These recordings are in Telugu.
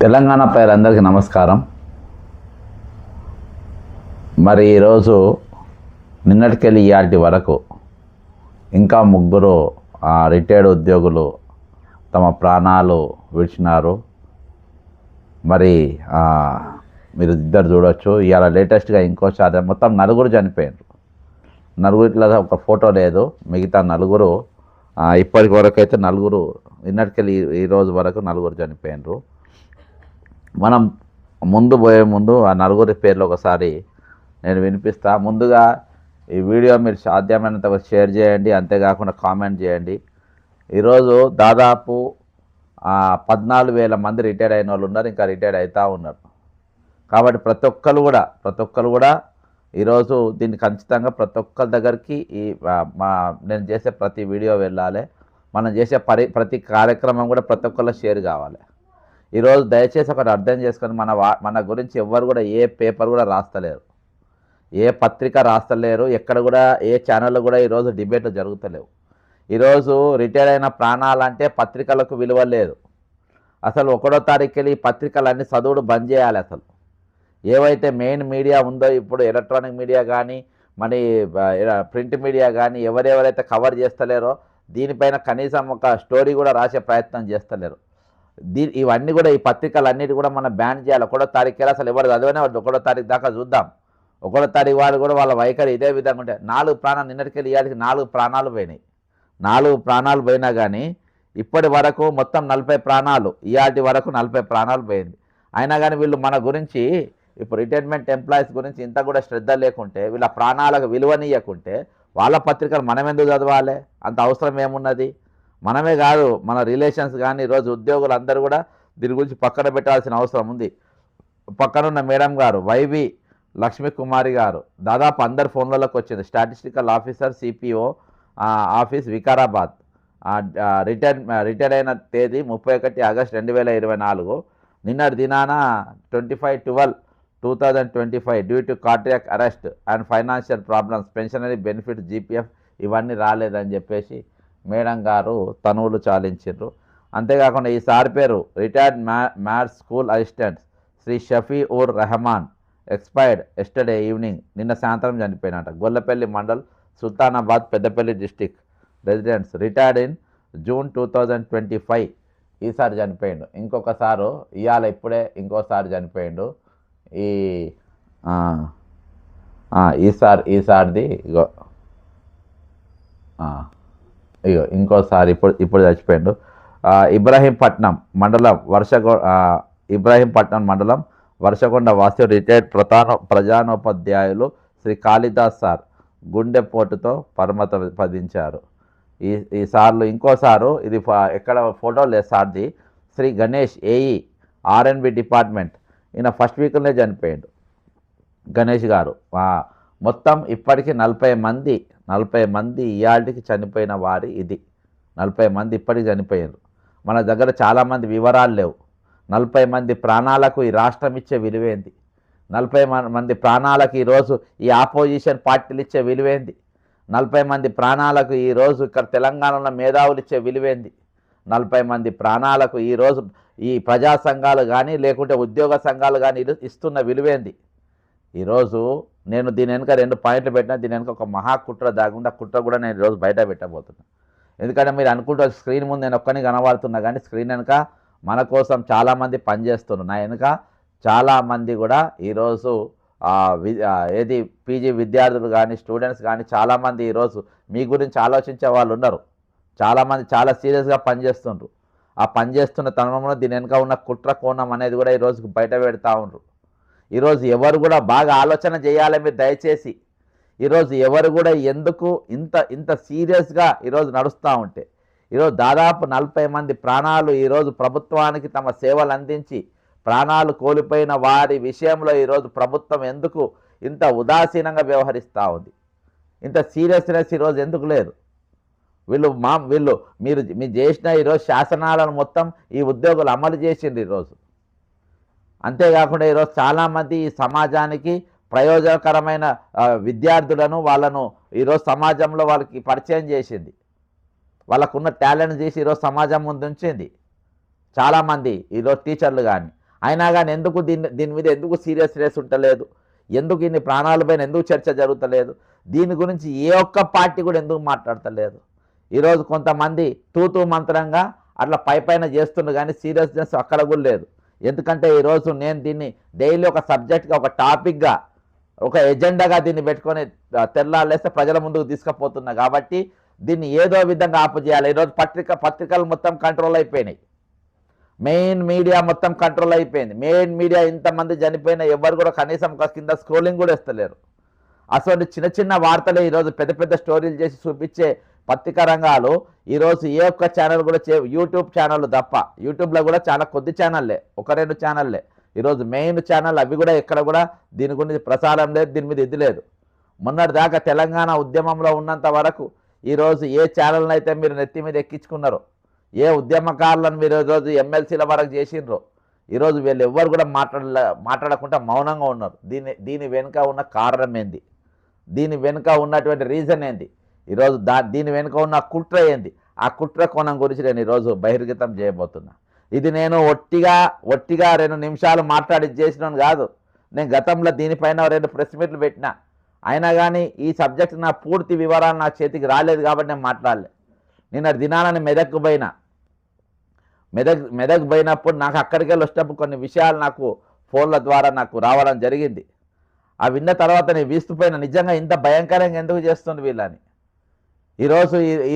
తెలంగాణ ప్రజలందరికీ నమస్కారం. మరి ఈరోజు నిన్నటికెళ్ళి ఇయాటి వరకు ఇంకా ముగ్గురు రిటైర్డ్ ఉద్యోగులు తమ ప్రాణాలు విడిచినారు. మరి మీరు ఇద్దరు చూడవచ్చు. ఇవాళ లేటెస్ట్గా ఇంకోసారి మొత్తం నలుగురు చనిపోయారు. నలుగురిలో ఒక ఫోటో లేదు. మిగతా నలుగురు ఇప్పటి వరకు అయితే నలుగురు, నిన్నటికెళ్ళి ఈరోజు వరకు నలుగురు చనిపోయినారు. మనం పోయే ముందు ఆ నలుగురి పేర్లు ఒకసారి నేను వినిపిస్తా. ముందుగా ఈ వీడియో మీరు సాధ్యమైనంత షేర్ చేయండి, అంతేకాకుండా కామెంట్ చేయండి. ఈరోజు దాదాపు 14,000 మంది రిటైర్డ్ అయిన వాళ్ళు ఉన్నారు, ఇంకా రిటైర్డ్ అవుతూ ఉన్నారు. కాబట్టి ప్రతి ఒక్కరు కూడా ఈరోజు దీన్ని ఖచ్చితంగా ప్రతి ఒక్కరి దగ్గరికి నేను చేసే ప్రతి వీడియో వెళ్ళాలి. మనం చేసే ప్రతి కార్యక్రమం కూడా ప్రతి ఒక్కళ్ళ షేర్ కావాలి. ఈరోజు దయచేసి ఒకటి అర్థం చేసుకొని మన గురించి ఎవ్వరు కూడా ఏ పేపర్ కూడా రాస్తలేరు, ఏ పత్రిక రాస్తలేరు, ఎక్కడ కూడా ఏ ఛానల్లో కూడా ఈరోజు డిబేట్లు జరుగుతలేవు. ఈరోజు రిటైర్ అయిన ప్రాణాలంటే పత్రికలకు విలువ లేదు. అసలు 1వ తారీఖుకి ఈ పత్రికలన్నీ చదువుడు బంద్ చేయాలి. అసలు ఏవైతే మెయిన్ మీడియా ఉందో ఇప్పుడు ఎలక్ట్రానిక్ మీడియా కానీ మరి ప్రింట్ మీడియా కానీ ఎవరెవరైతే కవర్ చేస్తలేరో దీనిపైన కనీసం ఒక స్టోరీ కూడా రాసే ప్రయత్నం చేస్తలేరు. ఇవన్నీ కూడా ఈ పత్రికలన్నిటి కూడా మనం బ్యాన్ చేయాలి. 1వ తారీఖు అసలు ఎవరు చదివినా 1వ తారీఖు దాకా చూద్దాం. 1వ తారీఖు వాళ్ళు కూడా వాళ్ళ వైఖరి ఇదే విధంగా ఉంటే 4 ప్రాణాలు నిన్నటికెళ్ళి ఇవాళకి 4 ప్రాణాలు పోయినాయి. 4 ప్రాణాలు పోయినా కానీ ఇప్పటి వరకు మొత్తం 40 ప్రాణాలు, ఇవాటి వరకు 40 ప్రాణాలు పోయింది. అయినా కానీ వీళ్ళు మన గురించి ఇప్పుడు రిటైర్మెంట్ ఎంప్లాయీస్ గురించి ఇంత కూడా శ్రద్ధ లేకుంటే, వీళ్ళ ప్రాణాలకు విలువనీయకుంటే వాళ్ళ పత్రికలు మనం ఎందుకు చదవాలి? అంత అవసరం ఏమున్నది? మనమే కాదు, మన రిలేషన్స్ కానీ ఈరోజు ఉద్యోగులు అందరూ కూడా దీని గురించి పక్కన పెట్టాల్సిన అవసరం ఉంది. పక్కనున్న మేడం గారు వైవి లక్ష్మీ కుమారి గారు దాదాపు అందరు ఫోన్లలోకి వచ్చింది. Statistical officer CPO office Vikarabad, retire అయిన తేదీ 31 ఆగస్టు 2024. నిన్నటి దినాన 25/12/2025 due to cardiac arrest and financial problems pensionary benefit GPF ఇవన్నీ రాలేదని చెప్పేసి మేడం గారు తనువులు చాలించారు. అంతేకాకుండా ఈ సార్ పేరు retired maths school assistant Shri Shafi ur Rehman, expired yesterday evening, నిన్న సాయంత్రం చనిపోయినట. Gollapalli mandal, Sultanabad, Peddapalli district residents, retired in June 2025. ఈసారి చనిపోయిండు. ఇంకొకసారి ఇవాళ ఇప్పుడే ఇంకోసారి చనిపోయిండు. ఈసారిది ఇగో ఇంకోసారి ఇప్పుడు చచ్చిపోయిండు. ఇబ్రాహీంపట్నం మండలం వర్షకొండ వాసి రిటైర్డ్ ప్రధానోపాధ్యాయులు శ్రీ కాళిదాస్ సార్ గుండెపోటుతో పదించారు. ఈ సార్లు ఇంకోసారు ఇది ఎక్కడ ఫోటో లేదు సార్ది, Shri Ganesh AE RNB department, ఈయన ఫస్ట్ వీక్లోనే చనిపోయాడు గణేష్ గారు. మొత్తం ఇప్పటికీ 40 మంది ఇయాటికి చనిపోయిన వారి ఇది 40 మంది ఇప్పటికి చనిపోయారు. మన దగ్గర చాలామంది వివరాలు లేవు. 40 మంది ప్రాణాలకు ఈ రాష్ట్రం ఇచ్చే విలువేంది? 40 మంది ప్రాణాలకు ఈరోజు ఈ ఆపోజిషన్ పార్టీలు ఇచ్చే విలువేంది? 40 మంది ప్రాణాలకు ఈరోజు ఇక్కడ తెలంగాణలో మేధావులు ఇచ్చే విలువేంది? 40 మంది ప్రాణాలకు ఈరోజు ఈ ప్రజా సంఘాలు కానీ లేకుంటే ఉద్యోగ సంఘాలు కానీ ఇస్తున్న విలువేంది? ఈరోజు నేను దీని వెనుక 2 పాయింట్లు పెట్టినా, దీని వెనుక ఒక మహాకుట్ర దాగుండా కుట్ర కూడా నేను ఈరోజు బయట పెట్టబోతున్నా. ఎందుకంటే మీరు అనుకుంటే స్క్రీన్ ముందు నేను ఒక్కని కనబడుతున్నా కానీ స్క్రీన్ వెనుక మన కోసం చాలామంది పనిచేస్తున్నారు. నా వెనుక చాలామంది కూడా ఈరోజు ఏది పీజీ విద్యార్థులు కానీ స్టూడెంట్స్ కానీ చాలామంది ఈరోజు మీ గురించి ఆలోచించే వాళ్ళు ఉన్నారు. చాలామంది చాలా సీరియస్గా పనిచేస్తుండ్రు. ఆ పనిచేస్తున్న తరుణంలో దీని వెనుక ఉన్న కుట్ర కోణం అనేది కూడా ఈరోజు బయట పెడతా ఉండ్రు. ఈరోజు ఎవరు కూడా బాగా ఆలోచన చేయాలి మీరు దయచేసి. ఈరోజు ఎవరు కూడా ఎందుకు ఇంత సీరియస్గా ఈరోజు నడుస్తూ ఉంటే, ఈరోజు దాదాపు 40 మంది ప్రాణాలు ఈరోజు ప్రభుత్వానికి తమ సేవలు అందించి ప్రాణాలు కోల్పోయిన వారి విషయంలో ఈరోజు ప్రభుత్వం ఎందుకు ఇంత ఉదాసీనంగా వ్యవహరిస్తూ ఉంది? ఇంత సీరియస్నెస్ ఈరోజు ఎందుకు లేదు? మీరు చేసిన ఈరోజు శాసనాలను మొత్తం ఈ ఉద్యోగులు అమలు చేసిండ్రు ఈరోజు. అంతేకాకుండా ఈరోజు చాలామంది ఈ సమాజానికి ప్రయోజనకరమైన విద్యార్థులను వాళ్ళను ఈరోజు సమాజంలో వాళ్ళకి పరిచయం చేసింది. వాళ్ళకున్న టాలెంట్ చేసి ఈరోజు సమాజం ముందు ఉంచింది. చాలామంది ఈరోజు టీచర్లు కానీ అయినా కానీ ఎందుకు దీని మీద ఎందుకు సీరియస్నెస్ ఉండలేదు, ఎందుకు ఇన్ని ప్రాణాలపైన ఎందుకు చర్చ జరుగుతలేదు, దీని గురించి ఏ ఒక్క పార్టీ కూడా ఎందుకు మాట్లాడతలేదు. ఈరోజు కొంతమంది తూతూ మంత్రంగా అట్లా పైన చేస్తుండ్రు కానీ సీరియస్నెస్ అక్కడ కూడా లేదు. ఎందుకంటే ఈరోజు నేను దీన్ని డైలీ ఒక సబ్జెక్ట్గా, ఒక టాపిక్గా, ఒక ఎజెండాగా దీన్ని పెట్టుకొని తెల్లాలేస్తే ప్రజల ముందుకు తీసుకుపోతున్నా కాబట్టి దీన్ని ఏదో విధంగా ఆపు చేయాలి. ఈరోజు పత్రికలు మొత్తం కంట్రోల్ అయిపోయినాయి, మెయిన్ మీడియా మొత్తం కంట్రోల్ అయిపోయింది. మెయిన్ మీడియా ఇంతమంది చనిపోయినా ఎవరు కూడా కనీసం కింద స్క్రోలింగ్ కూడా ఇస్తలేరు. అసలు చిన్న చిన్న వార్తలే ఈరోజు పెద్ద పెద్ద స్టోరీలు చేసి చూపించే పత్రికా రంగాలు ఈరోజు ఏ ఒక్క ఛానల్ కూడా యూట్యూబ్ ఛానల్ తప్ప, యూట్యూబ్లో కూడా చాలా కొద్ది ఛానల్లే, 1-2 ఛానల్లే ఈరోజు మెయిన్ ఛానల్. అవి కూడా ఎక్కడ కూడా దీని గురించి ప్రసారం లేదు, దీని మీద ఇది లేదు. మొన్నటి దాకా తెలంగాణ ఉద్యమంలో ఉన్నంత వరకు ఈరోజు ఏ ఛానల్ని అయితే మీరు నెత్తి మీద ఎక్కించుకున్నారో, ఏ ఉద్యమకారులను మీరు ఈరోజు ఎమ్మెల్సీల వరకు చేసిండ్రో, ఈరోజు వీళ్ళు ఎవ్వరు కూడా మాట్లాడకుండా మౌనంగా ఉన్నారు. దీని వెనుక ఉన్న కారణం ఏంది, దీని వెనుక ఉన్నటువంటి రీజన్ ఏంది, ఈరోజు దీని వెనుక ఉన్న కుట్ర ఏంది, ఆ కుట్ర కోణం గురించి నేను ఈరోజు బహిర్గతం చేయబోతున్నా. ఇది నేను ఒట్టిగా 2 నిమిషాలు మాట్లాడి చేసినాను కాదు. నేను గతంలో దీనిపైన 2 ప్రెస్ మీట్లు పెట్టినా, అయినా కానీ ఈ సబ్జెక్ట్ నా పూర్తి వివరాలు నా చేతికి రాలేదు కాబట్టి నేను మాట్లాడలే. నిన్న దినాలని మెదక్కు పోయినప్పుడు నాకు అక్కడికి వెళ్ళి వచ్చేటప్పుడు కొన్ని విషయాలు నాకు ఫోన్ల ద్వారా నాకు రావడం జరిగింది. ఆ విన్న తర్వాత నేను వీస్తుపోయిన, నిజంగా ఇంత భయంకరంగా ఎందుకు చేస్తుంది వీళ్ళని.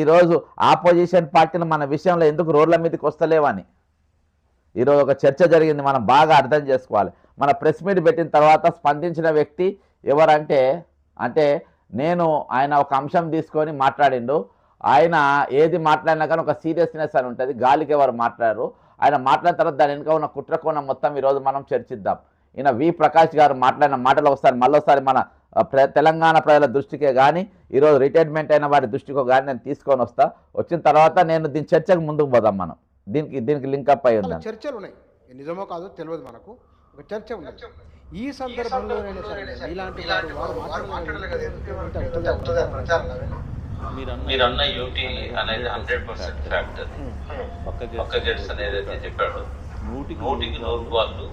ఈరోజు ఆపోజిషన్ పార్టీలు మన విషయంలో ఎందుకు రోడ్ల మీదకి వస్తలేవని ఈరోజు ఒక చర్చ జరిగింది. మనం బాగా అర్థం చేసుకోవాలి. మన ప్రెస్ మీట్ పెట్టిన తర్వాత స్పందించిన వ్యక్తి ఎవరంటే, నేను ఆయన ఒక అంశం తీసుకొని మాట్లాడిండు. ఆయన ఏది మాట్లాడినా కానీ ఒక సీరియస్నెస్ అని ఉంటుంది, గాలికి ఎవరు మాట్లాడారు. ఆయన మాట్లాడిన తర్వాత దాని వెనుక ఉన్న కుట్ర కోణం మొత్తం ఈరోజు మనం చర్చిద్దాం. ఈయన వి ప్రకాష్ గారు మాట్లాడిన మాటలు మళ్ళొకసారి మన తెలంగాణ ప్రజల దృష్టికే కానీ ఈరోజు రిటైర్మెంట్ అయిన వారి దృష్టికో కానీ నేను తీసుకొని వచ్చిన తర్వాత నేను దీని చర్చకు ముందుకు పోదాం. మనం దీనికి లింకప్ అయి ఉంది. చర్చలు ఉన్నాయి, నిజమో కాదో తెలియదు, మనకు ఒక చర్చ ఉంది. ఈ సందర్భంలో మీరన్న యూటీ అనేది 100% ఫ్యాక్టర్. పక్క జడ్స్ అనేది చెప్పాడు 100కి 100 వాళ్ళు.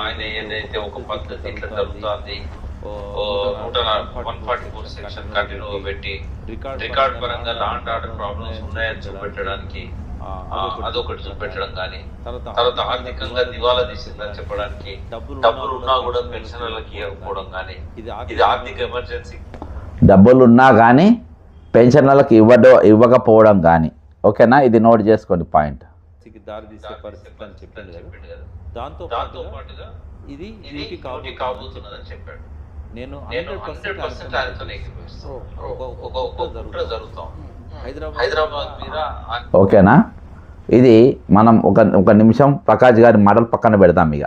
ఆయన ఏదైతే ఒక పద్ధతి ఇట్లా జరుగుతుంది, 144 సెక్షన్ కంటిన్యూ పెట్టి రికార్డ్ పరంగా లాండ్ ఆర్డర్ ప్రాబ్లమ్స్ ఉన్నాయని చూపెట్టడానికి అదొకటి చూపెట్టడం కానీ, తర్వాత ఆర్థికంగా దివాలా తీసిందని చెప్పడానికి, డబ్బులు ఉన్నా కూడా పెన్షన్లకి ఇవ్వకపోవడం కానీ, ఇది ఆర్థిక ఎమర్జెన్సీ. డబ్బులున్నా కానీ పెన్షన్లకు ఇవ్వకపోవడం కానీ, ఓకేనా, ఇది నోట్ చేసుకోండి పాయింట్. దారితీసే పరిస్థితి అని చెప్పింది కదా. దాంతో పాటుగా ఇది యూటీ కాబోతున్నదని చెప్పాడు. నేను 100% ఆయనతో ఒక కుట్ర జరుగుతాం హైదరాబాద్ మీద. ఓకేనా, ఇది మనం ఒక నిమిషం ప్రకాష్ గారి మాటలు పక్కన పెడదాం. ఇక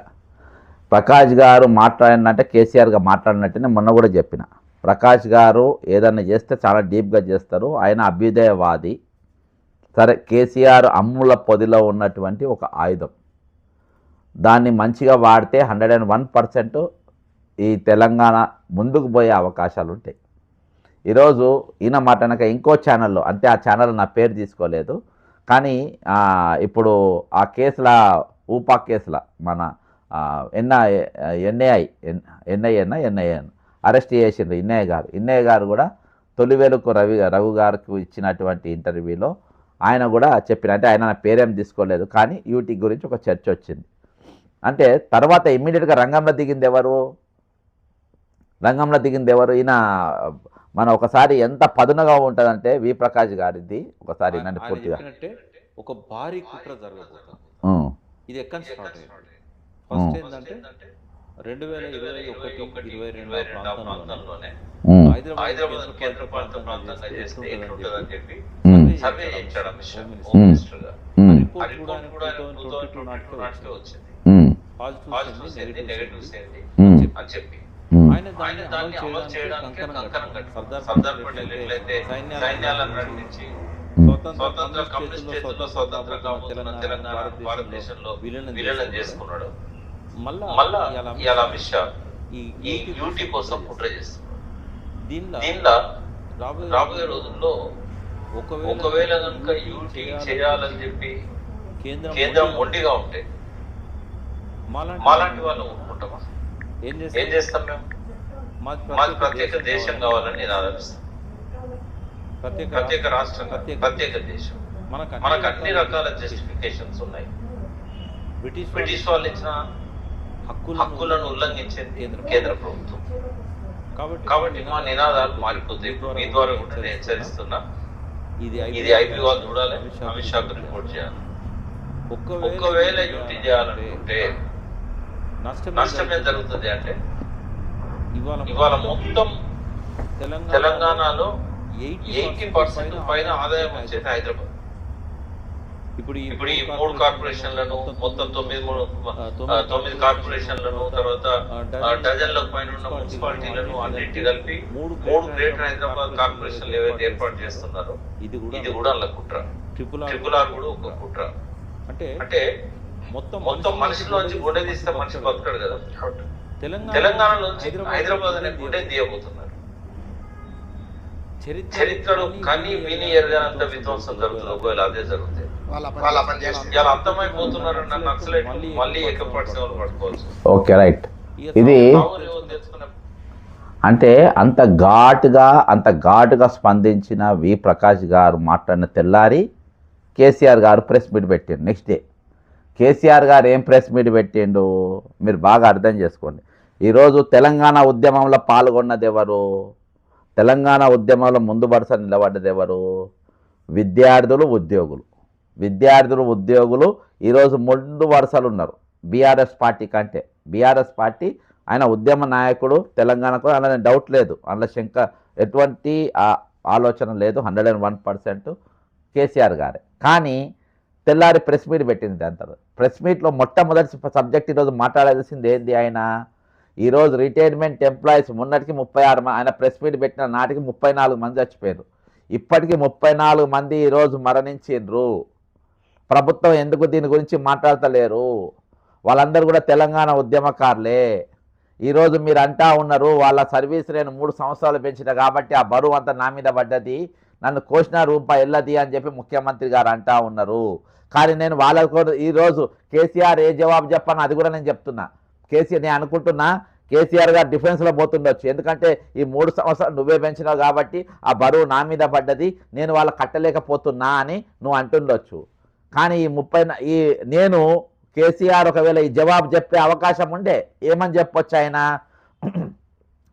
ప్రకాష్ గారు మాట్లాడినట్టే కేసీఆర్ గారు మాట్లాడినట్టే నేను మొన్న కూడా చెప్పిన, ప్రకాష్ గారు ఏదన్నా చేస్తే చాలా డీప్గా చేస్తారు. ఆయన అభ్యుదయవాది. సరే, కేసీఆర్ అమ్ముల పొదిలో ఉన్నటువంటి ఒక ఆయుధం, దాన్ని మంచిగా వాడితే 101% ఈ తెలంగాణ ముందుకు పోయే అవకాశాలు ఉంటాయి. ఈరోజు ఈయన మాట్లాడక ఇంకో ఛానల్లో, అంటే ఆ ఛానల్ నా పేరు తీసుకోలేదు కానీ ఇప్పుడు ఆ కేసుల ఊపా కేసుల మన ఎన్ఐఏ అరెస్ట్ చేసిండ్రు ఇన్నయ్య గారు కూడా తొలివేలుకు రఘు గారికి ఇచ్చినటువంటి ఇంటర్వ్యూలో ఆయన కూడా చెప్పిన, అంటే ఆయన నా పేరేం తీసుకోలేదు కానీ యూటీ గురించి ఒక చర్చ వచ్చింది. అంటే తర్వాత ఇమ్మీడియట్గా రంగంలో దిగింది ఎవరు ఈయన. మన ఒకసారి ఎంత పదునుగా ఉంటుందంటే వి ప్రకాష్ గారిది ఒకసారి నన్ను పూర్తిగా ఒక భారీ కుట్ర జరగబోతుంది. ఇది ఎక్కడ స్టార్ట్ అయ్యింది? ఫస్ట్ ఏంటంటే 2021-22 ప్రాంతంలోనే హైదరాబాద్ కేంద్ర పాలిత ప్రాంతంగా చేస్తే ఎట్లుంటుందని చెప్పి సర్వే చేయించాడు అమిత్ షా హోమ్ మినిస్టర్ గా. ఆ రిపోర్ట్ కూడా 2022 నాటికే వచ్చింది. పాజిటివ్స్ ఏంటి, నెగటివ్స్ ఏంటి అని చెప్పి ఆయన దాన్ని అమలు చేయడానికి కంకణం కట్టారు. సర్దార్ పటేల్ ఎట్లయితే సైన్యాలను నడిపించి స్వతంత్ర కమ్యూనిస్ట్ చేతుల్లో స్వతంత్రంగా పోతున్న తెలంగాణ భారతదేశంలో విలీనం చేసుకున్నాడు. మళ్ళా ఇవాళ అమిత్ షా ఈ యూటీ కోసం కుట్ర చేస్తున్నాడు. దీనిలో రాబోయే రోజుల్లో ఒకవేళ కనుక యూటీ చేయాలని చెప్పి కేంద్రం మొండిగా ఉంటే మాలాంటి వాళ్ళు ఒప్పుకుంటామా? ఏం చేస్తాం మేము? మాకు ప్రత్యేక దేశం కావాలని నినాదిస్తాం. ప్రత్యేక రాష్ట్రం, ప్రత్యేక దేశం. మనకు అన్ని రకాల జస్టిఫికేషన్స్ ఉన్నాయి. బ్రిటిష్ వాళ్ళు ఇచ్చిన హక్కులను ఉల్లంఘించేది కేంద్ర ప్రభుత్వం. కాబట్టి మా నినాదాలు మారిపోతాయి. మీ ద్వారా కూడా నేను హెచ్చరిస్తున్నా, ఇది ఐపీ వాళ్ళు చూడాలి, అమిత్ షాకు రిపోర్ట్ చేయాలి. ఒక్కవేళ డ్యూటీ చేయాలనుకుంటే నష్టం ఏం జరుగుతుంది అంటే, ఇవాళ మొత్తం తెలంగాణలో 80% పైన ఆదాయం వచ్చేది హైదరాబాద్. ఇప్పుడు ఈ 3 కార్పొరేషన్లను, మొత్తం 9 కార్పొరేషన్లను, తర్వాత డజన్లకు పైన ఉన్న మున్సిపాలిటీలను అన్నింటి కలిపి 3 గ్రేటర్ హైదరాబాద్ కార్పొరేషన్లు ఏవైతే ఏర్పాటు చేస్తున్నారో ఇది కూడా అలా కుట్ర. ట్రిపుల్ ఆర్ కూడా ఒక కుట్ర. అంటే మొత్తం మనిషిలోంచి గుండె తీస్తే మనిషి బతకడు కదా. తెలంగాణలోంచి హైదరాబాద్ అనే గుండె తీయబోతున్నారు. చరిత్రలో కని విని ఎరగనంత విధ్వంసం జరుగుతుంది. ఒకవేళ అదే జరుగుతుంది, ఇలా అర్థమైపోతున్నారని నన్ను నక్సలైట్ మళ్ళీ ఏకపక్షంలో పట్టుకోవచ్చు. Okay, right. ఇది అంటే అంత ఘాటుగా స్పందించిన వి ప్రకాష్ గారు మాట్లాడిన తెల్లారి కేసీఆర్ గారు ప్రెస్ మీట్ పెట్టిండు. నెక్స్ట్ డే కేసీఆర్ గారు ఏం ప్రెస్ మీట్ పెట్టిండు మీరు బాగా అర్థం చేసుకోండి. ఈరోజు తెలంగాణ ఉద్యమంలో పాల్గొన్నది ఎవరు? తెలంగాణ ఉద్యమంలో ముందు వరుస నిలబడ్డది ఎవరు? విద్యార్థులు, ఉద్యోగులు ఈరోజు ముందు వరుసలు ఉన్నారు. బీఆర్ఎస్ పార్టీ కంటే బీఆర్ఎస్ పార్టీ ఆయన ఉద్యమ నాయకుడు తెలంగాణకు, అందులో డౌట్ లేదు, అందులో ఎటువంటి ఆలోచన లేదు. 101% కేసీఆర్ గారే. కానీ తెల్లారి ప్రెస్ మీట్ పెట్టింది. దాని తర్వాత ప్రెస్ మీట్లో మొట్టమొదటి సబ్జెక్ట్ ఈరోజు మాట్లాడాల్సింది ఏంది? ఈరోజు రిటైర్మెంట్ ఎంప్లాయీస్ మొన్నటికి 36 ఆయన ప్రెస్ మీట్ పెట్టిన నాటికి 34 మంది చచ్చిపోయారు. ఇప్పటికీ 34 మంది ఈరోజు మరణించిండ్రు. ప్రభుత్వం ఎందుకు దీని గురించి మాట్లాడతలేరు? వాళ్ళందరూ కూడా తెలంగాణ ఉద్యమకారులే. ఈరోజు మీరు అంటా ఉన్నారు వాళ్ళ సర్వీస్ నేను 3 సంవత్సరాలు పెంచిన కాబట్టి ఆ బరువు అంతా నా మీద పడ్డది, నన్ను కోసిన రూపాయి వెళ్ళది అని చెప్పి ముఖ్యమంత్రి గారు అంటా ఉన్నారు. కానీ నేను వాళ్ళకు ఈరోజు కేసీఆర్ ఏ జవాబు చెప్పాను అది కూడా నేను చెప్తున్నా. నేను అనుకుంటున్నా కేసీఆర్ గారు డిఫెన్స్లో పోతుండొచ్చు. ఎందుకంటే ఈ 3 సంవత్సరాలు నువ్వే పెంచినావు కాబట్టి ఆ బరువు నా మీద పడ్డది, నేను వాళ్ళు కట్టలేకపోతున్నా అని నువ్వు అంటుండొచ్చు. కానీ నేను కేసీఆర్ ఒకవేళ ఈ జవాబు చెప్పే అవకాశం ఉండే ఏమని చెప్పొచ్చు? ఆయన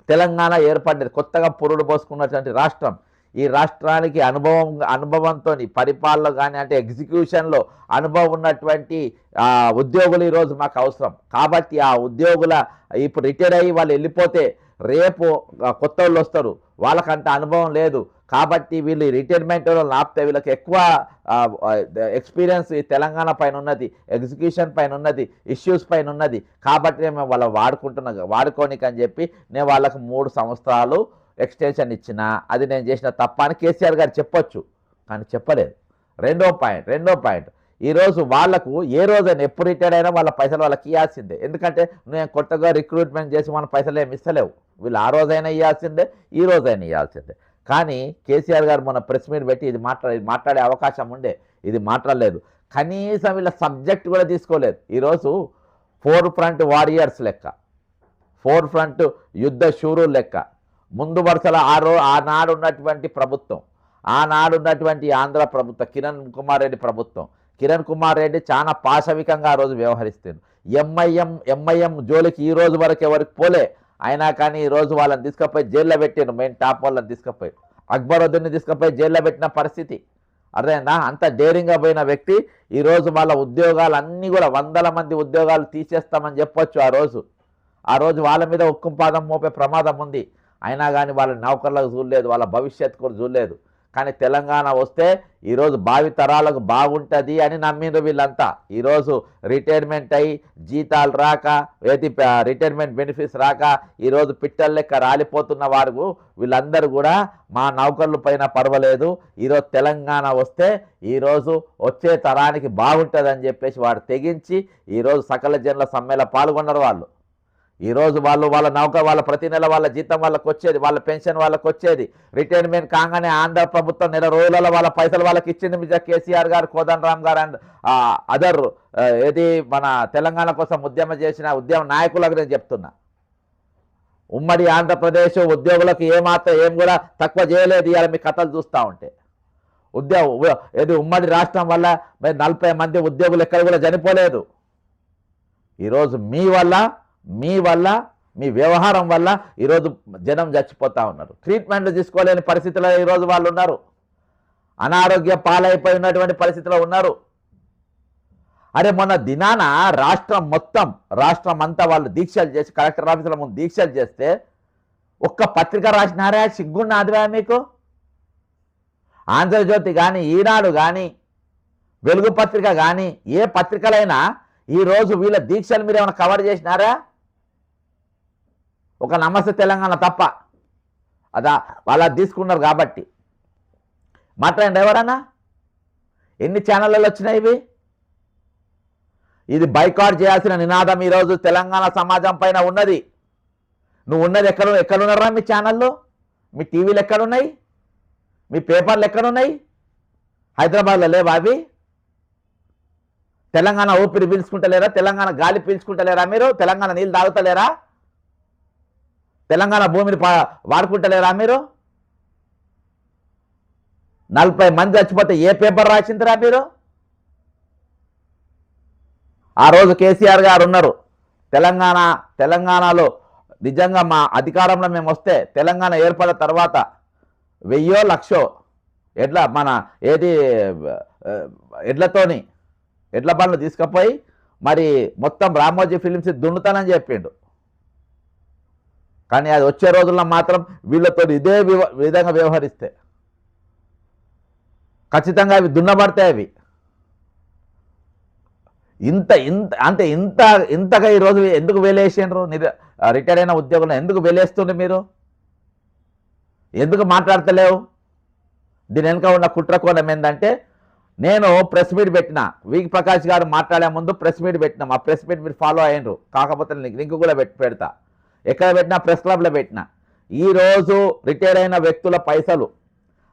తెలంగాణ ఏర్పడ్డది కొత్తగా పురుడు పోసుకున్నటువంటి రాష్ట్రం. ఈ రాష్ట్రానికి అనుభవంతో పరిపాలన కానీ అంటే ఎగ్జిక్యూషన్లో అనుభవం ఉన్నటువంటి ఉద్యోగులు ఈరోజు మాకు అవసరం. కాబట్టి ఆ ఉద్యోగుల ఇప్పుడు రిటైర్ అయ్యి వాళ్ళు వెళ్ళిపోతే రేపు కొత్త వాళ్ళు వస్తారు, వాళ్ళకంత అనుభవం లేదు. కాబట్టి వీళ్ళు రిటైర్మెంట్లో ఆపితే వీళ్ళకి ఎక్కువ ఎక్స్పీరియన్స్ ఈ తెలంగాణ పైన ఉన్నది, ఎగ్జిక్యూషన్ పైన ఉన్నది, ఇష్యూస్ పైన ఉన్నది. కాబట్టి మేము వాళ్ళ వాడుకోనికి అని చెప్పి నేను వాళ్ళకు 3 సంవత్సరాలు ఎక్స్టెన్షన్ ఇచ్చిన, అది నేను చేసిన తప్ప అని కేసీఆర్ గారు చెప్పొచ్చు, కానీ చెప్పలేదు. రెండో పాయింట్ ఈరోజు వాళ్లకు ఏ రోజైనా ఎప్పుడు రిటైర్ అయినా వాళ్ళ పైసలు వాళ్ళకి ఇవ్వాల్సిందే. ఎందుకంటే నేను కొత్తగా రిక్రూట్మెంట్ చేసి మన పైసలు ఏమి ఇస్తలేవు. వీళ్ళు ఆ రోజైనా ఇవ్వాల్సిందే, ఈ రోజైనా ఇవ్వాల్సిందే. కానీ కేసీఆర్ గారు మన ప్రెస్ మీట్ పెట్టి ఇది మాట్లాడే అవకాశం ఉండే, ఇది మాట్లాడలేదు. కనీసం వీళ్ళ సబ్జెక్ట్ కూడా తీసుకోలేదు. ఈరోజు 4 ఫ్రంట్ వారియర్స్ లెక్క, 4 ఫ్రంట్ యుద్ధ శూరులు లెక్క ముందు వరుసలో ఆనాడు ఉన్నటువంటి ప్రభుత్వం, ఆనాడు ఉన్నటువంటి ఆంధ్ర ప్రభుత్వం, కిరణ్ కుమార్ రెడ్డి చాలా పాశవికంగా ఆ రోజు వ్యవహరిస్తుంది. ఎంఐఎం జోలికి ఈ రోజు వరకు ఎవరికి పోలే. అయినా కానీ ఈరోజు వాళ్ళని తీసుకుపోయి జైల్లో పెట్టారు. మెయిన్ టాప్ వాళ్ళని తీసుకుపోయి అక్బరుద్దీన్ని తీసుకుపోయి జైల్లో పెట్టిన పరిస్థితి అర్థమైందా? అంత డేరింగ్గా పోయిన వ్యక్తి ఈరోజు వాళ్ళ ఉద్యోగాలు అన్నీ కూడా 100 మంది ఉద్యోగాలు తీసేస్తామని చెప్పొచ్చు. ఆ రోజు వాళ్ళ మీద ఉక్కుంపాదం మోపే ప్రమాదం ఉంది. అయినా కానీ వాళ్ళ నౌకర్లకు చూడలేదు, వాళ్ళ భవిష్యత్తు కూడా చూడలేదు. కానీ తెలంగాణ వస్తే ఈరోజు భావి తరాలకు బాగుంటుంది అని నమ్మిండ్రు వీళ్ళంతా. ఈరోజు రిటైర్మెంట్ అయ్యి జీతాలు రాక, రిటైర్మెంట్ బెనిఫిట్స్ రాక ఈరోజు పిట్టల లెక్క రాలిపోతున్న వారు వీళ్ళందరూ కూడా మా నౌకర్ల పైన పర్వాలేదు, ఈరోజు తెలంగాణ వస్తే ఈరోజు వచ్చే తరానికి బాగుంటుందని చెప్పేసి వారు తెగించి ఈరోజు సకల జనుల సమ్మెలో పాల్గొన్నారు వాళ్ళు. ఈరోజు వాళ్ళ నౌక వాళ్ళ ప్రతి నెల వాళ్ళ జీతం వాళ్ళకి వచ్చేది, వాళ్ళ పెన్షన్ వాళ్ళకి వచ్చేది. రిటైర్మెంట్ కాగానే ఆంధ్ర ప్రభుత్వం నెల రోజులలో వాళ్ళ పైసలు వాళ్ళకి ఇచ్చింది. మీద కేసీఆర్ గారు, కోదండరామ్ గారు అండ్ అదర్ ఏది మన తెలంగాణ కోసం ఉద్యమం చేసిన ఉద్యమ నాయకులకు నేను చెప్తున్నా. ఉమ్మడి ఆంధ్రప్రదేశ్ ఉద్యోగులకు ఏం కూడా తక్కువ చేయలేదు. ఇవాళ మీ కథలు చూస్తూ ఉంటే ఏది ఉమ్మడి రాష్ట్రం వల్ల 40 మంది ఉద్యోగులు ఎక్కడ కూడా చనిపోలేదు. ఈరోజు మీ వల్ల మీ వ్యవహారం వల్ల ఈరోజు జనం చచ్చిపోతూ ఉన్నారు. ట్రీట్మెంట్లు తీసుకోలేని పరిస్థితిలో ఈరోజు వాళ్ళు ఉన్నారు. అనారోగ్య పాలైపోయి ఉన్నటువంటి పరిస్థితిలో ఉన్నారు. అరే మొన్న దినాన రాష్ట్రం అంతా వాళ్ళు దీక్షలు చేసి కలెక్టర్ ఆఫీసుల ముందు దీక్షలు చేస్తే ఒక్క పత్రిక రాసినారా? సిగ్గున్నాదివా మీకు? ఆంధ్రజ్యోతి కానీ, ఈనాడు కానీ, వెలుగు పత్రిక కానీ, ఏ పత్రికలైనా ఈరోజు వీళ్ళ దీక్షలు మీరు ఏమైనా కవర్ చేసినారా? ఒక నమస్తే తెలంగాణ తప్ప అదా వాళ్ళ తీసుకున్నారు కాబట్టి. మాట్లాడండి ఎవరన్నా. ఎన్ని ఛానళ్ళలో వచ్చినాయి ఇవి? ఇది బైకాట్ చేయాల్సిన నినాదం ఈరోజు తెలంగాణ సమాజం పైన ఉన్నది. నువ్వు ఉన్నది ఎక్కడున్నారా? మీ ఛానళ్ళు, మీ టీవీలు ఎక్కడున్నాయి? మీ పేపర్లు ఎక్కడున్నాయి? హైదరాబాద్లో లేవా అవి? తెలంగాణ ఊపిరి పీల్చుకుంటలేరా? తెలంగాణ గాలి పీల్చుకుంటలేరా? మీరు తెలంగాణ నీళ్ళు తాగుతలేరా? తెలంగాణ భూమిని వాడుకుంటలేరా మీరు? 40 మంది చచ్చిపోతే ఏ పేపర్ రాసిందిరా మీరు? ఆ రోజు కేసీఆర్ గారు ఉన్నారు. తెలంగాణలో నిజంగా మా అధికారంలో మేము వస్తే తెలంగాణ ఏర్పడిన తర్వాత 1000 లక్షో మన ఎడ్ల బండ్లు తీసుకుపోయి మరి మొత్తం రామోజీ ఫిలిమ్స్ దున్నుతానని చెప్పిండు. కానీ అది వచ్చే రోజుల్లో మాత్రం వీళ్ళతో ఇదే విధంగా వ్యవహరిస్తే ఖచ్చితంగా అవి దున్నబడతాయి. అవి ఇంతగా ఈరోజు ఎందుకు వేలేసిండ్రు? రిటైర్ అయిన ఉద్యోగులను ఎందుకు వేలేస్తుండ్రు మీరు? ఎందుకు మాట్లాడతలేవు? దీని వెనుక ఉన్న కుట్రకోణం ఏంటంటే, నేను ప్రెస్ మీట్ పెట్టిన, వి ప్రకాష్ గారు మాట్లాడే ముందు ప్రెస్ మీట్ పెట్టినాం. ఆ ప్రెస్ మీట్ మీరు ఫాలో అయ్యిండ్రు. కాకపోతే లింక్ కూడా పెడతా. ఎక్కడ పెట్టినా ప్రెస్ క్లబ్లో పెట్టిన. ఈరోజు రిటైర్ అయిన వ్యక్తుల పైసలు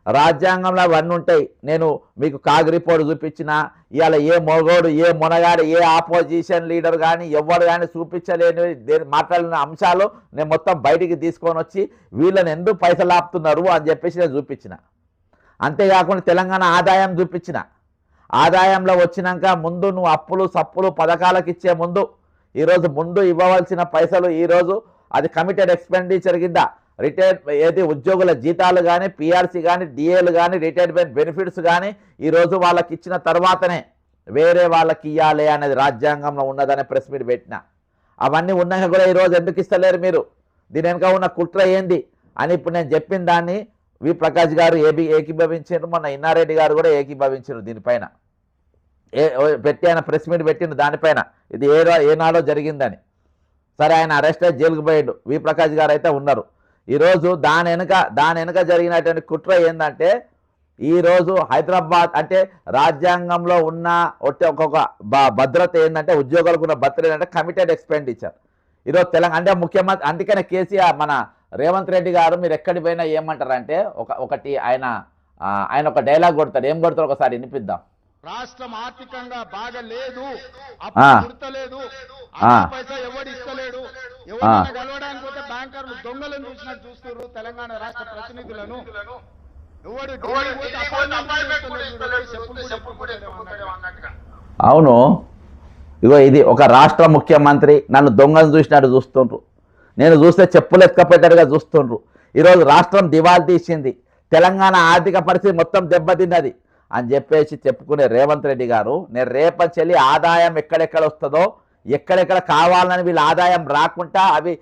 రాజ్యాంగంలో అవన్నీ ఉంటాయి. నేను మీకు కాగ్ రిపోర్ట్ చూపించిన. ఇవాళ ఏ మొగోడు, ఏ మునగాడు, ఏ ఆపోజిషన్ లీడర్ కానీ ఎవరు కానీ చూపించలేని మాట్లాడిన అంశాలు నేను మొత్తం బయటికి తీసుకొని వచ్చి వీళ్ళని ఎందుకు పైసలు ఆపుతున్నారు అని చెప్పేసి నేను చూపించిన. అంతేకాకుండా తెలంగాణ ఆదాయం చూపించిన. ఆదాయంలో వచ్చినాక ముందు నువ్వు అప్పులు సప్పులు పథకాలకు ఇచ్చే ముందు ఈరోజు ఇవ్వవలసిన పైసలు ఈరోజు అది కమిటెడ్ ఎక్స్పెండిచర్ కింద ఏది ఉద్యోగుల జీతాలు కానీ, పిఆర్సీ కానీ, డిఏలు కానీ, రిటైర్మెంట్ బెనిఫిట్స్ కానీ ఈరోజు వాళ్ళకి ఇచ్చిన తర్వాతనే వేరే వాళ్ళకి ఇవ్వాలి అనేది రాజ్యాంగంలో ఉన్నదనే ప్రెస్ మీట్ పెట్టిన. అవన్నీ ఉన్నాక కూడా ఈరోజు ఎందుకు ఇస్తలేరు మీరు? దీని వెనుక ఉన్న కుట్ర ఏంది అని ఇప్పుడు నేను చెప్పిన దాన్ని వి ప్రకాష్ గారు ఏకీభవించారు. మొన్న ఇన్నారెడ్డి గారు కూడా ఏకీభవించారు దీనిపైన. ఆయన ప్రెస్ మీట్ పెట్టిండు దానిపైన. ఇది ఏనాడో జరిగిందని. సరే, ఆయన అరెస్ట్ అయ్యి జైలుకు పోయిండు. వి ప్రకాష్ గారు అయితే ఉన్నారు. ఈరోజు దాని వెనుక జరిగినటువంటి కుట్ర ఏంటంటే, ఈరోజు హైదరాబాద్ అంటే రాజ్యాంగంలో ఉన్న ఒక్కొక్క భద్రత ఏంటంటే, ఉద్యోగులకు ఉన్న భద్రత ఏంటంటే కమిటెడ్ ఎక్స్పెండిచర్. ఈరోజు తెలంగాణ అంటే ముఖ్యమంత్రి, అందుకనే కేసీఆర్ మన రేవంత్ రెడ్డి గారు మీరు ఎక్కడికి పోయినా ఏమంటారంటే, ఒకటి ఆయన ఒక డైలాగ్ కొడతాడు. ఏం కొడతారు ఒకసారి వినిపిద్దాం. రాష్ట్రం ఆర్థికంగా బాగా లేదు, గుర్తలేదు, పైసా ఎవడు ఇస్తలేడు, ఎవరైనా కలవడానికి పోతే బ్యాంకర్లు దొంగలను చూసినట్టు చూస్తారు తెలంగాణ రాష్ట్ర ప్రతినిధులను. అవును, ఇగో ఇది ఒక రాష్ట్ర ముఖ్యమంత్రి నన్ను దొంగను చూసినట్టు చూస్తుండ్రు. నేను చూస్తే చెప్పులు ఎత్తుకపోయేటట్టుగా చూస్తుండ్రు. ఈరోజు రాష్ట్రం దివాళా తీసింది, తెలంగాణ ఆర్థిక పరిస్థితి మొత్తం దెబ్బతిన్నది అని చెప్పేసి చెప్పుకునే రేవంత్ రెడ్డి గారు, నేను రేపచెల్లి ఆదాయం ఎక్కడెక్కడ వస్తుందో, ఎక్కడెక్కడ కావాలని వీళ్ళ ఆదాయం రాకుండా అవి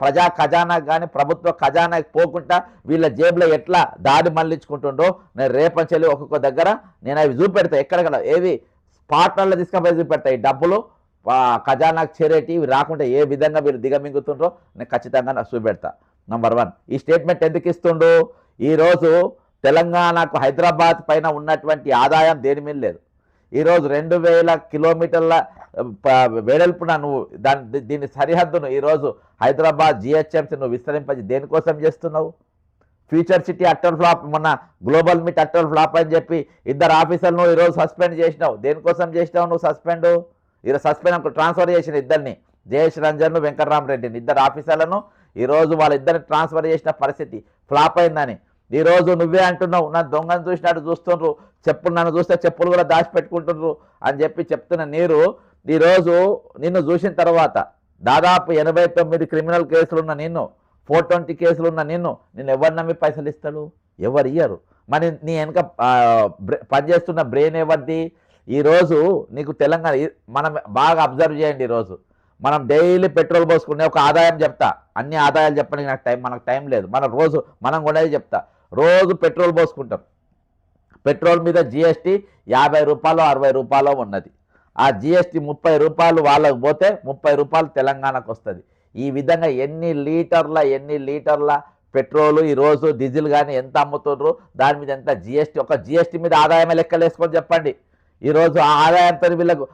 ప్రజా ఖజానాకు కానీ ప్రభుత్వ ఖజానాకి పోకుండా వీళ్ళ జేబులో ఎట్లా దారి మళ్లించుకుంటుండో నేను రేపచెల్లి ఒక్కొక్క దగ్గర నేను అవి చూపెడతా. ఎక్కడెక్కడ ఏవి స్పాట్లలో తీసుకుపోయి చూపెడతా. ఈ డబ్బులు ఖజానాకు చేరేటి ఇవి రాకుండా ఏ విధంగా వీళ్ళు దిగమింగుతుండ్రో నేను ఖచ్చితంగా నాకు చూపెడతా. నంబర్ 1, ఈ స్టేట్మెంట్ ఎందుకు ఇస్తుండు? ఈరోజు తెలంగాణకు హైదరాబాద్ పైన ఉన్నటువంటి ఆదాయం దేని మీద లేదు. ఈరోజు 2000 కిలోమీటర్ల వెడల్పున నువ్వు దీని సరిహద్దును ఈరోజు హైదరాబాద్ జిహెచ్ఎంసీ నువ్వు విస్తరింపజేసి దేనికోసం చేస్తున్నావు? ఫ్యూచర్ సిటీ అట్టర్ ఫ్లాప్, మొన్న గ్లోబల్ మీట్ అట్టర్ ఫ్లాప్ అని చెప్పి 2 ఆఫీసర్లను ఈరోజు సస్పెండ్ చేసినావు. దేనికోసం చేసినావు నువ్వు సస్పెండ్? ఈరోజు సస్పెండ్ ట్రాన్స్ఫర్ చేసిన ఇద్దరిని, జయేష్ రంజన్ వెంకటరామరెడ్డిని, 2 ఆఫీసర్లను ఈరోజు వాళ్ళిద్దరిని ట్రాన్స్ఫర్ చేసిన పరిస్థితి ఫ్లాప్ అయిందని ఈరోజు నువ్వే అంటున్నావు. నన్ను దొంగను చూసినట్టు చూస్తుండ్రు, చెప్పులు నన్ను చూస్తే చెప్పులు కూడా దాచిపెట్టుకుంటుండ్రు అని చెప్పి చెప్తున్న నీరు ఈరోజు నిన్ను చూసిన తర్వాత దాదాపు 89 క్రిమినల్ కేసులున్న నిన్ను, 420 కేసులున్న నిన్ను ఎవరు నమ్మి పైసలు ఇస్తాడు? ఎవరు ఇయ్యరు. మరి నీ వెనక పనిచేస్తున్న బ్రెయిన్ ఎవరిది? ఈరోజు నీకు తెలంగాణ మనం బాగా అబ్జర్వ్ చేయండి. ఈరోజు మనం డైలీ పెట్రోల్ పోసుకునే ఒక ఆదాయం చెప్తా, అన్ని ఆదాయాలు చెప్పడానికి మనకు టైం లేదు. మనం కూడా చెప్తా, రోజు పెట్రోల్ పోసుకుంటాం. పెట్రోల్ మీద జిఎస్టీ 50 రూపాయలు 60 రూపాయలు ఉన్నది. ఆ జిఎస్టీ 30 రూపాయలు వాళ్ళకు పోతే 30 రూపాయలు తెలంగాణకు వస్తుంది. ఈ విధంగా ఎన్ని లీటర్ల పెట్రోలు ఈరోజు డీజిల్ కానీ ఎంత అమ్ముతుండ్రు, దాని మీద ఎంత జిఎస్టీ, ఒక జిఎస్టీ మీద ఆదాయమే లెక్కలేసుకొని చెప్పండి. ఈరోజు ఆ ఆదాయంతో వీళ్ళకు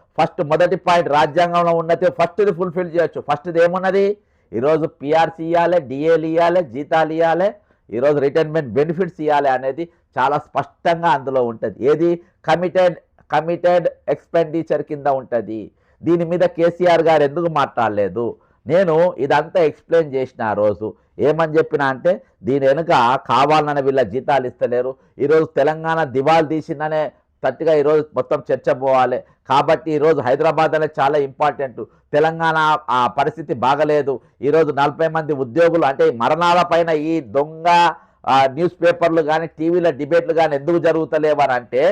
మొదటి పాయింట్ రాజ్యాంగంలో ఉన్నది ఫస్ట్ది ఫుల్ఫిల్ చేయొచ్చు. ఫస్ట్ది ఏమున్నది? ఈరోజు పిఆర్సీ ఇవ్వాలి, డిఏలు ఇవ్వాలి, జీతాలు ఇవ్వాలి, ఈరోజు రిటైర్మెంట్ బెనిఫిట్స్ ఇవ్వాలి అనేది చాలా స్పష్టంగా అందులో ఉంటుంది. ఏది? కమిటెడ్ ఎక్స్పెండిచర్ కింద ఉంటుంది. దీని మీద కేసీఆర్ గారు ఎందుకు మాట్లాడలేదు? నేను ఇదంతా ఎక్స్ప్లెయిన్ చేసిన ఆ రోజు ఏమని చెప్పినా అంటే, దీని వెనుక కావాలన్న వీళ్ళ జీతాలు ఇస్తలేరు, ఈరోజు తెలంగాణ దివాలు తీసిందనే తట్టుగా ఈరోజు మొత్తం చర్చ పోవాలి. కాబట్టి ఈరోజు హైదరాబాద్ అనేది చాలా ఇంపార్టెంట్. తెలంగాణ ఆ పరిస్థితి బాగలేదు. ఈరోజు 40 మంది ఉద్యోగులు అంటే మరణాల పైన ఈ దొంగ న్యూస్ పేపర్లు కానీ టీవీల డిబేట్లు కానీ ఎందుకు జరుగుతలేవని అంటే,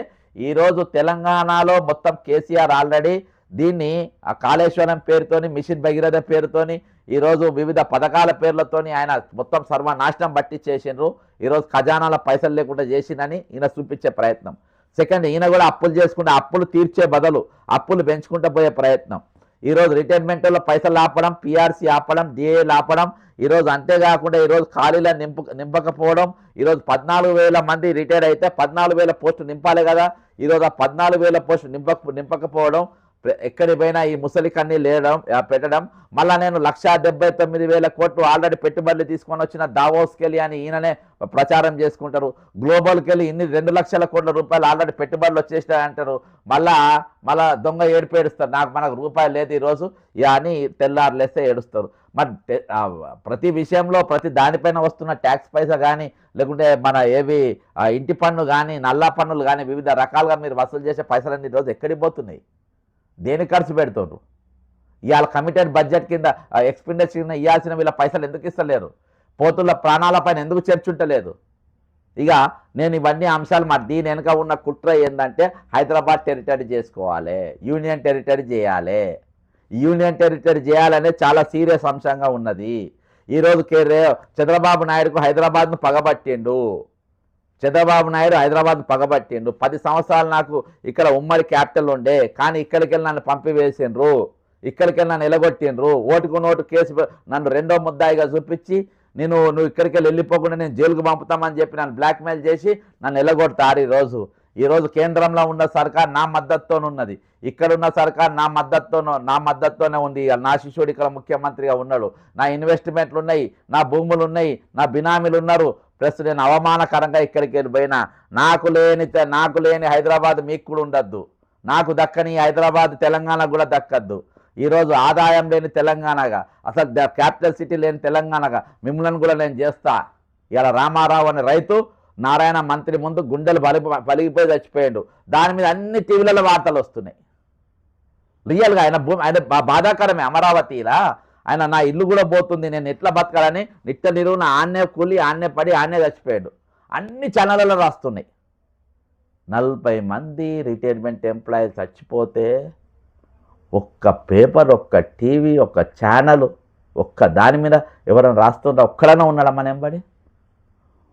ఈరోజు తెలంగాణలో మొత్తం కేసీఆర్ ఆల్రెడీ దీన్ని ఆ కాళేశ్వరం పేరుతోని, మిషన్ భగీరథ పేరుతోని, ఈరోజు వివిధ పథకాల పేర్లతోని ఆయన మొత్తం సర్వనాశనం బట్టి చేసిండ్రు. ఈరోజు ఖజానాల పైసలు లేకుండా చేసిందని ఈయన చూపించే ప్రయత్నం. సెకండ్, ఈయన కూడా అప్పులు చేసుకుంటే అప్పులు తీర్చే బదులు అప్పులు పెంచుకుంటూ పోయే ప్రయత్నం. ఈరోజు రిటైర్మెంట్లో పైసలు ఆపడం, పిఆర్సీ ఆపడం, డిఏలు ఆపడం. ఈరోజు అంతేకాకుండా ఈరోజు ఖాళీల నింపకపోవడం. ఈరోజు 14,000 మంది రిటైర్ అయితే 14,000 పోస్టులు నింపాలి కదా. ఈరోజు ఆ 14,000 పోస్టులు నింపకపోవడం, ఎక్కడి పోయినా ఈ ముసలి కన్నీ పెట్టడం. మళ్ళీ నేను 1,79,000 కోట్లు ఆల్రెడీ పెట్టుబడులు తీసుకొని వచ్చిన దావోస్కి వెళ్ళి అని ఈయననే ప్రచారం చేసుకుంటారు. గ్లోబల్కి వెళ్ళి 2 లక్షల కోట్ల రూపాయలు ఆల్రెడీ పెట్టుబడులు వచ్చేసినాయి అంటారు. మళ్ళా దొంగ ఏడుపు ఏడుస్తారు, మనకు రూపాయలు లేదు ఈరోజు అని తెల్లారులేస్తే ఏడుస్తారు. మరి ప్రతి విషయంలో ప్రతి దానిపైన వస్తున్న ట్యాక్స్ పైసా కానీ, లేకుంటే మన ఏవి ఇంటి పన్ను కానీ, నల్లా పన్నులు కానీ, వివిధ రకాలుగా మీరు వసూలు చేసే పైసలన్నీ ఈరోజు ఎక్కడికి పోతున్నాయి? దేనికి ఖర్చు పెడుతున్నారు? ఇవాళ కమిటెడ్ బడ్జెట్ కింద ఎక్స్పెండిచర్ కింద ఇవ్వాల్సిన వీళ్ళ పైసలు ఎందుకు ఇస్తలేరు? పోతున్న ప్రాణాల పైన ఎందుకు చర్చుంటలేదు? ఇక నేను ఇవన్నీ అంశాలు మరి దీని వెనుక ఉన్న కుట్ర ఏంటంటే, హైదరాబాద్ టెరిటరీ చేసుకోవాలి, యూనియన్ టెరిటరీ చేయాలి. యూనియన్ టెరిటరీ చేయాలనే చాలా సీరియస్ అంశంగా ఉన్నది. ఈరోజు చంద్రబాబు నాయుడుకు హైదరాబాద్ను పగబట్టిండు. చంద్రబాబు నాయుడు హైదరాబాద్ పగబట్టిండు. 10 సంవత్సరాలు నాకు ఇక్కడ ఉమ్మడి క్యాపిటల్ ఉండే, కానీ ఇక్కడికి వెళ్ళి నన్ను పంపివేసిండ్రు, ఇక్కడికి వెళ్ళి నన్ను ఎలగొట్టిండ్రు. ఓటుకు నోటు కేసు నన్ను 2వ ముద్దాయిగా చూపించి నువ్వు ఇక్కడికి వెళ్ళిపోకుండా నేను జైలుకు పంపుతామని చెప్పి నన్ను బ్లాక్మెయిల్ చేసి నన్ను ఎలగొడతారు. ఈరోజు కేంద్రంలో ఉన్న సర్కార్ నా మద్దతుతోనున్నది, ఇక్కడున్న సర్కార్ నా మద్దతుతోనే ఉంది. నా శిష్యుడు ఇక్కడ ముఖ్యమంత్రిగా ఉన్నాడు, నా ఇన్వెస్ట్మెంట్లు ఉన్నాయి, నా భూములు ఉన్నాయి, నా బినామీలు ఉన్నారు. ప్లస్ నేను అవమానకరంగా ఇక్కడికి వెళ్ళిపోయినా నాకు లేని హైదరాబాద్ మీకు కూడా ఉండద్దు, నాకు దక్కని హైదరాబాద్ తెలంగాణకు కూడా దక్కద్దు. ఈరోజు ఆదాయం లేని తెలంగాణగా, అసలు క్యాపిటల్ సిటీ లేని తెలంగాణగా మిమ్మల్ని కూడా నేను చేస్తా. ఇలా రామారావు అనే రైతు నారాయణ మంత్రి ముందు గుండెలు పలిగిపోయి చచ్చిపోయాడు. దాని మీద అన్ని టీవీలలో వార్తలు వస్తున్నాయి. రియల్గా ఆయన బాధాకరమే. అమరావతిలా ఆయన నా ఇల్లు కూడా పోతుంది, నేను ఎట్లా బతకాలని నిత్య నిరువున ఆన్నే కూలి, ఆన్నే పడి, ఆన్నే చచ్చిపోయాడు. అన్ని ఛానళ్ళలో రాస్తున్నాయి. 40 మంది రిటైర్మెంట్ ఎంప్లాయీస్ చచ్చిపోతే ఒక్క పేపర్, ఒక్క టీవీ, ఒక్క ఛానల్, ఒక్క దాని మీద ఎవరైనా రాస్తుందా? ఒక్కడన్నా ఉన్నాడా మన ఎంబడి?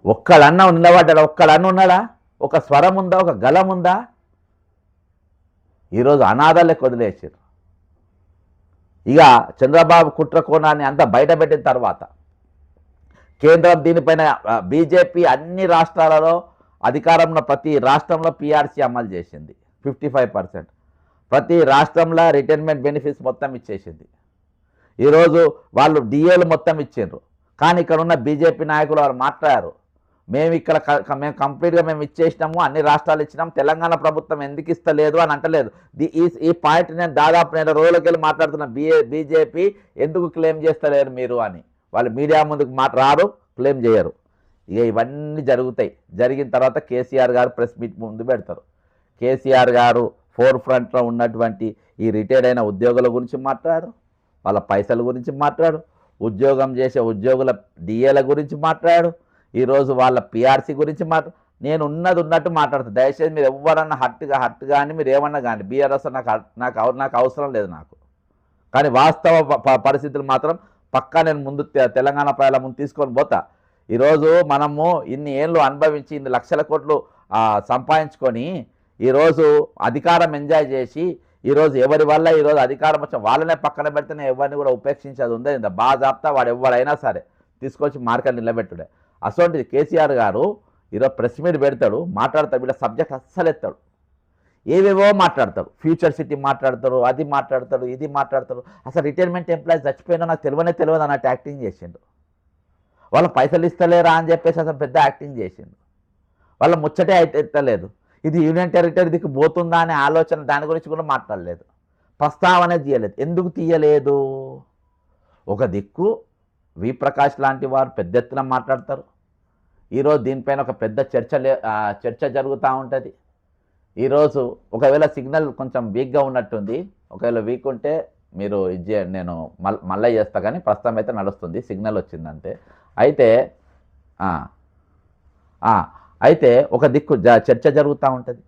ఒక్కడన్నా నిలబడ్డా? ఒక్కడన్నా ఉన్నాడా? ఒక స్వరం ఉందా? ఒక గలం ఉందా? ఈరోజు అనాథాలే వదిలేసారు. ఇక చంద్రబాబు కుట్ర కోణాన్ని అంతా బయటపెట్టిన తర్వాత కేంద్రం దీనిపైన బీజేపీ అన్ని రాష్ట్రాలలో అధికారంలో ప్రతి రాష్ట్రంలో పిఆర్సీ అమలు చేసింది. 55%. ప్రతి రాష్ట్రంలో రిటైర్మెంట్ బెనిఫిట్స్ మొత్తం ఇచ్చేసింది. ఈరోజు వాళ్ళు డిఏలు మొత్తం ఇచ్చిండ్రు. కానీ ఇక్కడ ఉన్న బీజేపీ నాయకులు వాళ్ళు మాట్లాడారు, మేము ఇక్కడ మేము కంప్లీట్గా మేము ఇచ్చేసినాము, అన్ని రాష్ట్రాలు ఇచ్చినాం, తెలంగాణ ప్రభుత్వం ఎందుకు ఇస్తలేదు అని అంటలేదు. ఈ పాయింట్ నేను దాదాపు 2 రోజులకి వెళ్ళి మాట్లాడుతున్న బీజేపీ ఎందుకు క్లెయిమ్ చేస్తలేరు మీరు అని. వాళ్ళు మీడియా ముందుకు రారు, క్లెయిమ్ చేయరు. ఇక ఇవన్నీ జరుగుతాయి. జరిగిన తర్వాత కేసీఆర్ గారు ప్రెస్ మీట్ ముందు పెడతారు. కేసీఆర్ గారు ఫోర్ ఫ్రంట్లో ఉన్నటువంటి ఈ రిటైర్డ్ అయిన ఉద్యోగుల గురించి మాట్లాడు, వాళ్ళ పైసల గురించి మాట్లాడు, ఉద్యోగం చేసే ఉద్యోగుల డిఏల గురించి మాట్లాడు, ఈరోజు వాళ్ళ పిఆర్సీ గురించి నేను ఉన్నట్టు మాట్లాడుతాను. దయచేసి మీరు ఎవరన్నా హట్ కానీ మీరు ఏమన్నా కానీ బీఆర్ఎస్ నాకు అవసరం లేదు నాకు. కానీ వాస్తవ పరిస్థితులు మాత్రం పక్కా నేను ముందు తెలంగాణ ప్రజల ముందు తీసుకొని పోతా. ఈరోజు మనము ఇన్ని ఏళ్ళు అనుభవించి ఇన్ని లక్షల కోట్లు సంపాదించుకొని ఈరోజు అధికారం ఎంజాయ్ చేసి ఈరోజు ఎవరి వల్ల ఈరోజు అధికారం వచ్చి వాళ్ళనే పక్కన పెడితేనే ఎవరిని కూడా ఉపేక్షించేది ఉందే. బాజాప్తా వాడు ఎవరైనా సరే తీసుకొచ్చి మార్కెట్ నిలబెట్టుడే. అసలు కేసీఆర్ గారు ఈరోజు ప్రెస్ మీట్ పెడతాడు, మాట్లాడతాడు, వీళ్ళ సబ్జెక్ట్ అస్సలు ఎత్తాడు, ఏవేవో మాట్లాడతాడు, ఫ్యూచర్ సిటీ మాట్లాడతాడు, అది మాట్లాడతాడు, ఇది మాట్లాడతాడు. అసలు రిటైర్మెంట్ ఎంప్లాయీస్ చచ్చిపోయినా నాకు తెలియదు అన్నట్టు యాక్టింగ్ చేసిండు. వాళ్ళ పైసలు ఇస్తలేరా అని చెప్పేసి అసలు పెద్ద యాక్టింగ్ చేసిండు. వాళ్ళ ముచ్చటే అయితే ఎత్తలేదు. ఇది యూనియన్ టెరిటరీ దిక్కు పోతుందా అనే ఆలోచన దాని గురించి కూడా మాట్లాడలేదు, ప్రస్తావన తీయలేదు. ఎందుకు తీయలేదు? ఒక దిక్కు వి ప్రకాష్ లాంటి వారు పెద్ద ఎత్తున మాట్లాడతారు. ఈరోజు దీనిపైన ఒక పెద్ద చర్చ జరుగుతూ ఉంటుంది. ఈరోజు ఒకవేళ సిగ్నల్ కొంచెం వీక్గా ఉన్నట్టుంది, ఒకవేళ వీక్ ఉంటే మీరు నేను మళ్ళీ చేస్తా, కానీ ప్రస్తుతం అయితే నడుస్తుంది, సిగ్నల్ వచ్చిందంటే. అయితే ఒక దిక్కు చర్చ జరుగుతూ ఉంటుంది.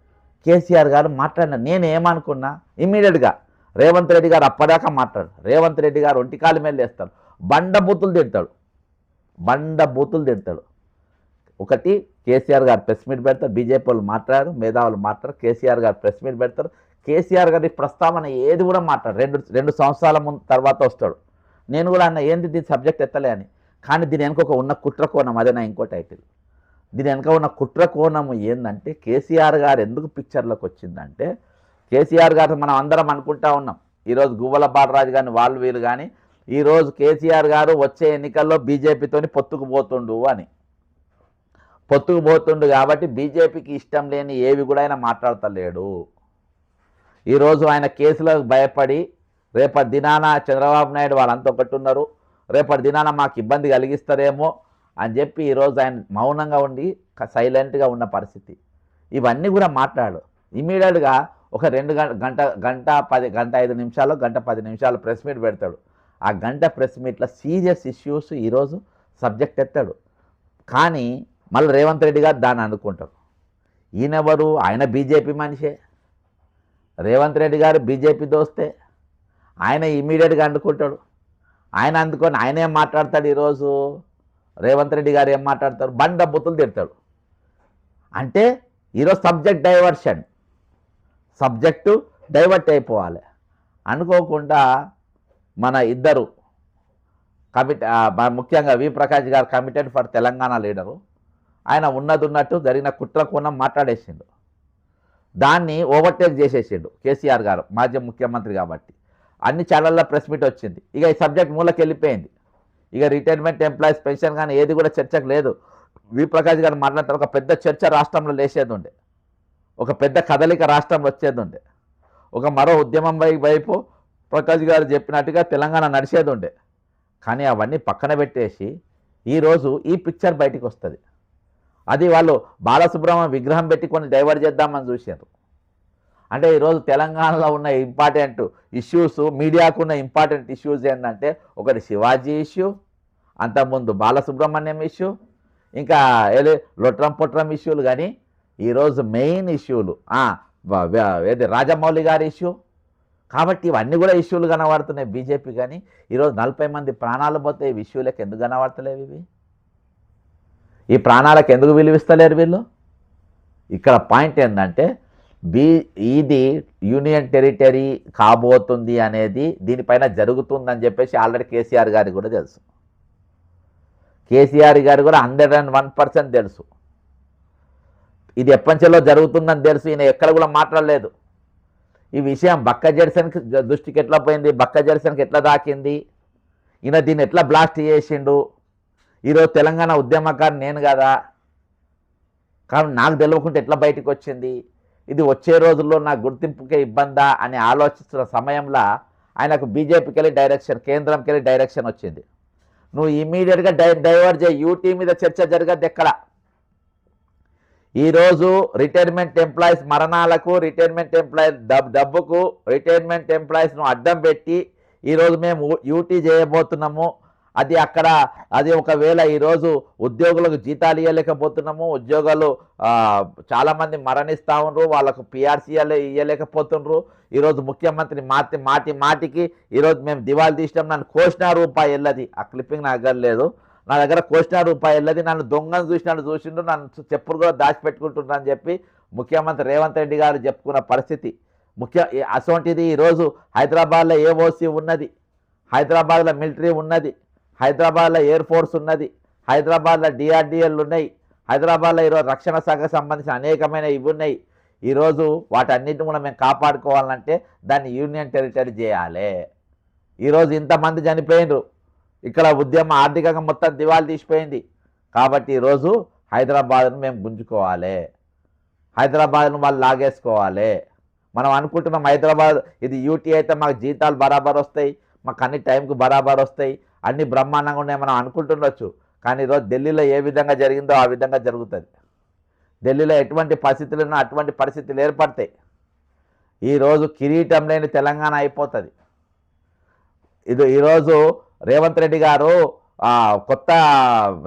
కేసీఆర్ గారు మాట్లాడిన నేను ఏమనుకున్నా, ఇమ్మీడియట్గా రేవంత్ రెడ్డి గారు అప్పటిదాకా మాట్లాడు. రేవంత్ రెడ్డి గారు ఒంటికాలి మీద వేస్తాడు, బండబూతులు తిడతాడు. ఒకటి కేసీఆర్ గారు ప్రెస్ మీట్ పెడతారు, బీజేపీ వాళ్ళు మాట్లాడారు, మేధావులు మాట్లాడారు, కేసీఆర్ గారు ప్రెస్ మీట్ పెడతారు. కేసీఆర్ గారి ప్రస్తావన ఏది కూడా మాట్లాడు. రెండు సంవత్సరాల తర్వాత వస్తాడు. నేను కూడా అన్న ఏంది దీని సబ్జెక్ట్ ఎత్తలే అని. కానీ దీని వెనుక ఉన్న కుట్ర కోణం, అదే నా ఇంకో టైటిల్. దీని వెనుక ఉన్న కుట్ర కోణం ఏంటంటే, కేసీఆర్ గారు ఎందుకు పిక్చర్లోకి వచ్చిందంటే, కేసీఆర్ గారు మనం అందరం అనుకుంటా ఉన్నాం ఈరోజు గువ్వల బాలరాజు కానీ వాళ్ళు వీళ్ళు కానీ ఈరోజు కేసీఆర్ గారు వచ్చే ఎన్నికల్లో బీజేపీతోని పొత్తుకుపోతుండు కాబట్టి బీజేపీకి ఇష్టం లేని ఏవి కూడా ఆయన మాట్లాడతలేడు. ఈరోజు ఆయన కేసులకు భయపడి రేపటి దినాన చంద్రబాబు నాయుడు వాళ్ళంతా ఒకటి ఉన్నారు, రేపటి దినాన మాకు ఇబ్బంది కలిగిస్తారేమో అని చెప్పి ఈరోజు ఆయన మౌనంగా ఉండి సైలెంట్గా ఉన్న పరిస్థితి. ఇవన్నీ కూడా మాట్లాడు. ఇమీడియట్గా ఒక 2 గంట 5 నిమిషాలు, గంట 10 నిమిషాలు ప్రెస్ మీట్ పెడతాడు. ఆ గంట ప్రెస్ మీట్లో సీరియస్ ఇష్యూస్ ఈరోజు సబ్జెక్ట్ ఎత్తాడు. కానీ మళ్ళీ రేవంత్ రెడ్డి గారు దాన్ని అనుకుంటారు. ఈయనెవరు? ఆయన బీజేపీ మనిషే. రేవంత్ రెడ్డి గారు బీజేపీ దోస్తే. ఆయన ఇమీడియట్గా అనుకుంటాడు. ఆయన అందుకొని ఆయన ఏం మాట్లాడతాడు? ఈరోజు రేవంత్ రెడ్డి గారు ఏం మాట్లాడతారు? బండ బుతులు తిడతాడు. అంటే ఈరోజు సబ్జెక్టు డైవర్ట్ అయిపోవాలి. అనుకోకుండా మన ఇద్దరు ముఖ్యంగా వి ప్రకాష్ గారు కమిటెడ్ ఫర్ తెలంగాణ లీడరు, ఆయన ఉన్నట్టు జరిగిన కుట్ర కోణం మాట్లాడేసిండు. దాన్ని ఓవర్టేక్ చేసేసిండు కేసీఆర్ గారు, మాజీ ముఖ్యమంత్రి కాబట్టి. అన్ని ఛానళ్ళలో ప్రెస్ మీట్ వచ్చింది. ఇక ఈ సబ్జెక్ట్ మూలకి వెళ్ళిపోయింది. ఇక రిటైర్మెంట్ ఎంప్లాయీస్ పెన్షన్ కానీ ఏది కూడా చర్చకు లేదు. వి ప్రకాష్ గారు మాట్లాడతారు. ఒక పెద్ద చర్చ రాష్ట్రంలో లేచేది ఉండే, ఒక పెద్ద కదలిక రాష్ట్రంలో వచ్చేది ఉండే, ఒక మరో ఉద్యమం వైపు ప్రకాష్ గారు చెప్పినట్టుగా తెలంగాణ నడిచేది ఉండే. కానీ అవన్నీ పక్కన పెట్టేసి ఈరోజు ఈ పిక్చర్ బయటికి వస్తుంది. అది వాళ్ళు బాలసుబ్రహ్మణ్యం విగ్రహం పెట్టి కొన్ని డైవర్ట్ చేద్దామని చూశారు. అంటే ఈరోజు తెలంగాణలో ఉన్న ఇంపార్టెంట్ ఇష్యూస్, మీడియాకు ఉన్న ఇంపార్టెంట్ ఇష్యూస్ ఏంటంటే, ఒకటి శివాజీ ఇష్యూ, అంతకుముందు బాలసుబ్రహ్మణ్యం ఇష్యూ, ఇంకా లొట్రం పొట్రం ఇష్యూలు. కానీ ఈరోజు మెయిన్ ఇష్యూలు ఏది రాజమౌళి గారి ఇష్యూ. కాబట్టి ఇవన్నీ కూడా ఇష్యూలు కనబడుతున్నాయి బీజేపీ. కానీ ఈరోజు 40 మంది ప్రాణాలు పోతే ఈ ఇష్యూలకు ఎందుకు కనబడతలేవు? ఇవి ఈ ప్రాణాలకు ఎందుకు విలువిస్తలేరు వీళ్ళు? ఇక్కడ పాయింట్ ఏంటంటే, ఇది యూనియన్ టెరిటరీ కాబోతుంది అనేది దీనిపైన జరుగుతుందని చెప్పేసి ఆల్రెడీ కేసీఆర్ గారికి కూడా తెలుసు. కేసీఆర్ గారు కూడా 101% తెలుసు. ఇది ఎప్పటిలో జరుగుతుందని తెలుసు. ఈయన ఎక్కడ కూడా మాట్లాడలేదు. ఈ విషయం బక్క జెర్సన్కి దృష్టికి ఎట్లా పోయింది, బక్క జెర్సన్కి ఎట్లా దాకింది, ఈయన దీన్ని ఎట్లా బ్లాస్ట్ చేసిండు. ఈరోజు తెలంగాణ ఉద్యమకారు నేను కదా, కానీ నాకు తెలియకుండా ఎట్లా బయటకు వచ్చింది, ఇది వచ్చే రోజుల్లో నా గుర్తింపుకే ఇబ్బందా అని ఆలోచిస్తున్న సమయంలో ఆయనకు బీజేపీకి వెళ్ళి డైరెక్షన్, కేంద్రంకి వెళ్ళి డైరెక్షన్ వచ్చింది. నువ్వు ఇమీడియట్గా డైవర్ట్ చేయి, యూటీ మీద చర్చ జరగద్దు ఎక్కడ. ఈరోజు రిటైర్మెంట్ ఎంప్లాయీస్ మరణాలకు, రిటైర్మెంట్ ఎంప్లాయీస్ డబ్బుకు, రిటైర్మెంట్ ఎంప్లాయీస్ను అడ్డం పెట్టి ఈరోజు మేము యూటీ చేయబోతున్నాము. అది అక్కడ అది ఒకవేళ ఈరోజు ఉద్యోగులకు జీతాలు ఇవ్వలేకపోతున్నాము, ఉద్యోగాలు చాలామంది మరణిస్తూ ఉన్నారు, వాళ్ళకు పిఆర్సీ ఇవ్వలేకపోతున్నారు. ఈరోజు ముఖ్యమంత్రి మాటికి ఈరోజు మేము దివాళీ తీసినాం, నన్ను ₹1,00,00,000 వెళ్ళది, ఆ క్లిప్పింగ్ నా దగ్గర లేదు, నా దగ్గర ₹1,00,00,000 వెళ్ళది, నన్ను దొంగను చూసిండు, నన్ను చెప్పులు కూడా దాచిపెట్టుకుంటున్నా అని చెప్పి ముఖ్యమంత్రి రేవంత్ రెడ్డి గారు చెప్పుకున్న పరిస్థితి అసొంటిది. ఈరోజు హైదరాబాద్లో ఏఓసీ ఉన్నది, హైదరాబాద్లో మిలిటరీ ఉన్నది, హైదరాబాద్లో ఎయిర్ ఫోర్స్ ఉన్నది, హైదరాబాద్లో డిఆర్డిఎల్ ఉన్నాయి, హైదరాబాద్లో ఈరోజు రక్షణ శాఖకు సంబంధించిన అనేకమైన ఇవి ఉన్నాయి. ఈరోజు వాటన్నిటిని కూడా మేము కాపాడుకోవాలంటే దాన్ని యూనియన్ టెరిటరీ చేయాలి. ఈరోజు ఇంతమంది చనిపోయినరు, ఇక్కడ ఉద్యమం ఆర్థికంగా మొత్తం దివాళీ తీసిపోయింది. కాబట్టి ఈరోజు హైదరాబాద్ను మేము గుంజుకోవాలి, హైదరాబాద్ను వాళ్ళు లాగేసుకోవాలి. మనం అనుకుంటున్నాం హైదరాబాద్ ఇది యూటీ అయితే మాకు జీతాలు బరాబర్ వస్తాయి, మాకు అన్ని టైంకు బరాబర్ వస్తాయి, అన్ని బ్రహ్మాండంగా ఉన్నాయి మనం అనుకుంటుండొచ్చు. కానీ ఈరోజు ఢిల్లీలో ఏ విధంగా జరిగిందో ఆ విధంగా జరుగుతుంది. ఢిల్లీలో ఎటువంటి పరిస్థితులు ఉన్నా అటువంటి పరిస్థితులు ఏర్పడతాయి. ఈరోజు కిరీటం లేని తెలంగాణ అయిపోతుంది. ఈరోజు రేవంత్ రెడ్డి గారు కొత్త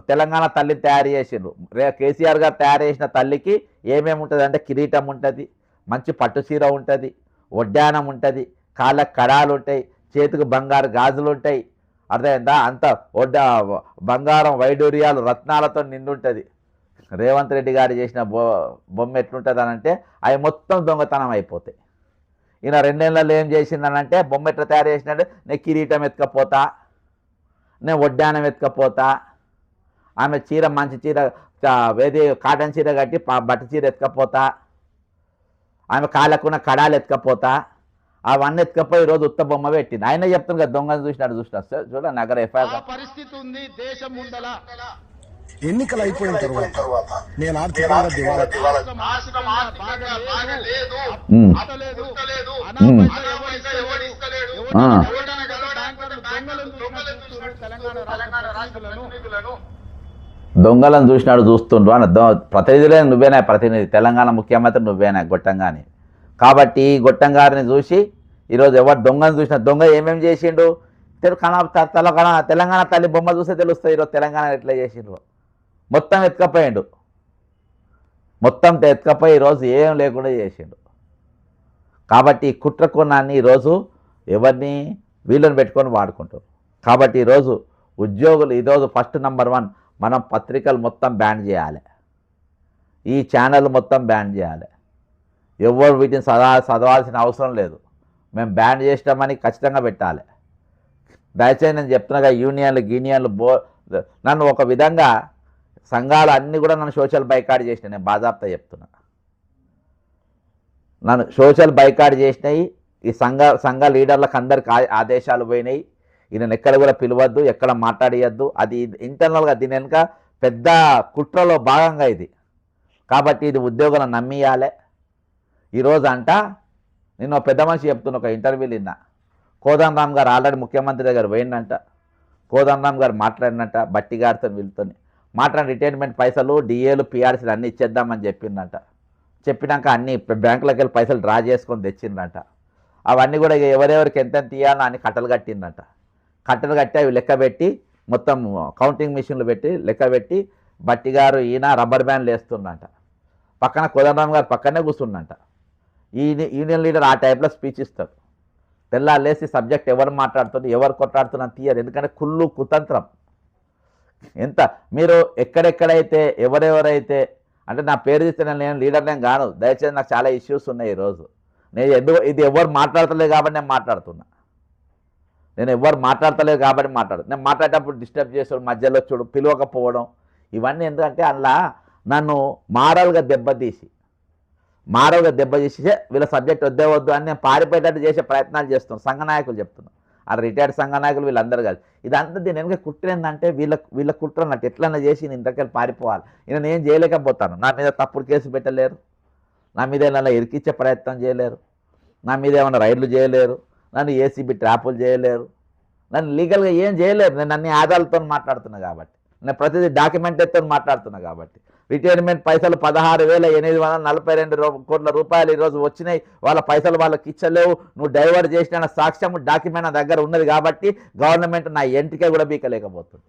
తెలంగాణ తల్లిని తయారు చేసిండ్రు. కేసీఆర్ గారు తయారు చేసిన తల్లికి ఏమేమి ఉంటుంది అంటే కిరీటం ఉంటుంది, మంచి పట్టు చీర ఉంటుంది, వడ్డానం ఉంటుంది, కాళ్ళకు కడాలు ఉంటాయి, చేతికి బంగారు గాజులు ఉంటాయి, అర్థమైందా, అంత బంగారం వైడూర్యాలు రత్నాలతో నిండుంటుంది. రేవంత్ రెడ్డి గారు చేసిన బొమ్మ ఎట్లుంటుంది అనంటే అవి మొత్తం దొంగతనం అయిపోతాయి. ఈయన 2 నెలల్లో ఏం చేసిందనంటే బొమ్మ ఎట్లా తయారు చేసినట్టే నేను కిరీటం ఎత్తుకపోతా, నేను వడ్డానం ఎత్తుకపోతా, ఆమె చీర మంచి చీర వేది కాటన్ చీర కట్టి బట్ట చీర ఎత్తుకపోతా, ఆమె కాళ్ళకున్న కడాలు ఎత్తుకపోతా, అవన్నీ ఎత్తుకపోయి ఈరోజు ఉత్త బొమ్మ పెట్టింది. ఆయన చెప్తుంది కదా దొంగను చూసినాడు చూడ నగర ఎఫ్ఐఆర్ పరిస్థితి ఉంది దేశం ముందల. ఎన్నికలు అయిపోయిన తర్వాత నేను ఆర్థికంగా దివాలా దొంగలను చూసినాడు చూస్తుండ్రు అని ప్రతినిధులే నువ్వేనా, ప్రతినిధి తెలంగాణ ముఖ్యమంత్రి నువ్వేనా గొట్టంగాని. కాబట్టి గొట్టం గారిని చూసి ఈరోజు ఎవరు దొంగను చూసినా దొంగ ఏమేమి చేసిండు తెలంగాణ తల్లి బొమ్మ చూస్తే తెలుస్తుంది ఈరోజు తెలంగాణ ఎట్లా చేసిండ్రు. మొత్తం ఎత్తుకపోయిండు, మొత్తం ఎత్తుకపోయి ఈరోజు ఏం లేకుండా చేసిండు. కాబట్టి కుట్ర కొన్నాన్ని ఈరోజు ఎవరిని వీళ్ళని పెట్టుకొని వాడుకుంటారు. కాబట్టి ఈరోజు ఉద్యోగులు ఈరోజు ఫస్ట్ నంబర్ 1 మనం పత్రికలు మొత్తం బ్యాన్ చేయాలి, ఈ ఛానల్ మొత్తం బ్యాన్ చేయాలి. ఎవరు వీటిని చదవాల్సిన అవసరం లేదు, మేము బ్యాన్ చేసినామని ఖచ్చితంగా పెట్టాలి. దయచేసి నేను చెప్తున్నాగా యూనియన్లు నన్ను ఒక విధంగా సంఘాలు అన్నీ కూడా నన్ను సోషల్ బైకాట్ చేసినాయి. నేను బాజాప్తా చెప్తున్నా, నన్ను సోషల్ బైకాట్ చేసినాయి. ఈ సంఘ లీడర్లకు అందరికి ఆదేశాలు పోయినాయి, ఈయనను ఎక్కడ కూడా పిలవద్దు, ఎక్కడ మాట్లాడియద్దు. అది ఇంటర్నల్గా దీని వెనుక పెద్ద కుట్రలో భాగంగా ఇది. కాబట్టి ఇది ఉద్యోగులను నమ్మియాలి. ఈరోజు నేను పెద్ద మనిషి చెప్తున్న ఒక ఇంటర్వ్యూలు విన్నా, కోదండరామ్ గారు ఆల్రెడీ ముఖ్యమంత్రి దగ్గర పోయిందంట, కోదండరామ్ గారు మాట్లాడినట్ట బట్టి గారితో వీళ్ళతో మాట్లాడి రిటైర్మెంట్ పైసలు డిఏలు పిఆర్సీలు అన్నీ ఇచ్చేద్దామని చెప్పిందంట. చెప్పినాక అన్ని బ్యాంకులకు వెళ్ళి పైసలు డ్రా చేసుకొని తెచ్చిందంట. అవన్నీ కూడా ఎవరెవరికి ఎంత తీయాలో అని కట్టలు కట్టిందంట. కట్టలు కట్టి అవి లెక్క పెట్టి మొత్తం కౌంటింగ్ మిషన్లు పెట్టి లెక్క పెట్టి బట్టి గారు ఈయన రబ్బర్ బ్యాండ్లు వేస్తుందంట. పక్కన కోదండరామ్ గారు పక్కనే కూర్చుందంట. ఈ యూనియన్ లీడర్ ఆ టైప్లో స్పీచ్ ఇస్తాడు. తెల్లాలేసి సబ్జెక్ట్ ఎవరు మాట్లాడుతుంది ఎవరు కొట్లాడుతున్నా తీయరు, ఎందుకంటే కుళ్ళు కుతంత్రం. ఎంత మీరు ఎక్కడెక్కడైతే ఎవరెవరైతే అంటే నా పేరు తీస్తే నేను లీడర్నే కాను, దయచేసి నాకు చాలా ఇష్యూస్ ఉన్నాయి ఈరోజు. ఇది ఎవరు మాట్లాడతలేదు కాబట్టి నేను మాట్లాడుతున్నా, నేను ఎవరు మాట్లాడతలేదు కాబట్టి నేను మాట్లాడేటప్పుడు డిస్టర్బ్ చేస్తాడు, మధ్యలో చూడు పిలవకపోవడం, ఇవన్నీ ఎందుకంటే అలా నన్ను మారల్గా దెబ్బతీసి మారవుగా దెబ్బ చేసే వీళ్ళ సబ్జెక్ట్ వద్దే వద్దు అని నేను పారిపోయేటట్టు చేసే ప్రయత్నాలు చేస్తున్నాను. సంఘ నాయకులు చెప్తున్నాను, ఆ రిటైర్డ్ సంఘ నాయకులు వీళ్ళందరూ కాదు. ఇదంతా దీని వెనక కుట్ర ఏంటంటే వీళ్ళ కుట్ర నాకు ఎట్లన్నా చేసి నేను ఇంతకెళ్ళి పారిపోవాలి. నేను చేయలేకపోతాను. నా మీద తప్పుడు కేసు పెట్టలేరు, నా మీద ఏమన్నా ఇరికిచ్చే ప్రయత్నం చేయలేరు, నా మీద ఏమైనా రైడ్లు చేయలేరు, నన్ను ఏసీబీ ట్రాపులు చేయలేరు, నన్ను లీగల్గా ఏం చేయలేరు. నేను అన్ని ఆధారాలతో మాట్లాడుతున్నా కాబట్టి, నేను ప్రతిదీ డాక్యుమెంటేతో మాట్లాడుతున్నా కాబట్టి. రిటైర్మెంట్ పైసలు 16,842 కోట్ల రూపాయలు ఈరోజు వచ్చినాయి. వాళ్ళ పైసలు వాళ్ళకి ఇచ్చలేవు, నువ్వు డైవర్ట్ చేసిన సాక్ష్యం డాక్యుమెంట్ నా దగ్గర ఉన్నది కాబట్టి గవర్నమెంట్ నా ఎంటికే కూడా బీకలేకపోతుంది.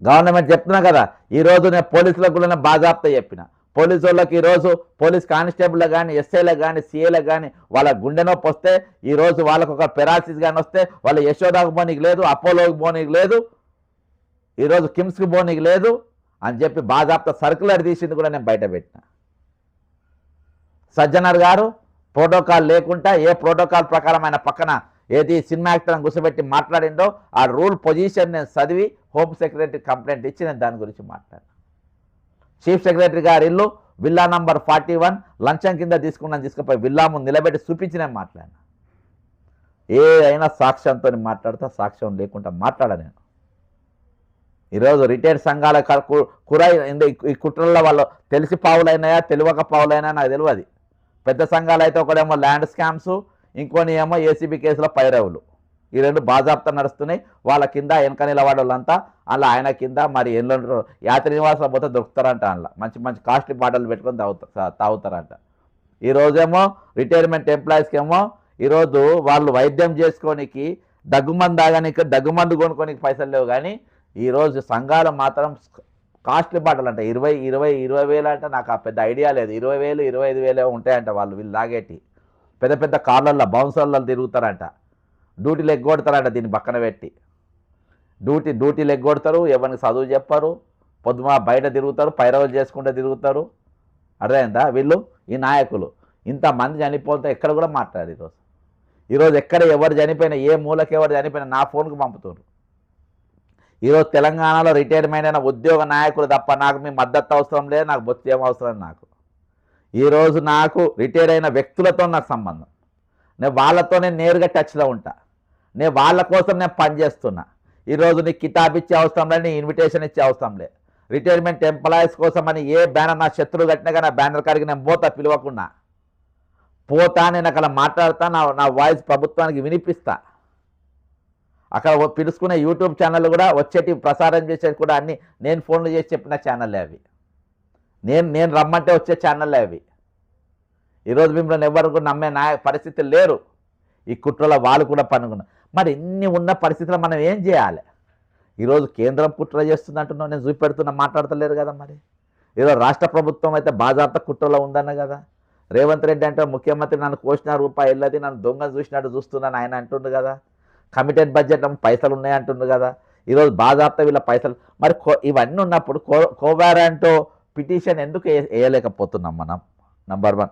గవర్నమెంట్ చెప్తున్నా కదా, ఈరోజు నేను పోలీసులకు కూడా నేను బాజాప్తా చెప్పిన. పోలీసు వాళ్ళకి ఈరోజు పోలీస్ కానిస్టేబుల్లకు కానీ, ఎస్ఐలకు కానీ, సిఏలకు కానీ వాళ్ళ గుండె నొప్పి వస్తే, ఈరోజు వాళ్ళకు ఒక పెరాసిస్ కానీ వస్తే వాళ్ళ యశోదాకు పోనీకి లేదు, అపోలోకి పోనీకి లేదు, ఈరోజు కిమ్స్కి పోనీకి లేదు అని చెప్పి బాజాప్తా సర్క్యులర్ తీసింది కూడా నేను బయట పెట్టిన. సజ్జనర్ గారు ప్రోటోకాల్ లేకుండా ఏ ప్రోటోకాల్ ప్రకారం ఆయన పక్కన ఏది సినిమా యాక్టర్ని కూర్చోబెట్టి మాట్లాడిండో ఆ రూల్ పొజిషన్ నేను చదివి హోమ్ సెక్రటరీ కంప్లైంట్ ఇచ్చి నేను దాని గురించి మాట్లాడినా. చీఫ్ సెక్రటరీ గారి ఇల్లు విల్లా నంబర్ 41 లంచం కింద తీసుకుపోయి విల్లా ముందు నిలబెట్టి చూపించి నేను మాట్లాడినా. ఏదైనా సాక్ష్యంతో మాట్లాడితే సాక్ష్యం లేకుండా మాట్లాడా నేను. ఈరోజు రిటైర్డ్ సంఘాల ఈ కుట్రల్లో వాళ్ళు తెలిసి పావులైనాయా తెలియక పావులైనా నాకు తెలియదు. పెద్ద సంఘాలు అయితే ఒకడేమో ల్యాండ్ స్కామ్స్, ఇంకోని ఏమో ఏసీబీ కేసులో పైరవులు, ఈ రెండు బాజాప్తా నడుస్తున్నాయి. వాళ్ళ కింద వెనక నిలబడే వాళ్ళంతా అలా ఆయన కింద మరి ఎన్నో యాత్రి నివాసాలు పోతే దొరుకుతారంట. అందులో మంచి మంచి కాస్ట్లీ బాటలు పెట్టుకొని తాగుతారంట. ఈరోజేమో రిటైర్మెంట్ ఎంప్లాయీస్కి ఏమో ఈరోజు వాళ్ళు వైద్యం చేసుకోనికి దగ్గుమందు తాగడానికి దగ్గుమందు కొనుక్కోనికి పైసలు లేవు. కానీ ఈరోజు సంఘాలు మాత్రం కాస్ట్లీ బాటలు అంట 20 వేలు అంటే నాకు ఆ పెద్ద ఐడియా లేదు. 20,000 25,000 ఉంటాయంట వీళ్ళు తాగేటి. పెద్ద పెద్ద కార్లల్లో బౌన్సర్లలో తిరుగుతారంట, డ్యూటీలు ఎగ్గొడతారంట. దీన్ని పక్కన పెట్టి డ్యూటీలు ఎగ్గొడతారు, ఎవరికి చదువు చెప్పారు, పొద్దుమ బయట తిరుగుతారు, పైరవులు చేసుకుంటూ తిరుగుతారు. అర్థమైందా? వీళ్ళు ఈ నాయకులు ఇంతమంది చనిపోతే ఎక్కడ కూడా మాట్లాడారు. ఈరోజు ఎక్కడ ఎవరు చనిపోయినా, ఏ మూలకి ఎవరు చనిపోయినా నా ఫోన్కి పంపుతారు. ఈరోజు తెలంగాణలో రిటైర్మెంట్ అయిన ఉద్యోగ నాయకులు తప్ప నాకు మీ మద్దతు అవసరం లేదు, నాకు బొత్తి ఏం అవసరం నాకు. ఈరోజు నాకు రిటైర్ అయిన వ్యక్తులతో నాకు సంబంధం. నేను వాళ్ళతోనే నేరుగా టచ్లో ఉంటా. నేను వాళ్ళ కోసం నేను పనిచేస్తున్నా. ఈరోజు నీకు కితాబ్ ఇచ్చే అవసరం లేదు, నీ ఇన్విటేషన్ ఇచ్చే అవసరం లేదు. రిటైర్మెంట్ ఎంప్లాయీస్ కోసం అని ఏ బ్యానర్ నా శత్రువు కట్టినా కానీ బ్యానర్ కాడికి నేను పోతా, పిలవకుండా పోతా. నేను అక్కడ మాట్లాడతా, నా వాయిస్ ప్రభుత్వానికి వినిపిస్తా. అక్కడ పిలుచుకునే యూట్యూబ్ ఛానళ్ళు కూడా వచ్చేటి ప్రసారం చేసేది కూడా అన్నీ నేను ఫోన్లు చేసి చెప్పిన ఛానళ్ళే అవి. నేను రమ్మంటే వచ్చే ఛానళ్ళే అవి. ఈరోజు మిమ్మల్ని ఎవరు కూడా నమ్మే పరిస్థితి లేరు. ఈ కుట్రలో వాళ్ళు కూడా పనుకున్నారు. మరి ఇన్ని ఉన్న పరిస్థితుల్లో మనం ఏం చేయాలి? ఈరోజు కేంద్రం కుట్ర చేస్తుంది అంటున్నావు, నేను చూపెడుతున్నా, మాట్లాడతలేరు కదా. మరి ఈరోజు రాష్ట్ర ప్రభుత్వం అయితే బాజాప్తా కుట్రలో ఉందన్న కదా. రేవంత్ రెడ్డి అంటే ముఖ్యమంత్రి నన్ను కోసిన రూపాయి వెళ్ళది, నన్ను దొంగ చూసినట్టు చూస్తున్నాను ఆయన అంటుండు కదా. కమిటెడ్ బడ్జెట్ పైసలు ఉన్నాయి అంటుండు కదా. ఈరోజు బాజాప్తా వీళ్ళ పైసలు. మరి ఇవన్నీ ఉన్నప్పుడు కోవారంటో పిటిషన్ ఎందుకు వేయలేకపోతున్నాం మనం? నంబర్ 1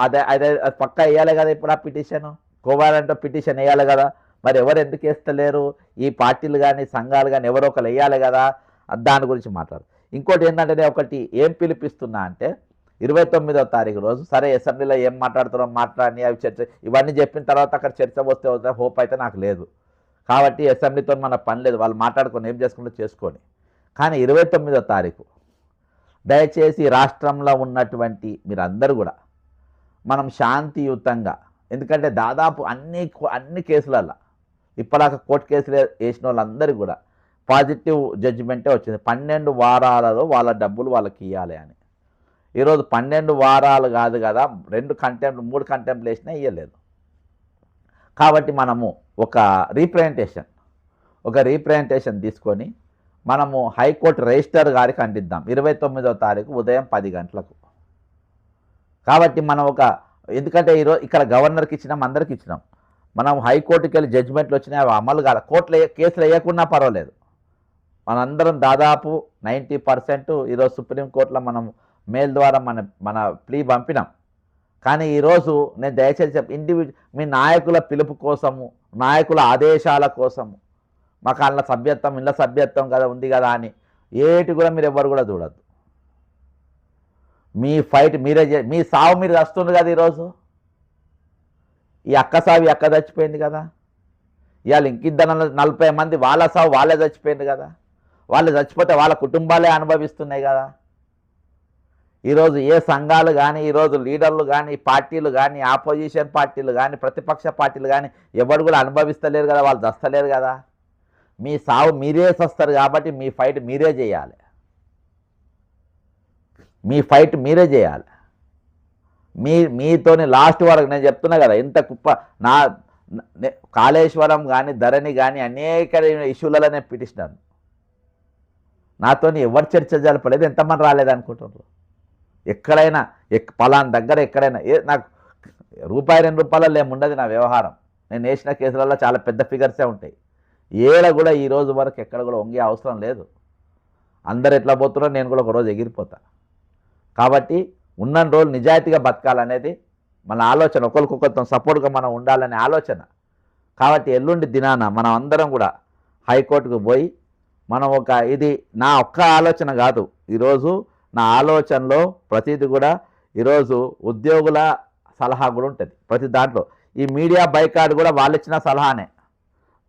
అదే పక్కా వేయాలి కదా ఇప్పుడు ఆ పిటిషన్. కోవారంటో పిటిషన్ వేయాలి కదా. మరి ఎవరు ఎందుకు వేస్తలేరు? ఈ పార్టీలు కానీ సంఘాలు కానీ ఎవరో ఒకరు వేయాలి కదా. దాని గురించి మాట్లాడు. ఇంకోటి ఏంటంటే నేను ఒకటి ఏం పిలిపిస్తున్నా అంటే 29వ తారీఖు రోజు సరే అసెంబ్లీలో ఏం మాట్లాడుతున్నాం మాట్లాడి అవి చర్చ ఇవన్నీ చెప్పిన తర్వాత అక్కడ చర్చ వస్తే హోప్ అయితే నాకు లేదు. కాబట్టి అసెంబ్లీతో మన పని లేదు, వాళ్ళు మాట్లాడుకొని ఏం చేసుకుంటూ చేసుకొని. కానీ 29వ తారీఖు దయచేసి రాష్ట్రంలో ఉన్నటువంటి మీరందరూ కూడా మనం శాంతియుతంగా, ఎందుకంటే దాదాపు అన్ని కేసులలో ఇప్పటిదాకా కోర్టు కేసులు వేసిన వాళ్ళందరికీ కూడా పాజిటివ్ జడ్జిమెంటే వచ్చింది. 12 వారాలలో వాళ్ళ డబ్బులు వాళ్ళకి ఇవ్వాలి అని. ఈరోజు 12 వారాలు కాదు కదా, 2 కంటెంప్ట్ 3 కంటెంప్ట్లు వేసినా ఇవ్వలేదు. కాబట్టి మనము ఒక రీప్రజెంటేషన్ తీసుకొని మనము హైకోర్టు రిజిస్టర్ గారికి అందిద్దాం 29వ తారీఖు ఉదయం 10 గంటలకు. కాబట్టి మనం ఎందుకంటే ఈరోజు ఇక్కడ గవర్నర్కి ఇచ్చినాం, అందరికి ఇచ్చినాం. మనం హైకోర్టుకి వెళ్ళి జడ్జిమెంట్లు వచ్చినాయి, అవి అమలు కాదు. కోర్టులో కేసులు వేయకున్నా పర్వాలేదు. మనందరం దాదాపు 90% ఈరోజు సుప్రీంకోర్టులో మనం మెయిల్ ద్వారా మన ప్లీ పంపినాం. కానీ ఈరోజు నేను దయచేసి మీ నాయకుల పిలుపు కోసము, నాయకుల ఆదేశాల కోసము, మాకు అన్న సభ్యత్వం ఇళ్ళ సభ్యత్వం కదా ఉంది కదా అని ఏటి కూడా మీరు ఎవ్వరు కూడా చూడద్దు. మీ ఫైట్ మీరే మీ సావు మీరు వస్తుంది కదా ఈరోజు. ఈ అక్క సావు ఈ అక్క చచ్చిపోయింది కదా, ఇవాళ ఇంకిద్దరు 40 మంది వాళ్ళ సావు వాళ్ళే చచ్చిపోయింది కదా, వాళ్ళు చచ్చిపోతే వాళ్ళ కుటుంబాలే అనుభవిస్తున్నాయి కదా. ఈరోజు ఏ సంఘాలు కానీ, ఈరోజు లీడర్లు కానీ, పార్టీలు కానీ, ఆపోజిషన్ పార్టీలు కానీ, ప్రతిపక్ష పార్టీలు కానీ ఎవరు కూడా అనుభవిస్తలేరు కదా, వాళ్ళు చస్తలేరు కదా. మీ సావు మీరే చస్తారు కాబట్టి మీ ఫైట్ మీరే చేయాలి, మీ ఫైట్ మీరే చేయాలి. మీతోని లాస్ట్ వరకు నేను చెప్తున్నా కదా, ఇంత కుప్ప నా కాళేశ్వరం కానీ ధరణి కానీ అనేక ఇష్యూలలో నేను పిటిషనర్, నాతోని ఎవరు చర్చ జరపలేదు, ఎంతమంది రాలేదనుకుంటున్నారు. ఎక్కడైనా పలానా దగ్గర ఎక్కడైనా నాకు ₹2 ఏముండదు నా వ్యవహారం. నేను వేసిన కేసులలో చాలా పెద్ద ఫిగర్సే ఉంటాయి. ఏడ కూడా ఈ రోజు వరకు ఎక్కడ కూడా వంగే అవసరం లేదు. అందరు ఎట్లా పోతున్నారో నేను కూడా ఒకరోజు ఎగిరిపోతా. కాబట్టి ఉన్న రోజులు నిజాయితీగా బతకాలనేది మన ఆలోచన, ఒకరికొకరితో సపోర్ట్గా మనం ఉండాలనే ఆలోచన. కాబట్టి ఎల్లుండి దినాన మనం అందరం కూడా హైకోర్టుకు పోయి మనం ఇది నా ఒక్క ఆలోచన కాదు, ఈరోజు నా ఆలోచనలో ప్రతిదీ కూడా ఈరోజు ఉద్యోగుల సలహా కూడా ఉంటుంది ప్రతి దాంట్లో. ఈ మీడియా బైకాట్ కూడా వాళ్ళు ఇచ్చిన సలహానే.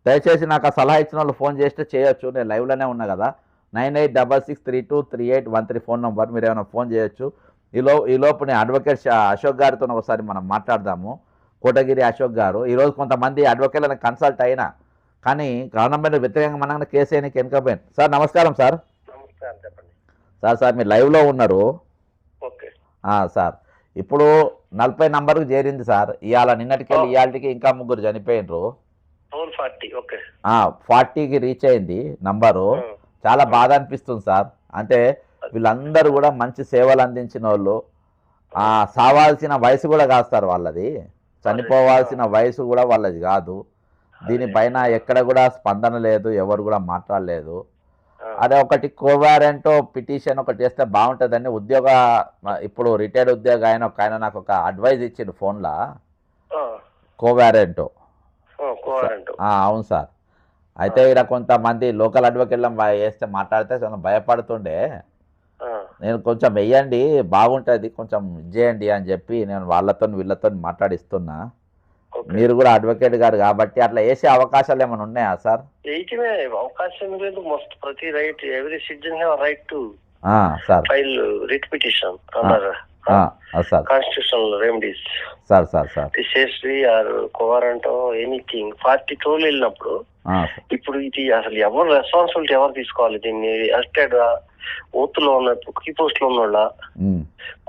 దయచేసి నాకు ఆ సలహా ఇచ్చిన వాళ్ళు ఫోన్ చేస్తే చేయొచ్చు, నేను లైవ్లోనే ఉన్నా కదా. 9866323813 ఫోన్ నెంబర్, మీరు ఏమైనా ఫోన్ చేయొచ్చు. ఈలోపు నేను అడ్వకేట్ అశోక్ గారితో ఒకసారి మనం మాట్లాడదాము. కోటగిరి అశోక్ గారు ఈరోజు కొంతమంది అడ్వకేట్లను కన్సల్ట్ అయినా కానీ గవర్నమెంట్ వ్యతిరేకంగా మనకు కేసు అయినకి వెనుకపోయింది. సార్ నమస్కారం సార్. నమస్కారం, చెప్పండి సార్ మీరు లైవ్లో ఉన్నారు. ఓకే సార్ ఇప్పుడు 40 నంబర్కు చేరింది సార్. ఇవాళ నిన్నటికెళ్ళి ఇవాళకి ఇంకా 3 చనిపోయినరు. 40 ఓకే 40కి రీచ్ అయింది నంబరు. చాలా బాధ అనిపిస్తుంది సార్. అంటే వీళ్ళందరూ కూడా మంచి సేవలు అందించిన వాళ్ళు, సావాల్సిన వయసు కూడా కాదు సార్ వాళ్ళది, చనిపోవాల్సిన వయసు కూడా వాళ్ళది కాదు. దీనిపైన ఎక్కడ కూడా స్పందన లేదు, ఎవరు కూడా మాట్లాడలేదు. అదే ఒకటి కోవారెంట్ పిటిషన్ ఒకటి చేస్తే బాగుంటుందని ఇప్పుడు రిటైర్డ్ ఉద్యోగ ఆయన నాకు ఒక అడ్వైజ్ ఇచ్చిండు ఫోన్లో. కోవారెంట్ అవును సార్. అయితే ఇక్కడ కొంతమంది లోకల్ అడ్వకేట్ల వేస్తే మాట్లాడితే కొంచెం భయపడుతుండే, నేను కొంచెం వెయ్యండి బాగుంటుంది కొంచెం చేయండి అని చెప్పి నేను వాళ్ళతో వీళ్ళతో మాట్లాడిస్తున్నా. మీరు కూడా అడ్వకేట్ గారు కాబట్టి అట్లా వేసే అవకాశాలు ఏమైనా ఉన్నాయా సార్? అవకాశం లేదు. మస్ట్ ప్రతి right, every citizen have right to file writ petition constitutional remedies. Sir registry or కోవారెంట్ ఎనీథింగ్ 40 తోలు వెళ్ళినప్పుడు ఇప్పుడు ఇది అసలు ఎవరు రెస్పాన్సిబిలిటీ ఎవరు తీసుకోవాలి? దీన్ని అరెస్టెడ్ ఓతులో ఉన్న కీ పోస్ట్ లో ఉన్న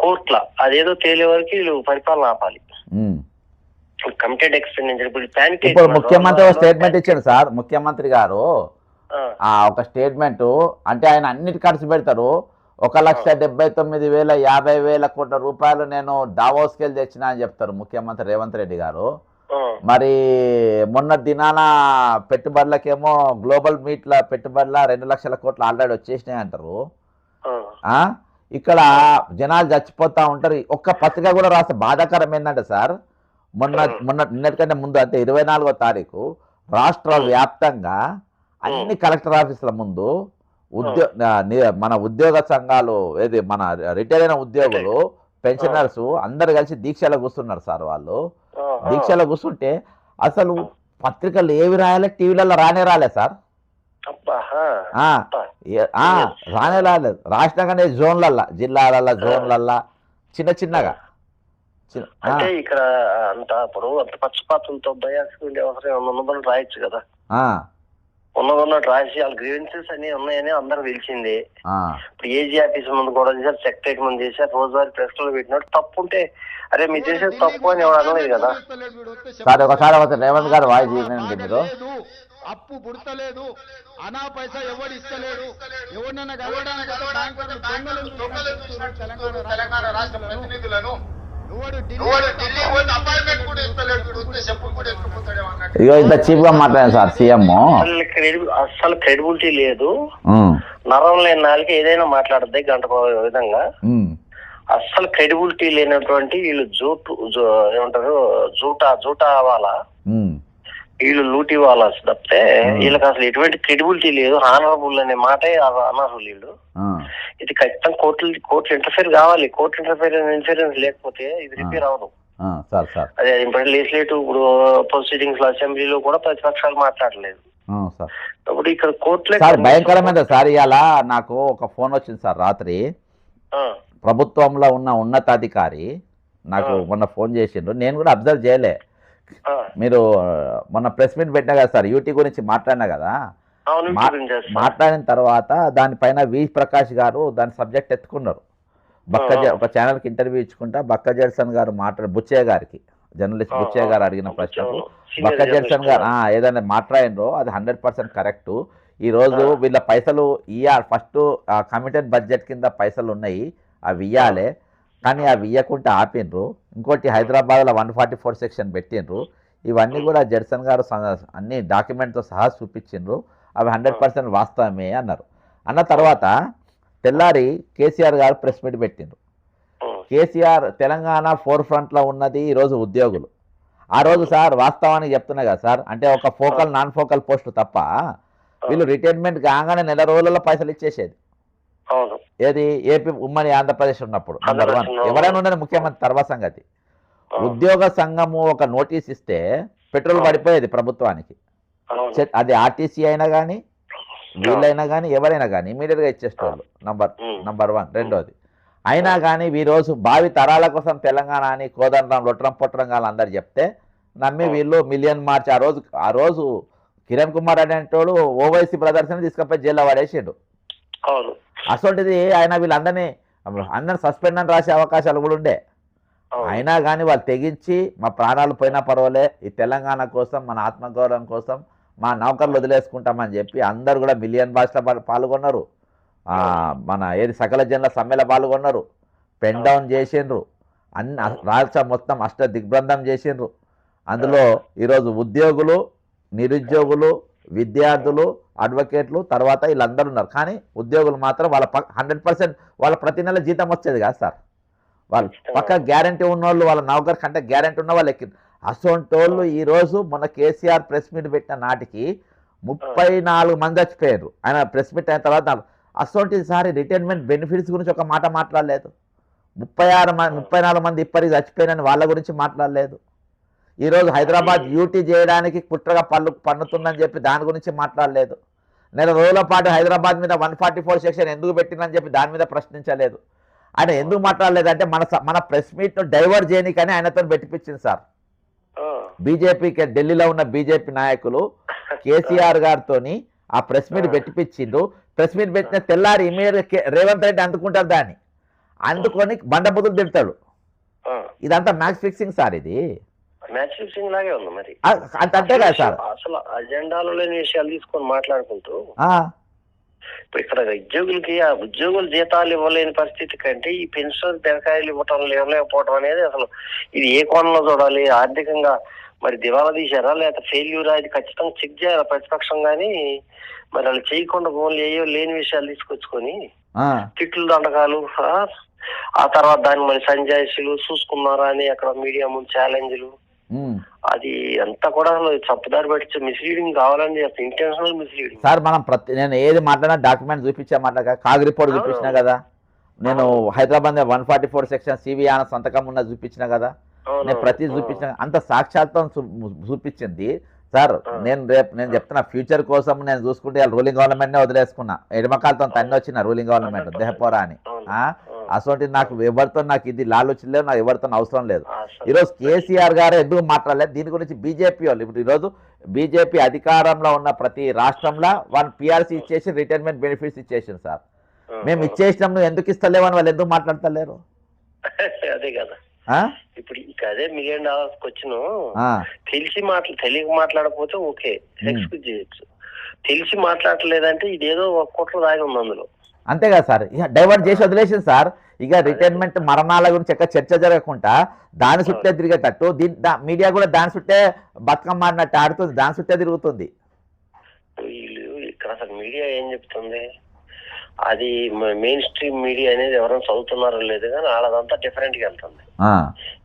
కోర్టుల అదేదో తేలే వరకు వీళ్ళు పరిపాలన ఆపాలి. కమిటెడ్ ఎక్స్పెండిచర్ ఇప్పుడు ముఖ్యమంత్రి స్టేట్మెంట్ ఇచ్చాడు సార్. ముఖ్యమంత్రి గారు ఒక స్టేట్మెంట్ అంటే ఆయన అన్నిటి ఖర్చు పెడతారు. 1,79,050 కోట్ల రూపాయలు నేను దావోస్కి వెళ్ళి తెచ్చినా అని చెప్తారు ముఖ్యమంత్రి రేవంత్ రెడ్డి గారు. మరి మొన్న దినాన పెట్టుబడులకేమో గ్లోబల్ మీట్ల పెట్టుబడుల 2 లక్షల కోట్లు ఆల్రెడీ వచ్చేసినాయి అంటారు. ఇక్కడ జనాలు చచ్చిపోతా ఉంటారు. ఒక్క పత్రిక కూడా రాస్తే బాధాకరం ఏంటంటే సార్, నిన్నటికంటే ముందు అంటే 24వ తారీఖు రాష్ట్ర వ్యాప్తంగా అన్ని కలెక్టర్ ఆఫీసుల ముందు మన ఉద్యోగ సంఘాలు ఏది మన రిటైర్ అయిన ఉద్యోగులు పెన్షనర్స్ అందరు కలిసి దీక్షలో కూర్చున్నారు సార్. వాళ్ళు దీక్షలో కూర్చుంటే అసలు పత్రికలు ఏవి రాయాలి, టీవీలలో రాలే సార్. రాలేదు. రాసినాగానే జోన్లల్లా, జిల్లాలల్లా జోన్లల్లా చిన్నగా. అంటే ఇక్కడ అంత ఇప్పుడు అంత పక్షపాతంతో బయాస్కి అవసరం రాయొచ్చు కదా. ఉన్నదన్నట్టు రాసి వాళ్ళ గ్రీవెన్సెస్ అన్ని ఉన్నాయని అందరూ తెలిసిందే. ఇప్పుడు ఏజీ ఆఫీస్ ముందు కూడా చేశారు, సెక్రటరీ ముందు చేశారు, రోజువారీ ప్రెస్ లో పెట్టినట్టు తప్పు ఉంటే అరే మీరు చేసేది తప్పు అని ఎవరు అనలేదు కదా. రేవంత్ గారు వాయిస్ మీరు అప్పు పుడతలేదు, అనా పైసా ఎవడు ఇస్తలేడు, ఎవరినైనా కలవడానికి తెలంగాణ రాష్ట్ర ప్రతినిధులను ఇంత చీప్ గా మాట్లాడాను సార్ సీఎం. అసలు క్రెడిబిలిటీ లేదు. నరం లేని నాలుగు ఏదైనా మాట్లాడద్ది గంట విధంగా. అస్సలు క్రెడిబిలిటీ లేనటువంటి వీళ్ళు ఏమంటారు జూటా వాళ్ళ వీళ్ళు లూటీ వాళ్ళస్ తప్పితే వీళ్ళకి అసలు ఎటువంటి క్రెడిబిలిటీ లేదు. హానరబుల్ అనే మాటే అనర్హులు వీళ్ళు. ఇది ఖచ్చితంగా కోర్టు ఇంటర్ఫేర్ కావాలి. కోర్టు ఇన్ఫరెన్స్ లేకపోతే ఇది రిపేర్ అవ్వదు. అదే ఇప్పుడు లెజిస్లేటివ్ ఇప్పుడు ప్రొసీడింగ్స్ లో అసెంబ్లీలో కూడా ప్రతిపక్షాలు మాట్లాడలేదు. ఇప్పుడు ఇక్కడ కోర్టులే భయంకరమైన సార్. ఇవాళ నాకు ఒక ఫోన్ వచ్చింది సార్ రాత్రి. ప్రభుత్వంలో ఉన్న ఉన్నతాధికారి నాకు మొన్న ఫోన్ చేసిండ్రు. నేను కూడా అబ్జర్వ్ చేయలే. మీరు మొన్న ప్రెస్ మీట్ పెట్టినా కదా సార్, యూటీ గురించి మాట్లాడినా కదా. మాట్లాడిన తర్వాత దానిపైన వి ప్రకాష్ గారు దాని సబ్జెక్ట్ ఎత్తుకున్నారు. ఒక ఛానల్కి ఇంటర్వ్యూ ఇచ్చుకుంటా బక్క జెర్సన్ గారు బుచ్చయ్య గారికి, జర్నలిస్ట్ బుచ్చయ్య గారు అడిగిన ప్రశ్నకు బక్క జెర్సన్ గారు ఏదైనా మాట్లాడినో అది 100% కరెక్టు. ఈరోజు వీళ్ళ పైసలు ఇవ్వాలి. ఫస్ట్ కమిటెడ్ బడ్జెట్ కింద పైసలు ఉన్నాయి, అవి ఇవ్వాలి. కానీ అవి ఇవ్వకుంటే ఆపిండ్రు. ఇంకోటి హైదరాబాద్లో 144 సెక్షన్ పెట్టిండ్రు. ఇవన్నీ కూడా జెర్సన్ గారు అన్ని డాక్యుమెంట్తో సహా చూపించిండ్రు. అవి 100% వాస్తవమే అన్నారు. అన్న తర్వాత తెల్లారి కేసీఆర్ గారు ప్రెస్ మీట్ పెట్టిండ్రు. కేసీఆర్ తెలంగాణ ఫోర్ ఫ్రంట్లో ఉన్నది ఈరోజు ఉద్యోగులు. ఆ రోజు సార్ వాస్తవానికి చెప్తున్నా కదా సార్, అంటే ఒక ఫోకల్ నాన్ ఫోకల్ పోస్టు తప్ప వీళ్ళు రిటైర్మెంట్ కాగానే నెల రోజుల్లో పైసలు ఇచ్చేసేది. ఏది ఏపీ ఉమ్మడి ఆంధ్రప్రదేశ్ ఉన్నప్పుడు నెంబర్ 1 ఎవరైనా ఉన్నది ముఖ్యమంత్రి తర్వాత సంగతి. ఉద్యోగ సంఘము ఒక నోటీస్ ఇస్తే పెట్రోల్ పడిపోయేది ప్రభుత్వానికి. అది ఆర్టీసీ అయినా కానీ వీళ్ళైనా కానీ ఎవరైనా కానీ ఇమీడియట్గా ఇచ్చేసేవాళ్ళు. నంబర్ 1. రెండోది అయినా కానీ ఈరోజు భావి తరాల కోసం తెలంగాణ అని కోదండం లొట్రం పొట్టరం కానీ అందరు చెప్తే నమ్మి వీళ్ళు మిలియన్ మార్చ్ ఆ రోజు కిరణ్ కుమార్ అనేటోడు ఓవైసీ బ్రదర్స్ని తీసుకుపోయి జైల్లో పడేసిండు. అసలుంటిది ఆయన వీళ్ళందరినీ సస్పెండ్ అని రాసే అవకాశాలు కూడా ఉండే. అయినా కానీ వాళ్ళు తెగించి మా ప్రాణాలు పోయినా పర్వాలే, ఈ తెలంగాణ కోసం మన ఆత్మగౌరవం కోసం మా నౌకర్లు వదిలేసుకుంటామని చెప్పి అందరు కూడా మిలియన్ భాషలో పాల్గొన్నారు. మన ఏది సకల జనుల సమ్మెలో పాల్గొన్నారు. పెన్ డౌన్ చేసిండ్రు. రాష్ట్రం మొత్తం దిగ్బంధం చేసిండ్రు. అందులో ఈరోజు ఉద్యోగులు, నిరుద్యోగులు, విద్యార్థులు, అడ్వకేట్లు తర్వాత వీళ్ళందరూ ఉన్నారు. కానీ ఉద్యోగులు మాత్రం వాళ్ళ 100% వాళ్ళ ప్రతి నెల జీతం వచ్చేది కాదు సార్. వాళ్ళు పక్క గ్యారంటీ ఉన్నోళ్ళు, వాళ్ళ నౌకర్ కంటే గ్యారంటీ ఉన్న వాళ్ళు ఎక్కి అసోంటోళ్ళు ఈరోజు మొన్న కేసీఆర్ ప్రెస్ మీట్ పెట్టిన నాటికి 34 మంది చచ్చిపోయారు. ఆయన ప్రెస్ మీట్ అయిన తర్వాత అసోంటి సారి రిటైర్మెంట్ బెనిఫిట్స్ గురించి ఒక మాట మాట్లాడలేదు. 34 మంది ఇప్పటికి చచ్చిపోయినని వాళ్ళ గురించి మాట్లాడలేదు. ఈరోజు హైదరాబాద్ యూటీ చేయడానికి కుట్రగా పన్నుతుందని చెప్పి దాని గురించి మాట్లాడలేదు. నెల రోజుల పాటు హైదరాబాద్ మీద 144 సెక్షన్ ఎందుకు పెట్టిందని చెప్పి దాని మీద ప్రశ్నించలేదు. ఆయన ఎందుకు మాట్లాడలేదంటే మన ప్రెస్ మీట్ డైవర్ట్ చేయనికని ఆయనతో పెట్టిపించింది సార్. బీజేపీకి ఢిల్లీలో ఉన్న బీజేపీ నాయకులు కేసీఆర్ గారితో ఆ ప్రెస్ మీట్ పెట్టిపించిండు. ప్రెస్ మీట్ పెట్టిన తెల్లారి ఇమీడియట్ రేవంత్ రెడ్డి అందుకుంటారు, దాన్ని అందుకొని బండబుద్ధులు తిడతాడు. ఇదంతా మ్యాచ్ ఫిక్సింగ్ సార్. ఇది మ్యాచ్ ఫిక్సింగ్ లాగే ఉంది. మరి అంతే కదా సార్. అసలు అజెండాలో లేని విషయాలు తీసుకొని మాట్లాడుకుంటూ ఇప్పుడు ఇక్కడ ఉద్యోగులకి ఆ ఉద్యోగుల జీతాలు ఇవ్వలేని పరిస్థితి కంటే ఈ పెన్షన్ బెరకాయలు ఇవ్వలేకపోవడం అనేది అసలు ఇది ఏ కోణంలో చూడాలి? ఆర్థికంగా మరి దివాలా తీశారా లేదా ఫెయిల్యూరా? ఇది ఖచ్చితంగా చెక్ చేయాలి ప్రతిపక్షం. కానీ మరి వాళ్ళు చేయకుండా ఓన్లీ ఏయో లేని విషయాలు తీసుకొచ్చుకొని తిట్లు దండకాలు, ఆ తర్వాత దాన్ని మరి సంజాయిషులు చూసుకున్నారా అని అక్కడ మీడియా ముందు ఛాలెంజ్లు, అది అంతా కూడా తప్పుదారి పట్టించే మిస్లీడింగ్ కావాలని ఇంటెన్షనల్ మిస్లీడింగ్ సార్. మనం నేను ఏది మాట్లాడినా డాక్యుమెంట్ చూపించా మాట్లాడ కాగ్ రిపోర్ట్ చూపించినా కదా. నేను హైదరాబాద్ 144 సెక్షన్ సివి ఆన సంతకం ఉన్న చూపించిన కదా. నేను ప్రతి చూపించిన అంత సాక్షాత్తం చూపించింది సార్. నేను చెప్తున్నా ఫ్యూచర్ కోసం నేను చూసుకుంటే రూలింగ్ గవర్నమెంట్నే వదిలేసుకున్నా. ఎడమకాలతో తన్ని వచ్చిన రూలింగ్ గవర్నమెంట్ దేహపోరా అని. అసలు నాకు ఎవరితో నాకు ఇది లాలోచన లేదు, నాకు ఎవరితో అవసరం లేదు. ఈరోజు కేసీఆర్ గారు ఎందుకు మాట్లాడలేదు దీని గురించి? బీజేపీ వాళ్ళు ఇప్పుడు ఈరోజు బీజేపీ అధికారంలో ఉన్న ప్రతి రాష్ట్రంలో వాళ్ళు పిఆర్సీ ఇచ్చేసి రిటైర్మెంట్ బెనిఫిట్స్ ఇచ్చేసింది సార్. మేము ఇచ్చేసినాం, నువ్వు ఎందుకు ఇస్తలేవని వాళ్ళు ఎందుకు మాట్లాడతలేరు? అదే కదా ఇప్పుడు అదే $1 million వచ్చిన తెలియక మాట్లాడకపోతే ఓకే ఎక్స్క్యూజ్ చేయొచ్చు. తెలిసి మాట్లాడలేదంటే ఇదేదో ఒక కోట్ల దాగి ఉంది అందులో. అంతే కదా సార్. ఇక డైవర్ట్ చేసి వదిలేసింది సార్. ఇక రిటైర్మెంట్ మరణాల గురించి ఎక్కడ చర్చ జరగకుండా దాని చుట్టే తిరిగేటట్టు మీడియా కూడా దాని చుట్టే బతుకమ్మ ఆడినట్టు ఆడుతుంది, దాని చుట్టే తిరుగుతుంది. ఇక్కడ అసలు మీడియా ఏం చెప్తుంది? అది మెయిన్ స్ట్రీమ్ మీడియా అనేది ఎవరైనా చదువుతున్నారో లేదు కానీ వాళ్ళదంతా డిఫరెంట్ గా వెళ్తుంది.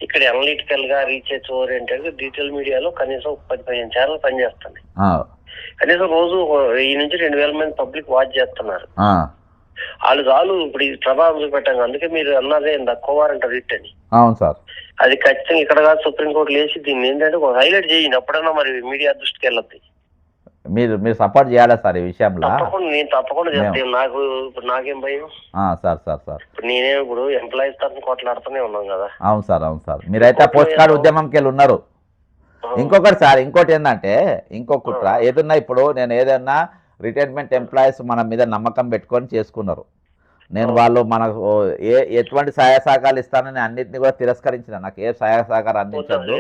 ఇక్కడ అనలిటికల్ గా రీసెర్చ్ ఓరియంటెడ్ డిజిటల్ మీడియాలో కనీసం 10-15 ఛానల్ పనిచేస్తుంది. కనీసం రోజు 1000-2000 మంది పబ్లిక్ వాచ్ చేస్తున్నారు. వాళ్ళు చాలు ఇప్పుడు ఇది ప్రభావం చూపెట్టాను. అందుకే మీరు అన్నదే కోవారంట రిట్ అని. అవును సార్, అది ఖచ్చితంగా ఇక్కడ కాదు సుప్రీంకోర్టు లేచి దీన్ని ఏంటంటే హైలైట్ చేయండి. అప్పుడన్నా మరి మీడియా దృష్టికి వెళ్ళద్ది. మీరు సపోర్ట్ చేయాలా సార్ ఈ విషయంలో? నేను తప్పకుండా చెప్తాను. నాకు ఇప్పుడు నాకేం భయం సార్. సార్ ఇప్పుడు నేనే ఇప్పుడు ఎంప్లాయీస్ తరఫున కొట్లాడుతూనే ఉన్నాం కదా. అవును సార్. మీరైతే పోస్ట్ కార్డు ఉద్యమంకి వెళ్ళి ఉన్నారు. ఇంకొకటి సార్, ఇంకోటి ఏంటంటే ఇంకొకటి ఏదన్నా ఇప్పుడు నేను ఏదన్నా రిటైర్మెంట్ ఎంప్లాయీస్ మన మీద నమ్మకం పెట్టుకొని చేసుకున్నారు. నేను వాళ్ళు మనకు ఎటువంటి సహాయ సహకారాలు ఇస్తానని అన్నింటినీ కూడా తిరస్కరించిన. నాకు ఏ సహాయ సహకారం అందించద్దు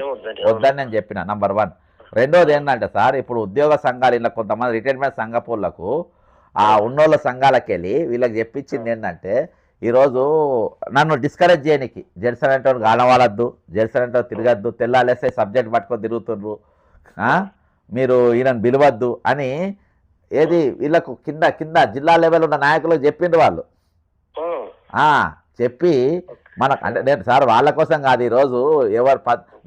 వద్దని నేను చెప్పిన. నంబర్ 1. రెండోది ఏంటంటే సార్, ఇప్పుడు ఉద్యోగ సంఘాలు ఇలా కొంతమంది రిటైర్మెంట్ సంఘపోళ్లకు ఆ ఉన్నోళ్ళ సంఘాలకు వెళ్ళి వీళ్ళకి చెప్పించింది ఏంటంటే ఈరోజు నన్ను డిస్కరేజ్ చేయడానికి జెడ్సన్ అంటే గానవాడద్దు, జెడ్సన్ అంటే తిరగద్దు, తెల్లాలేస్తే సబ్జెక్ట్ పట్టుకొని తిరుగుతుండ్రు, మీరు ఈయనను పిలవద్దు అని ఏది వీళ్ళకు కింద జిల్లా లెవెల్ ఉన్న నాయకులకు చెప్పిండ్రు వాళ్ళు. చెప్పి మనకు అంటే నేను సార్ వాళ్ళ కోసం కాదు, ఈరోజు ఎవరు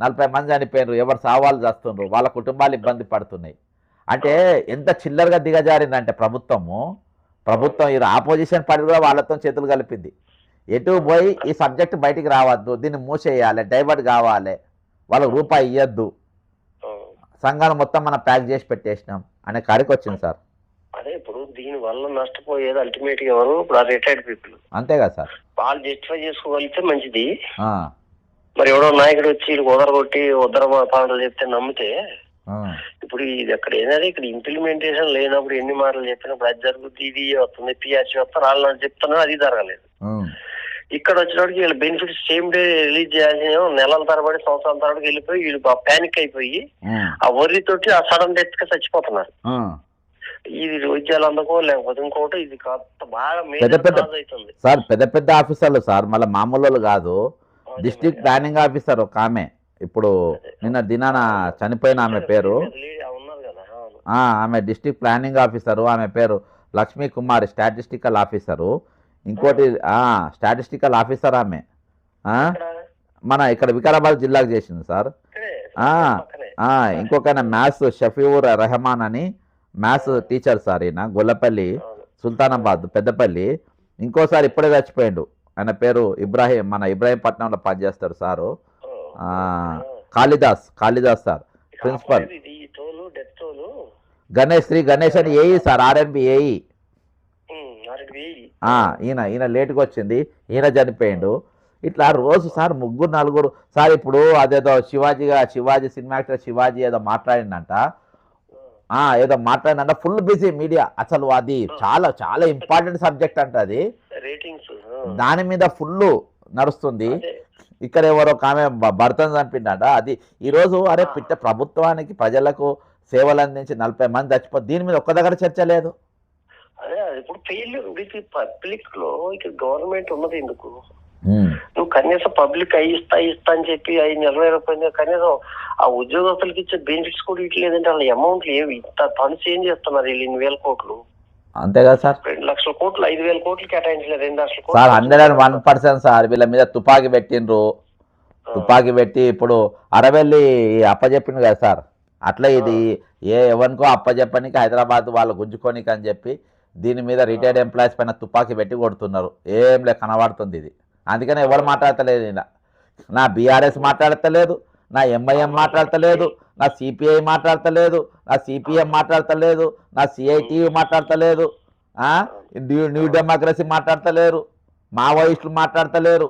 40 మంది చనిపోయినారు, ఎవరు సావాలు చేస్తుండ్రు, వాళ్ళ కుటుంబాలు ఇబ్బంది పడుతున్నాయి. అంటే ఎంత చిల్లరగా దిగజారిందంటే ప్రభుత్వం ఈ ఆపోజిషన్ పార్టీ కూడా వాళ్ళతో చేతులు కలిపింది. ఎటు పోయి ఈ సబ్జెక్ట్ బయటికి రావద్దు, దీన్ని మూసేయాలి, డైవర్ట్ కావాలి, వాళ్ళకు రూపాయి ఇవ్వద్దు, సంఘాలు మొత్తం మనం ప్యాక్ చేసి పెట్టేసినాం అనే కాడికి వచ్చింది సార్. అదే ఇప్పుడు దీని వల్ల నష్టపోయేది అల్టిమేట్ గా ఎవరు? ఇప్పుడు ఆ రిటైర్డ్ పీపుల్. అంతే కదా సార్. వాళ్ళు జస్టిఫై చేసుకోగలిగితే మంచిది. మరి ఎవడో నాయకుడు వచ్చి కొట్టి ఉద్దర పాటలు చెప్తే నమ్మితే ఇప్పుడు ఇది అక్కడ ఏంటంటే ఇక్కడ ఇంప్లిమెంటేషన్ లేనప్పుడు ఎన్ని మాటలు చెప్పినప్పుడు అది జరుగుతుంది, ఇది వస్తుంది, పిఆర్సీ వస్తారు, వాళ్ళు చెప్తున్నా అది జరగలేదు. ఇక్కడ వచ్చినప్పటికి వీళ్ళ బెనిఫిట్స్ సేమ్ డే రిలీజ్ చేయాల్సిన నెలల తరబడి సంవత్సరాల తరబడికి వెళ్ళిపోయి వీళ్ళు ప్యానిక్ అయిపోయి ఆ వర్రీతోటి ఆ సడన్ డెత్ గా చచ్చిపోతున్నారు. ఇది వైద్యాలు అందకో లేకపోతే ఇంకోటి ఇది బాగా అవుతుంది సార్. పెద్ద ఆఫీసర్లు సార్, మళ్ళీ మామూలు కాదు. డిస్ట్రిక్ట్ ప్లానింగ్ ఆఫీసర్ ఒక ఆమె ఇప్పుడు నిన్న దినాన చనిపోయిన ఆమె పేరు ఆమె డిస్ట్రిక్ట్ ప్లానింగ్ ఆఫీసరు, ఆమె పేరు లక్ష్మీ కుమారి, స్టాటిస్టికల్ ఆఫీసరు. ఇంకోటి స్టాటిస్టికల్ ఆఫీసర్ ఆమె మన ఇక్కడ వికారాబాద్ జిల్లాకు చేసింది సార్. ఇంకొక మ్యాథ్స్ షఫీవుర్ రెహమాన్ అని మ్యాథ్స్ టీచర్ సార్, ఈయన గొల్లపల్లి సుల్తానాబాద్ పెద్దపల్లి. ఇంకోసారి ఇప్పుడే చచ్చిపోయిండు, ఆయన పేరు ఇబ్రాహీం, మన ఇబ్రాహీంపట్నంలో పనిచేస్తాడు sir, Kalidas sir principal. Shri Ganesh అని ఏఈ సార్, ఆర్ఎన్బి ఏఈ. ఈయన లేటుగా వచ్చింది, ఈయన చనిపోయిండు. ఇట్లా రోజు సార్ 3-4 సార్. ఇప్పుడు అదేదో శివాజీ సినిమా యాక్టర్ శివాజీ ఏదో మాట్లాడిందంట, ఫుల్ బిజీ మీడియా. అసలు అది చాలా ఇంపార్టెంట్ సబ్జెక్ట్ అంట, అది దాని మీద ఫుల్ నడుస్తుంది. ఇక్కడ ఎవరో ఆమె భర్తను చంపిండట. అది ఈరోజు అరే ప్రభుత్వానికి ప్రజలకు సేవలు అందించి 40 మంది చచ్చిపోతే దీని మీద ఒక్క దగ్గర చర్చ లేదు. అదే ఇప్పుడు ఫెయిల్యూర్ పబ్లిక్ లో ఇక్కడ గవర్నమెంట్ ఉన్నది ఎందుకు? నువ్వు కనీసం పబ్లిక్ ఇస్తా అని చెప్పి 5 నెలలు కనీసం ఆ ఉద్యోగస్తులకి ఇచ్చే బెనిఫిట్స్ కూడా ఇట్లేదంటే వాళ్ళ అమౌంట్లు ఏమి ఫండ్స్ ఏం చేస్తున్నారు? వీళ్ళు 8,000 కోట్లు అంతే కదా సార్. 2 లక్షల కోట్లు 5,000 కోట్లు కేటాయించలేదు, 2 లక్షల కోట్లు సార్. 101% సార్ వీళ్ళ మీద తుపాకీ పెట్టిండ్రు. తుపాకీ పెట్టి ఇప్పుడు అరవెల్లి అప్పచెప్పిండు కదా సార్. అట్లా ఇది ఎవరికో అప్పచెప్పనికి హైదరాబాద్ వాళ్ళు గుంజుకోనికి అని చెప్పి దీని మీద రిటైర్డ్ ఎంప్లాయీస్ పైన తుపాకీ పెట్టి కొడుతున్నారు. ఏం లే కనబడుతుంది ఇది. అందుకనే ఎవరు మాట్లాడతలేదు, ఇలా నా బీఆర్ఎస్ మాట్లాడతలేదు, నా ఎంఐఎం మాట్లాడతలేదు, నా సిపిఐ మాట్లాడతలేదు, నా సిపిఎం మాట్లాడతలేదు, నా సిఐటియు మాట్లాడతలేదు, న్యూ డెమోక్రసీ మాట్లాడతలేరు, మావోయిస్టులు మాట్లాడతలేరు,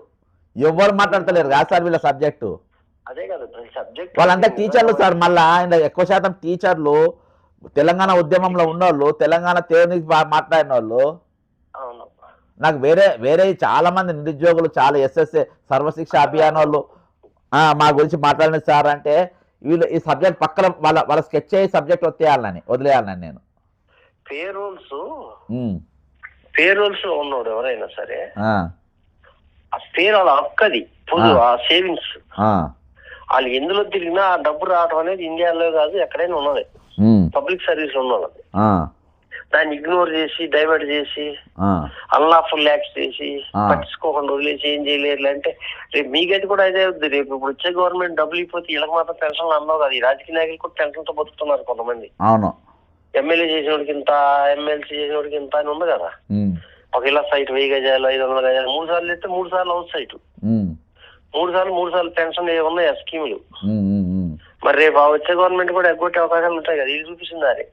ఎవరు మాట్లాడతలేరు కాదు సార్ వీళ్ళ సబ్జెక్టు. వాళ్ళంతా టీచర్లు సార్. మళ్ళా ఎక్కువ శాతం టీచర్లు తెలంగాణ ఉద్యమంలో ఉన్నోళ్ళు, తెలంగాణ తేవనికి మాట్లాడిన వాళ్ళు. నాకు వేరే చాలా మంది నిరుద్యోగులు, చాలా ఎస్ఎస్ఏ సర్వశిక్ష అభియాన్ వాళ్ళు మా గురించి మాట్లాడిన సార్ అంటే వీళ్ళు ఈ సబ్జెక్ట్ పక్కన వాళ్ళ స్కెచ్ అయ్యే సబ్జెక్ట్ వదిలేయాలని నేను. పేరోల్స్ ఉన్నాడు ఎవరైనా సరే ఆ పేరు వాళ్ళ హక్కది, ఆ సేవింగ్స్ వాళ్ళు ఎందులో తిరిగినా ఆ డబ్బు రావడం అనేది ఇండియాలో కాదు ఎక్కడైనా ఉన్నది, పబ్లిక్ సర్వీస్ లో ఉన్నది. దాన్ని ఇగ్నోర్ చేసి డైవర్ట్ చేసి అన్లాఫుల్ యాక్ట్స్ చేసి పట్టించుకోకుండా వదిలేసి ఏం చేయలేరు అంటే రేపు మీకైతే కూడా అదే అవుద్ది. రేపు ఇప్పుడు వచ్చే గవర్నమెంట్ డబ్బులు ఇవ్వకపోతే వీళ్ళకి మాత్రం పెన్షన్లు అన్నావు కదా. ఈ రాజకీయ నాయకులు కూడా పెన్షన్తో బతుకుతున్నారు కొంతమంది. అవును, ఎమ్మెల్యే చేసినోడికి ఇంత, ఎమ్మెల్సీ చేసినోడికి ఇంత అని ఉంది కదా. ఒక ఇలా సైట్ 1000 గజాలు 500 గజాలు 3 సార్లు ఇస్తే 3 సార్లు అవుట్ సైట్, 3 సార్లు పెన్షన్ ఉన్నాయి ఆ స్కీములు. మరి రేపు వచ్చే గవర్నమెంట్ కూడా ఎగ్గొట్టే అవకాశాలు ఉంటాయి కదా. ఇది చూపిస్తుంది అది.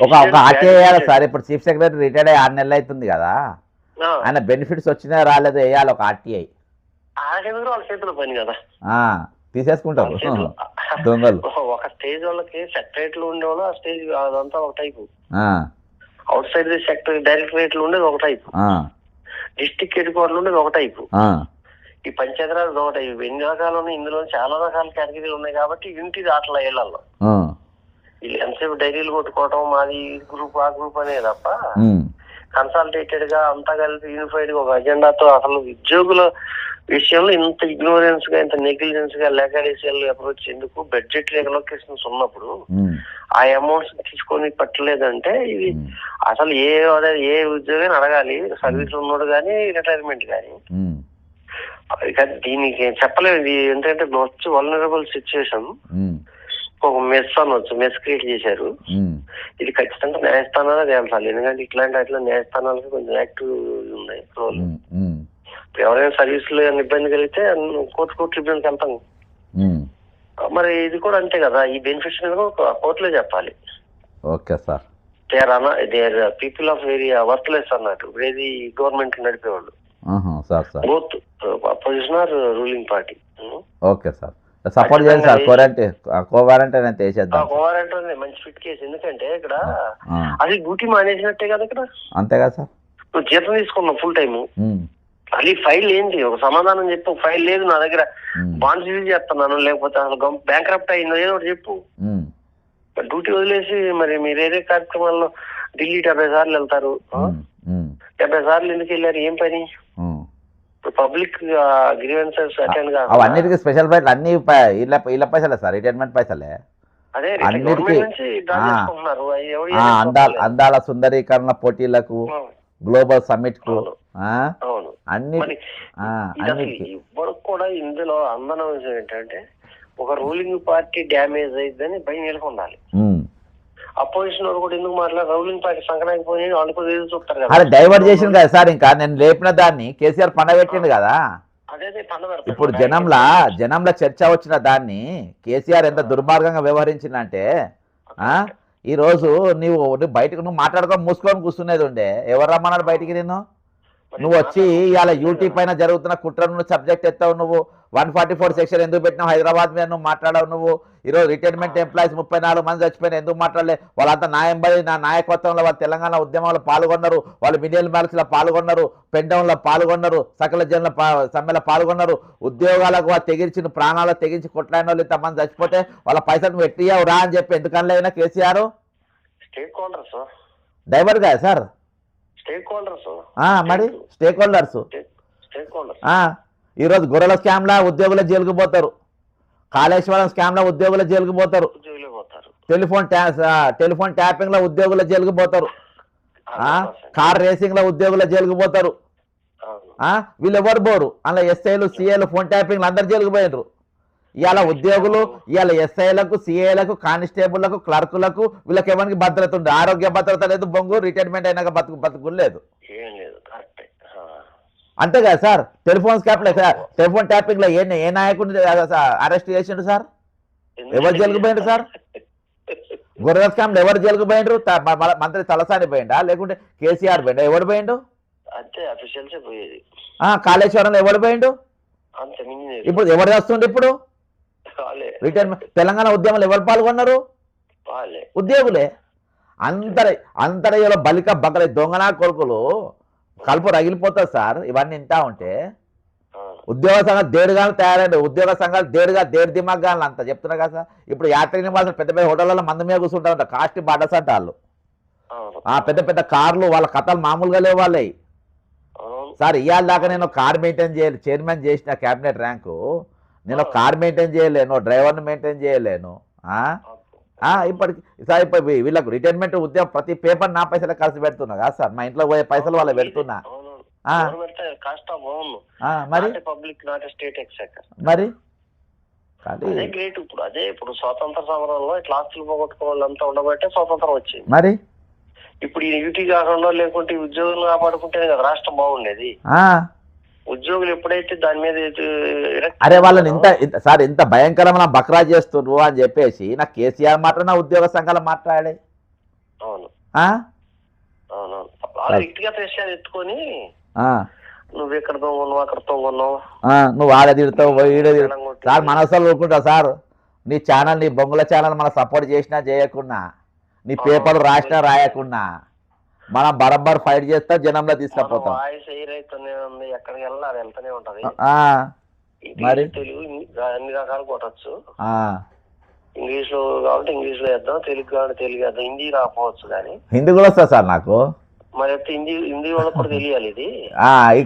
ఒక ఆర్టీ వేయాలి సార్. ఇప్పుడు చీఫ్ సెక్రటరీ రిటైర్డ్ అయ్యి 6 నెలలు అవుతుంది కదా, ఆయన బెనిఫిట్స్ వచ్చినా రాలేదు వేయాలి ఒక ఆర్టీఐ. వాళ్ళ చేతిలో పని కదా, తీసేసుకుంటారు దొంగలు. ఒక స్టేజ్ వాళ్ళకి సెక్రటరీలు ఉండేవాళ్ళు, ఆ స్టేజ్ అదంతా ఒక టైపు. అవుట్ సైడ్ సెక్రటరీ డైరెక్టరేట్లు ఉండేది ఒక టైపు, డిస్ట్రిక్ట్ హెడ్ క్వార్టర్లు ఉండేది ఒక టైపు, ఈ పంచాయతీరాజ్ ఒక టైపు. ఎన్ని రకాలు ఉన్నాయి ఇందులో, చాలా రకాల కేటగిరీలు ఉన్నాయి. కాబట్టి యూనిటీ అట్లా ఏళ్లలో వీళ్ళు ఎంతసేపు డైరీలు కొట్టుకోవటం, మాది గ్రూప్ ఆ గ్రూప్ అనే తప్ప కన్సల్టేటెడ్ గా అంతా కలిపి యూనిఫైడ్ గా ఒక అజెండాతో అసలు ఉద్యోగుల విషయంలో ఇంత ఇగ్నోరెన్స్ గా, ఇంత నెగ్లిజెన్స్ గా లెగాలిసియల్ అప్రోచ్ ఎందుకు? బడ్జెట్ రెగ్యులేషన్స్ ఉన్నప్పుడు ఆ అమౌంట్స్ తీసుకొని పట్టలేదంటే ఇది అసలు ఏ ఉద్యోగాన్ని అడగాలి, సర్వీస్ ఉన్నోడు కానీ రిటైర్మెంట్ కానీ. దీనికి చెప్పలేదు. ఇది ఏంటంటే వచ్చి వల్నరబుల్ సిచ్యువేషన్. ఒక మెస్ అనొచ్చు, మెస్ క్రియేట్ చేశారు. ఇది ఖచ్చితంగా న్యాయస్థానాలు తేల్చాలి. ఎందుకంటే ఇట్లాంటి అట్లా న్యాయస్థానాలకి కొంచెం యాక్టివ్ ఉన్నాయి రోల్. ఎవరైనా సర్వీస్ లో ఇబ్బంది కలిగితే కోర్టు ట్రిబ్యునల్కి వెళ్తాం. మరి ఇది కూడా అంతే కదా. ఈ బెనిఫిట్స్ మీద కోర్టులో చెప్పాలి. Okay sir. There people of very worthless అన్నట్టు. ఏది గవర్నమెంట్ నడిపేవాళ్ళు, both opposition or ruling party. Okay sir, support చేయండి సార్. కోవారంటైన్ అయితే వేసేద్దాం. కోవారంటైన్ మంచి ఫిట్ కేసు. ఎందుకంటే ఇక్కడ అది డ్యూటీ మానేసినట్టే కదా ఇక్కడ. అంతే కదా సార్. నువ్వు జీతం తీసుకున్నావు ఫుల్ టైము, అది ఫైల్ ఏంటి? ఒక సమాధానం చెప్పు. ఫైల్ లేదు నా దగ్గర, బాండ్స్ యూజ్ చేస్తున్నాను, లేకపోతే అసలు బ్యాంక్రప్ట్ అయిందో ఏదో ఒకటి చెప్పు. డ్యూటీ వదిలేసి మరి మీరు ఏదే కార్యక్రమాల్లో ఢిల్లీ 70 సార్లు వెళ్తారు. 70 సార్లు ఎందుకు వెళ్ళారు? ఏం పని? పబ్లిక్ గ్రీవెన్సెస్ అటెండ్ గా అవన్నిటికీ స్పెషల్ ఫైల్ అన్ని ఇళ్ళ పైసలే సార్, రిటైర్మెంట్ పైసలే అన్నిటికీ. అందాల సుందరీకరణ పోటీలకు, గ్లోబల్ సమ్మిట్ కు, అన్ని ఇప్పటికి కూడా ఇందులో అందనం ఏంటంటే ఒక రూలింగ్ పార్టీ డ్యామేజ్ అయిందని భయం నెలకొండాలి. అపోజిషన్ వాళ్ళు కూడా ఎందుకు మాట్లాడారు? రూలింగ్ పార్టీ సంక్రాంతి పోయి వాళ్ళు కూడా ఎదురు చూస్తారు కదా. డైవర్ట్ చేసింది కదా సార్. ఇంకా నేను లేపిన దాన్ని కేసీఆర్ పండబెట్టిండు కదా. ఇప్పుడు జనంలో చర్చ వచ్చిన దాన్ని కేసీఆర్ ఎంత దుర్మార్గంగా వ్యవహరించిందంటే, ఈ రోజు నువ్వు బయటకు నువ్వు మాట్లాడుకొని మూసుకొని కూర్చునేది ఉండే. ఎవరు రమ్మన్నాడు బయటికి? నువ్వు వచ్చి ఇవాళ యూటీ పైన జరుగుతున్న కుట్రను సబ్జెక్ట్ ఎత్తావు. నువ్వు 144 సెక్షన్ ఎందుకు పెట్టినావు? హైదరాబాద్ మీద నువ్వు మాట్లాడావు. నువ్వు ఈరోజు రిటైర్మెంట్ ఎంప్లాయీస్ 34 మంది చచ్చిపోయినా ఎందుకు మాట్లాడలే? వాళ్ళంతా నా నాయకత్వంలో వాళ్ళు తెలంగాణ ఉద్యమంలో పాల్గొన్నారు, వాళ్ళు మిలియన్ మార్క్స్లో పాల్గొన్నారు, పెండౌన్లో పాల్గొన్నారు, సకల జనుల సమ్మెలో పాల్గొన్నారు. ఉద్యోగాలకు వాళ్ళు తెగించి ప్రాణాలు తెగించి కొట్లాడిన వాళ్ళు ఇంతమంది చచ్చిపోతే వాళ్ళ పైసలు నువ్వు ఎట్టియావు రా అని చెప్పి ఎందుకనలేనా కేసీఆర్? డైవర్ట్ కదా సార్. మరి స్టేక్ హోల్డర్స్. ఈరోజు గొర్రెల స్కామ్లా ఉద్యోగుల జైలుకు పోతారు, కాళేశ్వరం స్కామ్లో ఉద్యోగుల జైలుకు పోతారు, టెలిఫోన్ ట్యాపింగ్ లో ఉద్యోగుల జైలుకు పోతారు, కార్ రేసింగ్ లో ఉద్యోగుల జైలుకు పోతారు. వీళ్ళు ఎవరు పోరు? అలా ఎస్ఐలు, సిఐలు, ఫోన్ ట్యాపింగ్లు అందరు జైలుకు పోయినరు. ఇవాళ ఉద్యోగులు, ఇవాళ ఎస్ఐలకు, సిఐలకు, కానిస్టేబుళ్లకు, క్లర్కులకు వీళ్ళకి ఎవరికి భద్రత ఉంది? ఆరోగ్య భద్రత లేదు, బొంగు రిటైర్మెంట్ అయినాక బతుకు లేదు. అంతే కదా సార్. టెలిఫోన్ స్కాప్లే సార్, టెలిఫోన్ ట్యాపింగ్ లో ఏ నాయకుడిని అరెస్ట్ చేసిండు సార్? ఎవరు జైలుకు పోయిండు సార్? గొర్రెల స్కామ్ లో ఎవరు జైలుకు పోయిండ్రు? మంత్రి తలసాని పోయిండా లేకుంటే కేసీఆర్ పోయిండా? ఎవడు పోయిండు? కాళేశ్వరంలో ఎవడు పోయిండు? ఇప్పుడు ఎవరు చేస్తుండే? ఇప్పుడు రిటైర్మెంట్ తెలంగాణ ఉద్యమంలో ఎవరు పాల్గొన్నారు? ఉద్యోగులే. అంతరయ్యలో బలిక బగల దొంగనా కొడుకులు కలుపు రగిలిపోతుంది సార్. ఇవన్నీ ఇంటా ఉంటే ఉద్యోగ సంఘాలు దేడుగానే తయారైంది. ఉద్యోగ సంఘాలు దేడు దిమాగాలు అంత చెప్తున్నా కదా సార్. ఇప్పుడు యాత్రిక నివాసం పెద్ద పెద్ద హోటళ్ళలో మందు మీద కూర్చుంటారంట, కాస్ట్ బాటస్ అంట వాళ్ళు. పెద్ద పెద్ద కార్లు, వాళ్ళ కథలు మామూలుగా లేవు వాళ్ళవి సార్. ఇవాళ దాకా నేను కార్ మెయింటైన్ చేయాలి, చైర్మన్ చేసిన క్యాబినెట్ ర్యాంకు, నేను కార్ మెయింటైన్ చేయలేను, డ్రైవర్ని మెయింటైన్ చేయలేను, ఇప్పటికి సార్ ఇప్పుడు వీళ్ళకు రిటైర్మెంట్ ఉద్యోగం ప్రతి పేపర్ నా పైసలు ఖర్చు పెడుతున్నా కదా సార్, మా ఇంట్లో పోయే పైసలు వాళ్ళు పెడుతున్నా. మరి పబ్లిక్ నాట్ స్టేట్ ఎక్సెక్టర్ మరి అదే గ్రేట్. ఇప్పుడు స్వాతంత్ర సమరంలో ఇట్లా ఆస్తులు పోగొట్టుకోవాలంతా ఉండబట్టే స్వాతంత్రం వచ్చింది. మరి ఇప్పుడు ఈ డ్యూటీ కాకుండా లేకుంటే ఉద్యోగులు కాపాడుకుంటేనే కదా రాష్ట్రం బాగుండేది. ఉద్యోగులు ఎప్పుడైతే దాని మీద అరే వాళ్ళని సార్ ఇంత భయంకరమైన బక్రా చేస్తున్నారు అని చెప్పేసి నాకు కేసీఆర్ మాట నా ఉద్యోగ సంఘాలు మాట్లాడే. అవును అవునవును, వాళ్ళ వ్యక్తిగత విషయాలు ఎత్తుకొని నువ్వు ఎక్కడ తొంగున్నావు అక్కడ తొంగున్నావు, నువ్వు ఆడ తిడతావు సార్. మన అసలు ఊరుకుంటా సార్, నీ ఛానల్ నీ బొంగుల ఛానల్ మన సపోర్ట్ చేసినా చేయకున్నా, నీ పేపర్లు రాసినా రాయకున్నా మనం బరబ్బర్ ఫైట్ చేస్తా, జనంలో తీసుకుపోతాం. ఎక్కడికి వెళ్ళాలి వెళ్తూనే ఉంటది. మరి తెలుగు అన్ని రకాలు కొట్టచ్చు. ఇంగ్లీష్ లో కాబట్టి ఇంగ్లీష్ లో వేద్దాం, తెలుగు కాబట్టి తెలుగు వేద్దాం. హిందీ రాకపోవచ్చు కానీ హిందీ కూడా వస్తుంది సార్ నాకు. మరి హిందీ వాళ్ళకి కూడా తెలియాలి ఇది. ఈ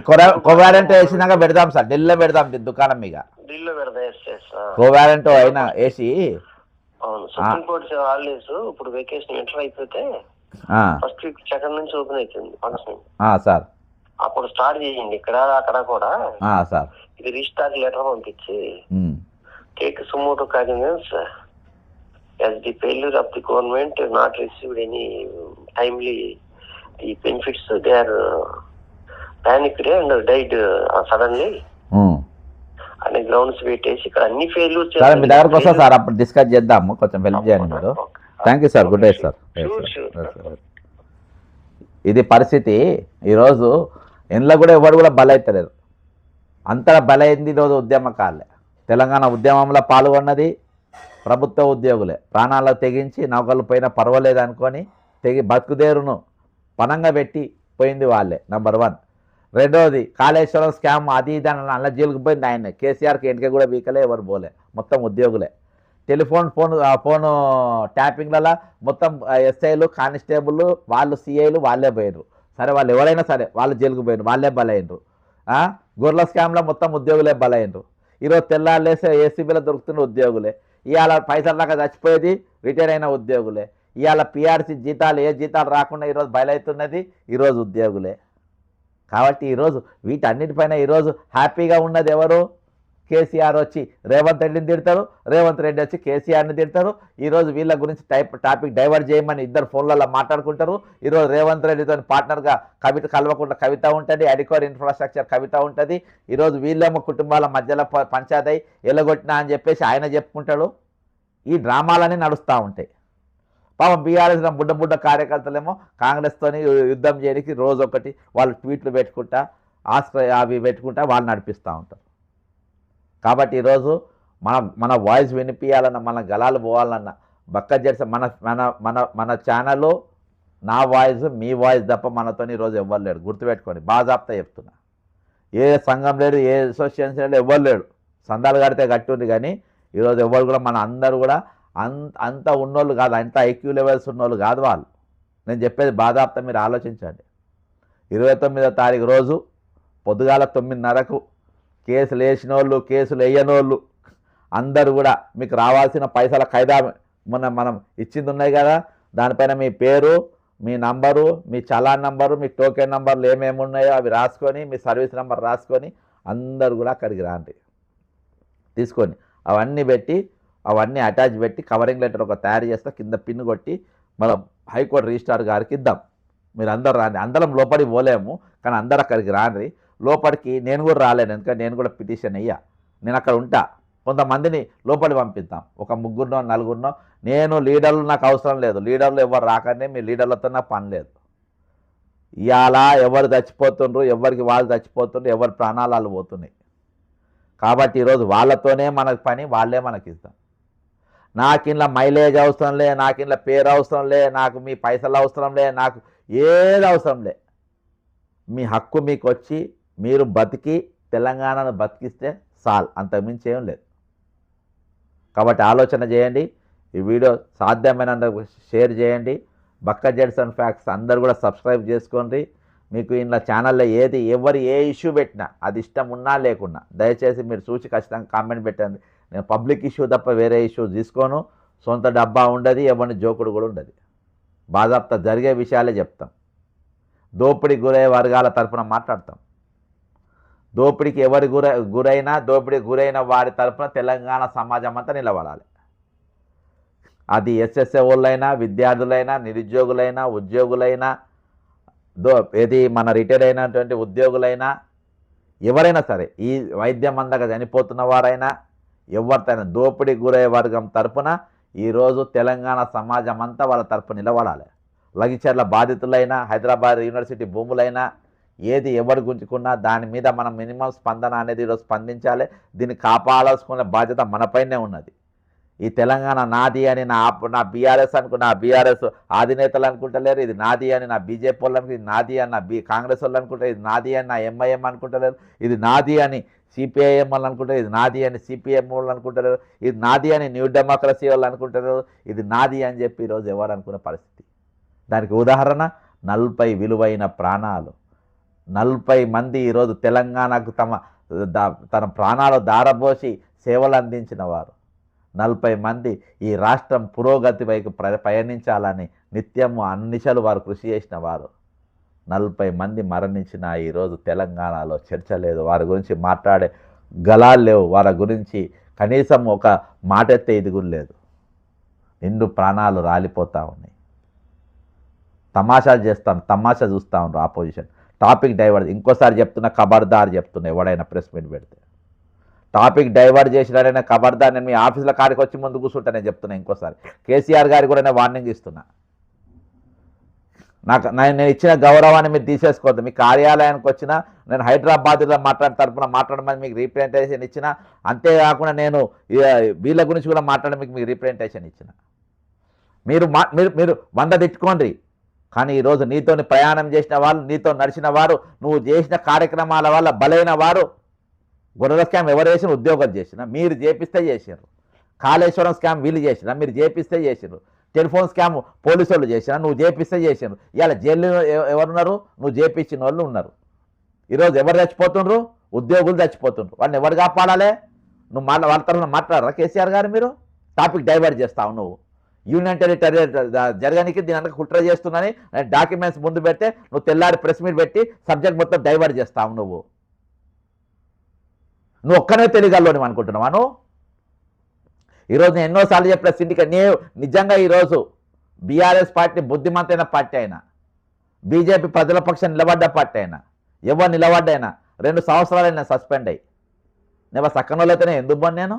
కోవారెంట్ వేసినాక పెడదాం సార్, ఢిల్లీలో పెడదాం దుకాణం మీద. ఢిల్లీలో పెడదాం కోవారెంట్ అయినా వేసి. అవును, సుప్రీంకోర్టు హాలిడేస్ ఇప్పుడు వెకేషన్ ఎంటర్ అయిపోతే ఫస్ట్ వీక్ సెకండ్ నుంచి ఓపెన్ అవుతుంది ఫంక్షన్ సార్. అప్పుడు స్టార్ట్ చేయండి ఇక్కడ అక్కడ కూడా సార్. ఇది రీస్టార్ట్ లెటర్ పంపించి take suo motu cognizance as the failure of the government not received any timely the benefits, they are panicked and died suddenly అనే గ్రౌండ్స్ పెట్టేసి ఇక్కడ అన్ని ఫెయిల్యూర్ సార్. మీ దగ్గరకు వస్తా సార్, అప్పుడు డిస్కస్ చేద్దాము, కొంచెం హెల్ప్ చేయండి మీరు. Thank you sir, good night sir. ఇది పరిస్థితి. ఈరోజు ఇంట్లో కూడా ఎవరు కూడా బలైతలేరు, అంతటా బలైంది ఈరోజు ఉద్యమకాలే. తెలంగాణ ఉద్యమంలో పాల్గొన్నది ప్రభుత్వ ఉద్యోగులే. ప్రాణాలకు తెగించి నౌకలు పోయినా పర్వాలేదు అనుకొని బతుకుదేరును పనంగా పెట్టి పోయింది వాళ్ళే. నెంబర్ 1. రెండోది కాళేశ్వరం స్కామ్ అది ఇది అని అలా జైలుకు పోయింది ఆయనే. కేసీఆర్కి ఎంటిక కూడా వీకలే, ఎవరు పోలే, మొత్తం ఉద్యోగులే. ఫోను ట్యాపింగ్లలో మొత్తం ఎస్ఐలు కానిస్టేబుల్ వాళ్ళు సిఐలు వాళ్ళే పోయినరు. సరే వాళ్ళు ఎవరైనా సరే వాళ్ళు జైలుకు పోయినరు, వాళ్ళే బలైనరు. గొర్రెల స్కామ్లో మొత్తం ఉద్యోగులే బలైనరు. ఈరోజు తెల్లాలేసే ఏసీబీలో దొరుకుతున్న ఉద్యోగులే. ఇవాళ పైసలు దాకా చచ్చిపోయేది రిటైర్ అయిన ఉద్యోగులే. ఇవాళ పిఆర్సీ జీతాలు ఏ జీతాలు రాకుండా ఈరోజు బయలవుతున్నది ఈరోజు ఉద్యోగులే. కాబట్టి ఈరోజు వీటన్నిటిపైన ఈరోజు హ్యాపీగా ఉన్నది ఎవరు? కేసీఆర్ వచ్చి రేవంత్ రెడ్డిని తిడతారు, రేవంత్ రెడ్డి వచ్చి కేసీఆర్ని తిడతారు. ఈరోజు వీళ్ళ గురించి టాపిక్ డైవర్ట్ చేయమని ఇద్దరు ఫోన్లలో మాట్లాడుకుంటారు. ఈరోజు రేవంత్ రెడ్డితో పార్ట్నర్గా కలవకుండా కవిత ఉంటుంది, అడికోర్ ఇన్ఫ్రాస్ట్రక్చర్ కవిత ఉంటుంది. ఈరోజు వీళ్ళేమో కుటుంబాల మధ్యలో పంచాయతీ ఎలగొట్టినా అని చెప్పేసి ఆయన చెప్పుకుంటాడు. ఈ డ్రామాలన్నీ నడుస్తూ ఉంటాయి. పాపం బీఆర్ఎస్ బుడ్డ కార్యకర్తలేమో కాంగ్రెస్తోని యుద్ధం చేయడానికి రోజు ఒకటి వాళ్ళు ట్వీట్లు పెట్టుకుంటా అవి పెట్టుకుంటా వాళ్ళు నడిపిస్తూ ఉంటారు. కాబట్టి ఈరోజు మన వాయిస్ వినిపించాలన్న, మన గలాలు పోవాలన్న బక్క జెర్స మన మన మన మన ఛానల్ నా వాయిస్ మీ వాయిస్ తప్ప మనతో ఈరోజు ఎవ్వరు లేడు. గుర్తుపెట్టుకోండి, బాజాప్తా చెప్తున్నా. ఏ సంఘం లేడు, ఏ అసోసియేషన్ లేడు, ఎవ్వరు లేడు. సందాలు కడితే కట్టుంది కానీ ఈరోజు ఎవ్వరు కూడా మన అందరూ కూడా అంత ఉన్నోళ్ళు కాదు, అంత ఐక్యూ లెవెల్స్ ఉన్నోళ్ళు కాదు వాళ్ళు. నేను చెప్పేది బాధాప్త మీరు ఆలోచించండి. 29వ తారీఖు రోజు పొద్దుగాల 9:30కు కేసులు వేసిన వాళ్ళు, కేసులు వేయనోళ్ళు అందరూ కూడా మీకు రావాల్సిన పైసల ఖైదా మనం ఇచ్చింది ఉన్నాయి కదా, దానిపైన మీ పేరు, మీ నంబరు, మీ చలాన్ నంబరు, మీ టోకెన్ నంబర్లు ఏమేమి ఉన్నాయో అవి రాసుకొని, మీ సర్వీస్ నెంబర్ రాసుకొని అందరూ కూడా అక్కడికి రాండి. తీసుకొని అవన్నీ పెట్టి అవన్నీ అటాచ్ పెట్టి కవరింగ్ లెటర్ ఒక తయారు చేస్తా, కింద పిన్ కొట్టి మనం హైకోర్టు రిజిస్ట్రార్ గారికి ఇద్దాం. మీరు అందరూ రాండి. అందరం లోపలికి పోలేము కానీ అందరు అక్కడికి రాండి. లోపలికి నేను కూడా రాలేను, ఎందుకంటే నేను కూడా పిటిషన్ అయ్యా. నేను అక్కడ ఉంటా. కొంతమందిని లోపలికి పంపిద్దాం, ఒక 3 or 4. నేను లీడర్లు నాకు అవసరం లేదు, లీడర్లు ఎవరు రాకండి, మీ లీడర్లతో నాకు పని లేదు. ఇవాళ ఎవరు చచ్చిపోతుండ్రు, ఎవరికి వాళ్ళు చచ్చిపోతుండ్రు, ఎవరి ప్రాణాలు పోతున్నాయి. కాబట్టి ఈరోజు వాళ్ళతోనే మనకు పని, వాళ్ళే మనకి ఇస్తాం. నాకు ఇంట్లో మైలేజ్ అవసరం లే, నాకు ఇంట్లో పేరు అవసరం లే, నాకు మీ పైసలు అవసరం లే, నాకు ఏది అవసరం లే. మీ హక్కు మీకు వచ్చి మీరు బతికి తెలంగాణను బతికిస్తే చాలు, అంతకుమించి ఏం లేదు. కాబట్టి ఆలోచన చేయండి. ఈ వీడియో సాధ్యమైనంత షేర్ చేయండి. బక్క జెడ్స్ అండ్ ఫ్యాక్ట్స్ అందరూ కూడా సబ్స్క్రైబ్ చేసుకోండి. మీకు ఇంట్లో ఛానల్లో ఎవరు ఏ ఇష్యూ పెట్టినా అది ఇష్టం ఉన్నా లేకున్నా దయచేసి మీరు చూసి ఖచ్చితంగా కామెంట్ పెట్టండి. నేను పబ్లిక్ ఇష్యూ తప్ప వేరే ఇష్యూ తీసుకోను. సొంత డబ్బా ఉండదు, ఎవరిని జోకుడు కూడా ఉండదు. బాజాప్తా జరిగే విషయాలే చెప్తాం. దోపిడీకి గురయ్యే వర్గాల తరఫున మాట్లాడతాం. దోపిడీకి ఎవరి దోపిడీకి గురైన వారి తరఫున తెలంగాణ సమాజం అంతా నిలబడాలి. అది ఎస్ఎస్ఏ వాళ్ళైనా, విద్యార్థులైనా, నిరుద్యోగులైనా, ఉద్యోగులైనా, మన రిటైర్ అయినటువంటి ఉద్యోగులైనా, ఎవరైనా సరే, ఈ వైద్యం అందక చనిపోతున్న వారైనా, ఎవరితోనైనా దోపిడీకి గురయ్యే వర్గం తరఫున ఈరోజు తెలంగాణ సమాజం అంతా వాళ్ళ తరఫున నిలబడాలి. లగిచర్ల బాధితులైనా, హైదరాబాద్ యూనివర్సిటీ భూములైనా, ఏది ఎవరు గుంజుకున్నా దాని మీద మనం మినిమం స్పందన అనేది ఈరోజు స్పందించాలి. దీన్ని కాపాడాల్సుకునే బాధ్యత మనపైనే ఉన్నది. ఈ తెలంగాణ నాది అని నా బీఆర్ఎస్ నా బీఆర్ఎస్ అధినేతలు అనుకుంటలేరు, ఇది నాది అని నా బీజేపీ వాళ్ళు, ఇది నాది అని నా కాంగ్రెస్ వాళ్ళు అనుకుంటారు, ఇది నాది అని నా ఎంఐఎం అనుకుంటలేరు, ఇది నాది అని సిపిఐఎం వాళ్ళు అనుకుంటారు, ఇది నాది అని సిపిఎం వాళ్ళు అనుకుంటారు, ఇది నాది అని న్యూ డెమోక్రసీ వాళ్ళు అనుకుంటారు, ఇది నాది అని చెప్పి ఈరోజు ఎవరు అనుకునే పరిస్థితి. దానికి ఉదాహరణ 40 విలువైన ప్రాణాలు, 40 మంది ఈరోజు తెలంగాణకు తన ప్రాణాలు దారబోసి సేవలు అందించిన వారు, 40 మంది ఈ రాష్ట్రం పురోగతి వైపు పయనించాలని నిత్యము అన్నిశలు వారు కృషి చేసిన వారు, 40 మంది మరణించిన ఈరోజు తెలంగాణలో చర్చ లేదు. వారి గురించి మాట్లాడే గలాలు లేవు. వారి గురించి కనీసం ఒక మాట ఎత్తే ఇది లేదు. నిండు ప్రాణాలు రాలిపోతూ ఉన్నాయి. తమాషా చూస్తూ ఉన్నారు ఆపోజిషన్. టాపిక్ డైవర్ట్, ఇంకోసారి చెప్తున్నా, ఖబర్దార్ చెప్తున్నా, ఎవడైనా ప్రెస్ మీట్ పెడితే టాపిక్ డైవర్ట్ చేసినాడైనా ఖబర్దార్, నేను మీ ఆఫీసుల కాడికి వచ్చి ముందు కూర్చుంటా. నేను చెప్తున్నా ఇంకోసారి, కేసీఆర్ గారికి కూడా నేను వార్నింగ్ ఇస్తున్నా. నేను ఇచ్చిన గౌరవాన్ని మీరు తీసేసుకోవద్దు. మీ కార్యాలయానికి వచ్చినా, నేను హైదరాబాద్లో తరఫున మాట్లాడమని మీకు రీప్రజెంటేషన్ ఇచ్చిన, అంతేకాకుండా నేను వీళ్ళ గురించి కూడా మీకు రీప్రజెంటేషన్ ఇచ్చిన. మీరు 100 తిట్టుకోండి, కానీ ఈరోజు నీతో ప్రయాణం చేసిన వాళ్ళు, నీతో నడిచిన వారు, నువ్వు చేసిన కార్యక్రమాల వల్ల బలైన వారు, గొర్రెల స్కామ్ ఎవరు చేసిన, ఉద్యోగాలు చేసినా మీరు చేపిస్తే చేసినారు. కాళేశ్వరం స్కామ్ వీళ్ళు చేసినా మీరు చేపిస్తే చేసినారు. టెలిఫోన్ స్కామ్ పోలీసు వాళ్ళు చేసినా నువ్వు చేపిస్తే చేసినారు. ఇవాళ జైలు ఎవరున్నారు, నువ్వు చేపించిన వాళ్ళు ఉన్నారు. ఈరోజు ఎవరు చచ్చిపోతుండ్రు, ఉద్యోగులు చచ్చిపోతుండ్రు. వాళ్ళని ఎవరు కాపాడాలి? నువ్వు వాళ్ళ తరఫున మాట్లాడరా కేసీఆర్ గారు? మీరు టాపిక్ డైవర్ట్ చేస్తావు. నువ్వు యూనియన్ టెరిటరీ జరగడానికి దీని అంతా కుట్ర చేస్తున్నాని డాక్యుమెంట్స్ ముందు పెడితే నువ్వు తెల్లారి ప్రెస్ మీట్ పెట్టి సబ్జెక్ట్ మొత్తం డైవర్ట్ చేస్తావు. నువ్వు ఒక్కనే తెలియగలలోని అనుకుంటున్నావా? నువ్వు ఈరోజు నేను ఎన్నోసార్లు చెప్పిన సిండికేట్, నిజంగా ఈరోజు బీఆర్ఎస్ పార్టీ బుద్ధిమంతైన పార్టీ అయినా, బీజేపీ ప్రజల పక్షం నిలబడ్డ పార్టీ అయినా, ఎవరు నిలబడ్డైనా 2 సంవత్సరాలైనా సస్పెండ్ అయ్యి నేను సక్కనోళ్ళు అయితేనే ఎందుకు పోను? నేను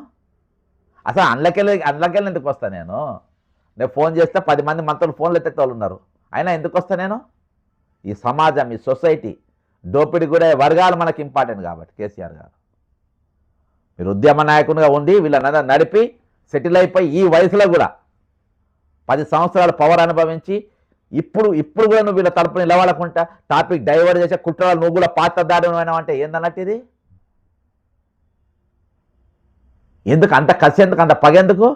అసలు అందులోకెళ్ళి ఎందుకు వస్తా? నేను ఫోన్ చేస్తే 10 మంది మంత్రులు ఫోన్లు ఎత్తే వాళ్ళు ఉన్నారు, అయినా ఎందుకు వస్తా నేను? ఈ సమాజం, ఈ సొసైటీ, దోపిడీ కూడా వర్గాలు మనకి ఇంపార్టెంట్ కాబట్టి కేసీఆర్ గారు మీరు ఉద్యమ నాయకునిగా ఉండి వీళ్ళని నడిపి సెటిల్ అయిపోయి ఈ వయసులో కూడా 10 సంవత్సరాలు పవర్ అనుభవించి ఇప్పుడు కూడా నువ్వు వీళ్ళ తరపున నిలబడకుండా టాపిక్ డైవర్ట్ చేసే కుట్రలు నువ్వు కూడా పాత్రదారుడు అంటే ఏందన్నట్టు ఇది? ఎందుకు అంత కసి, ఎందుకు అంత పగెందుకు,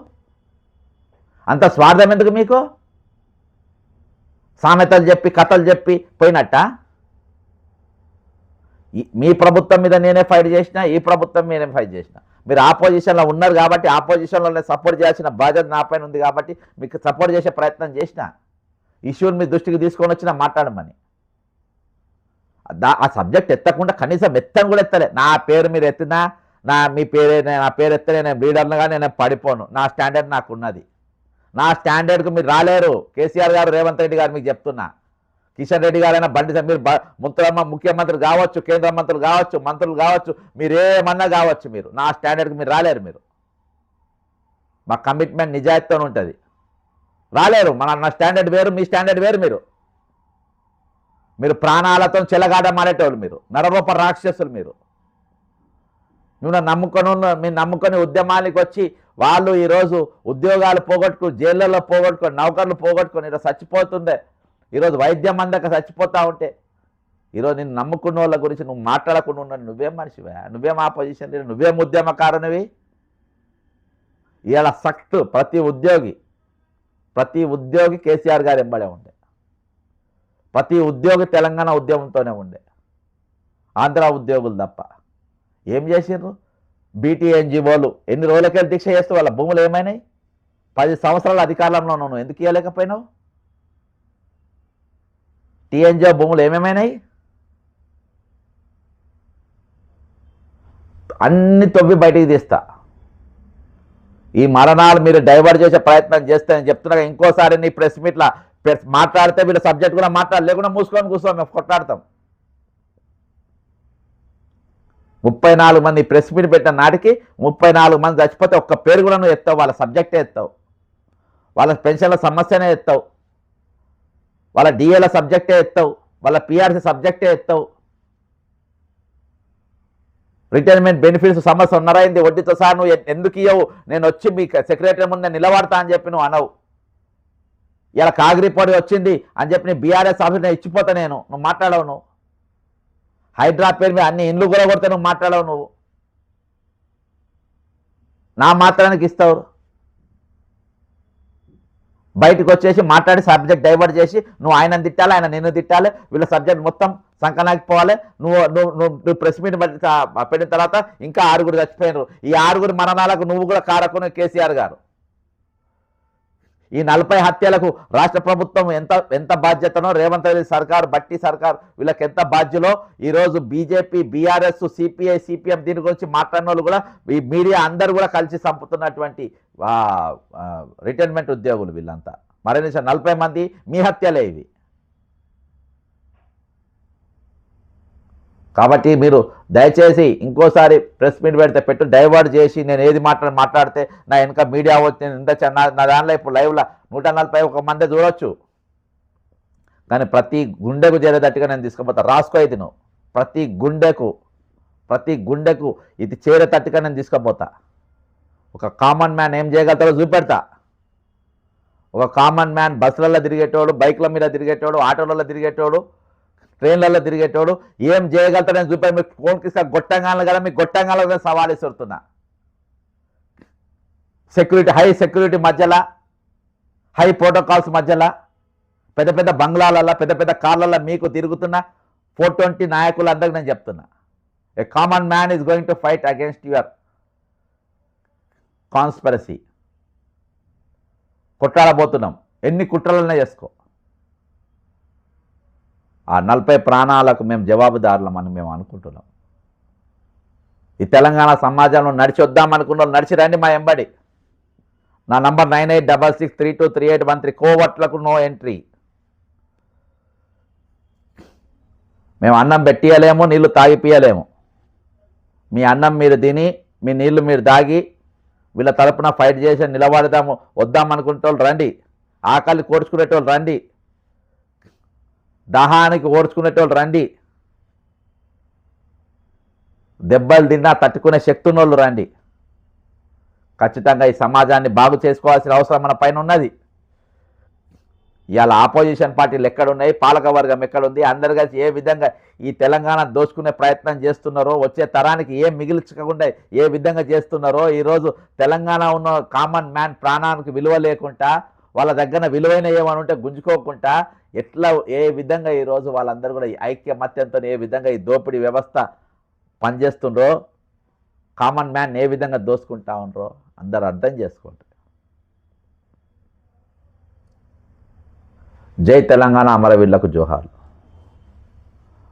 అంత స్వార్థం ఎందుకు మీకు? సామెతలు చెప్పి కథలు చెప్పి పోయినట్ట? మీ ప్రభుత్వం మీద నేనే ఫైట్ చేసిన, ఈ ప్రభుత్వం నేనే ఫైట్ చేసిన. మీరు ఆపోజిషన్లో ఉన్నారు కాబట్టి ఆపోజిషన్లో సపోర్ట్ చేయాల్సిన బాధ్యత నా పైన ఉంది కాబట్టి మీకు సపోర్ట్ చేసే ప్రయత్నం చేసిన, ఇష్యూని మీ దృష్టికి తీసుకొని వచ్చినా మాట్లాడమని. ఆ సబ్జెక్ట్ ఎత్తకుండా కనీసం ఎత్తని కూడా ఎత్తలే. నా పేరు మీరు ఎత్తినా, నా పేరు ఎత్తలే, నేను లీడర్లుగా నేను పడిపోను. నా స్టాండర్డ్ నాకు ఉన్నది. నా స్టాండర్డ్కు మీరు రాలేరు. కేసీఆర్ గారు, రేవంత్ రెడ్డి గారు మీకు చెప్తున్నా, కిషన్ రెడ్డి గారైనా, బండి మీరు ముఖ్యమంత్రి కావచ్చు, కేంద్ర మంత్రులు కావచ్చు, మంత్రులు కావచ్చు, మీరేమన్నా కావచ్చు, మీరు నా స్టాండర్డ్కి మీరు రాలేరు. మీరు మా కమిట్మెంట్ నిజాయితీతో ఉంటుంది, రాలేరు. నా స్టాండర్డ్ వేరు, మీ స్టాండర్డ్ వేరు. మీరు ప్రాణాలతో చెలగాట మారేటోళ్ళు, మీరు నరరూప రాక్షసులు. మీరు నమ్ముకొని ఉద్యమానికి వచ్చి వాళ్ళు ఈరోజు ఉద్యోగాలు పోగొట్టుకుని, జైళ్ళలో పోగొట్టుకొని, నౌకర్లు పోగొట్టుకొని ఈరోజు చచ్చిపోతుండే, ఈరోజు వైద్యం అందక చచ్చిపోతూ ఉంటే, ఈరోజు నేను నమ్ముకున్న వాళ్ళ గురించి నువ్వు మాట్లాడకుండా ఉన్నాను. నువ్వేం మనిషివా? నువ్వేం ఆపోజిషన్ లేదు? నువ్వేం ఉద్యమకారునివి? ఇవాళ సక్తు ప్రతి ఉద్యోగి కేసీఆర్ గారు ఎంబడే ఉండే, ప్రతి ఉద్యోగి తెలంగాణ ఉద్యమంతోనే ఉండే, ఆంధ్ర ఉద్యోగులు తప్ప. ఏం చేసిండ్రు? బీటీ ఎన్జిఓలు ఎన్ని రోజులకెళ్ళి దీక్ష చేస్తూ వాళ్ళ భూములు ఏమైనాయి? 10 సంవత్సరాల అధికారంలో నువ్వు ఎందుకు ఇవ్వలేకపోయినావు? టీఎన్జిఓ భూములు ఏమేమైనాయి? అన్ని తవ్వి బయటికి తీస్తా. ఈ మరణాలు మీరు డైవర్ట్ చేసే ప్రయత్నం చేస్తే నేను చెప్తున్నా, ఇంకోసారి నీ ప్రెస్ మీట్లా మాట్లాడితే వీళ్ళ సబ్జెక్ట్ కూడా లేకుండా మూసుకొని కూర్చొని మేము కొట్లాడతాం. 34 మంది ప్రెస్ మీట్ పెట్టిన నాటికి 34 మంది చచ్చిపోతే ఒక్క పేరు కూడా నువ్వు ఎత్తావు, వాళ్ళ సబ్జెక్టే ఎత్తావు, వాళ్ళ పెన్షన్ల సమస్యనే ఎత్తావు, వాళ్ళ డిఏల సబ్జెక్టే ఎత్తావు, వాళ్ళ పిఆర్సీ సబ్జెక్టే ఎత్తావు. రిటైర్మెంట్ బెనిఫిట్స్ సమస్య ఉన్నారైంది వడ్డీతో సహా నువ్వు ఎందుకు ఇవ్వవు? నేను వచ్చి మీ సెక్రటరీ ముందు నిలబడతా అని చెప్పి నువ్వు అనవు. ఇలా కాగిరిపోడి వచ్చింది అని చెప్పి నీ బీఆర్ఎస్ ఆఫీస్ నేను ఇచ్చిపోతా, నువ్వు మాట్లాడవు. నువ్వు హైడ్రా పేరు మీద అన్ని ఇండ్లు కూడా కొడితే నువ్వు మాట్లాడవు. నువ్వు నా మాత్రానికి ఇస్తావు. బయటకు వచ్చేసి మాట్లాడి సబ్జెక్ట్ డైవర్ట్ చేసి నువ్వు ఆయన తిట్టాలి, ఆయన నిన్ను తిట్టాలి, వీళ్ళ సబ్జెక్ట్ మొత్తం సంకనాకి పోవాలి. నువ్వు ప్రెస్ మీట్ పెట్టిన తర్వాత ఇంకా 6 చచ్చిపోయినారు. ఈ 6 మరణాలకు నువ్వు కూడా కారకుని కేసీఆర్ గారు. ఈ 40 హత్యలకు రాష్ట్ర ప్రభుత్వం ఎంత బాధ్యతనో, రేవంత్ రెడ్డి సర్కార్, బట్టి సర్కార్ వీళ్ళకి ఎంత బాధ్యలో ఈరోజు బీజేపీ, బీఆర్ఎస్, సిపిఐ, సిపిఎం దీని గురించి మాట్లాడిన వాళ్ళు కూడా ఈ మీడియా అందరూ కూడా కలిసి చంపుతున్నటువంటి రిటైర్మెంట్ ఉద్యోగులు వీళ్ళంతా. మరణించిన 40 మంది మీ హత్యలే ఇవి. కాబట్టి మీరు దయచేసి ఇంకోసారి ప్రెస్ మీట్ పెడితే డైవర్ట్ చేసి నేను ఏది మాట్లాడితే నా వెనక మీడియా వచ్చి నా దానిలో ఇప్పుడు లైవ్లో 141 మంది చూడొచ్చు. కానీ ప్రతి గుండెకు చేరేటట్టుగా నేను తీసుకుపోతా. రాసుకో ఇది, నువ్వు ప్రతి గుండెకు ఇది చేరేటట్టుగా నేను తీసుకుపోతా. ఒక కామన్ మ్యాన్ ఏం చేయగలుగుతాడో చూపెడతా. ఒక కామన్ మ్యాన్ బస్సులలో తిరిగేటోడు, బైక్ల మీద తిరిగేటోడు, ఆటోలలో తిరిగేటోడు, ట్రైన్లలో తిరిగేటోడు ఏం చేయగలుగుతాడని చూపారు. మీకు ఫోన్కి గొట్టంగాలు కదా, మీకు గొట్టంగాలు సవాల్ ఇస్తున్నా. సెక్యూరిటీ, హై సెక్యూరిటీ మధ్యలో, హై ప్రోటోకాల్స్ మధ్యలో, పెద్ద పెద్ద బంగ్లాలలో, పెద్ద పెద్ద కార్లలో మీకు తిరుగుతున్న 420 నాయకులందరికీ నేను చెప్తున్నా, a common man is going to fight against your conspiracy. కొట్టాడబోతున్నాం, ఎన్ని కుట్రలనే చేసుకో. ఆ 40 ప్రాణాలకు మేము జవాబుదారులమని మేము అనుకుంటున్నాం. ఈ తెలంగాణ సమాజంలో నడిచి వద్దామనుకున్న వాళ్ళు నడిచి రండి మా ఎంబడి. నా నంబర్ 9866323813. కోవట్లకు no entry. మేము అన్నం పెట్టియలేము, నీళ్లు తాగిపియలేము. మీ అన్నం మీరు తిని, మీ నీళ్లు మీరు తాగి వీళ్ళ తరపున ఫైట్ చేసి నిలబడదాము వద్దామనుకునేటోళ్ళు రండి. ఆకలి కోర్చుకునేటోళ్ళు రండి, దాహానికి ఓడ్చుకునేటోళ్ళు రండి, దెబ్బలు తిన్నా తట్టుకునే శక్తి ఉన్నోళ్ళు రండి. ఖచ్చితంగా ఈ సమాజాన్ని బాగు చేసుకోవాల్సిన అవసరం మన పైన ఉన్నది. ఇవాళ ఆపోజిషన్ పార్టీలు ఎక్కడున్నాయి, పాలకవర్గం ఎక్కడుంది, అందరు కలిసి ఏ విధంగా ఈ తెలంగాణ దోచుకునే ప్రయత్నం చేస్తున్నారో, వచ్చే తరానికి ఏం మిగిల్చకుండా ఏ విధంగా చేస్తున్నారో, ఈరోజు తెలంగాణ ఉన్న కామన్ మ్యాన్ ప్రాణానికి విలువ లేకుండా, వాళ్ళ దగ్గర విలువైన ఏమని ఉంటే గుంజుకోకుండా ఎట్లా ఏ విధంగా ఈరోజు వాళ్ళందరూ కూడా ఐక్యమత్యంతో ఏ విధంగా ఈ దోపిడీ వ్యవస్థ పనిచేస్తుండ్రో, కామన్ మ్యాన్ ఏ విధంగా దోసుకుంటా ఉండరో అందరూ అర్థం చేసుకుంటారు. జై తెలంగాణ, అమరవీరులకు జోహార్లు.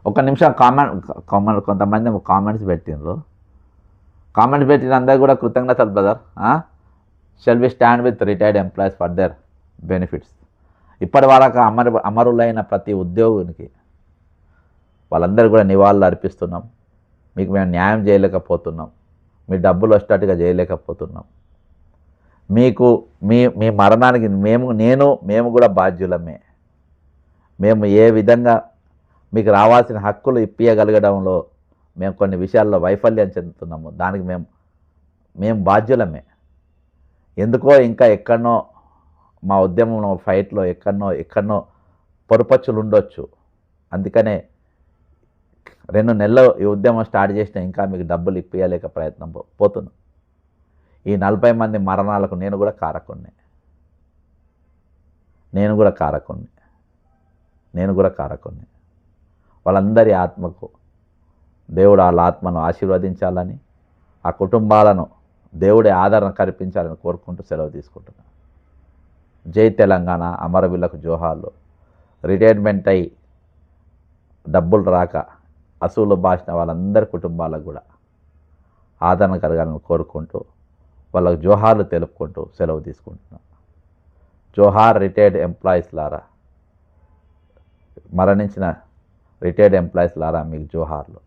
ఒక నిమిషం కొంతమంది కామెంట్స్ పెట్టిండ్రు. కామెంట్స్ పెట్టిన అందరూ కూడా కృతజ్ఞతలు brother. Shall we stand with retired employees for their benefits. ఇప్పటి వరకు అమరులైన ప్రతి ఉద్యోగునికి వాళ్ళందరూ కూడా నివాళులు అర్పిస్తున్నాం. మీకు మేము న్యాయం చేయలేకపోతున్నాం, మీ డబ్బులు వచ్చేటట్టుగా చేయలేకపోతున్నాం. మీకు మీ మరణానికి మేము కూడా బాధ్యులమే. మేము ఏ విధంగా మీకు రావాల్సిన హక్కులు ఇప్పించగలగడంలో మేము కొన్ని విషయాల్లో వైఫల్యం చెందుతున్నాము. దానికి మేము బాధ్యులమే. ఎందుకో ఇంకా ఎక్కడనో మా ఉద్యమంలో ఫైట్లో ఎక్కడనో పొరపచ్చులు ఉండొచ్చు. అందుకనే 2 నెలలు ఈ ఉద్యమం స్టార్ట్ చేసినా ఇంకా మీకు డబ్బులు ఇప్పించలేక ప్రయత్నం పోతున్నాం. ఈ 40 మంది మరణాలకు నేను కూడా కారకుణ్ణి. వాళ్ళందరి ఆత్మకు దేవుడు వాళ్ళ ఆత్మను ఆశీర్వదించాలని, ఆ కుటుంబాలను దేవుడి ఆదరణ కల్పించాలని కోరుకుంటూ సెలవు తీసుకుంటున్నాను. జై తెలంగాణ, అమరవీరులకు జోహార్లు. రిటైర్మెంట్ అయి డబ్బులు రాక అసూలు బాసిన వాళ్ళందరి కుటుంబాలకు కూడా ఆదరణ కలగాలని కోరుకుంటూ వాళ్ళకు జోహార్లు తెలుపుకుంటూ సెలవు తీసుకుంటున్నాం. జోహార్ రిటైర్డ్ ఎంప్లాయీస్ లారా, మరణించిన రిటైర్డ్ ఎంప్లాయీస్ లారా మీకు జోహార్లు.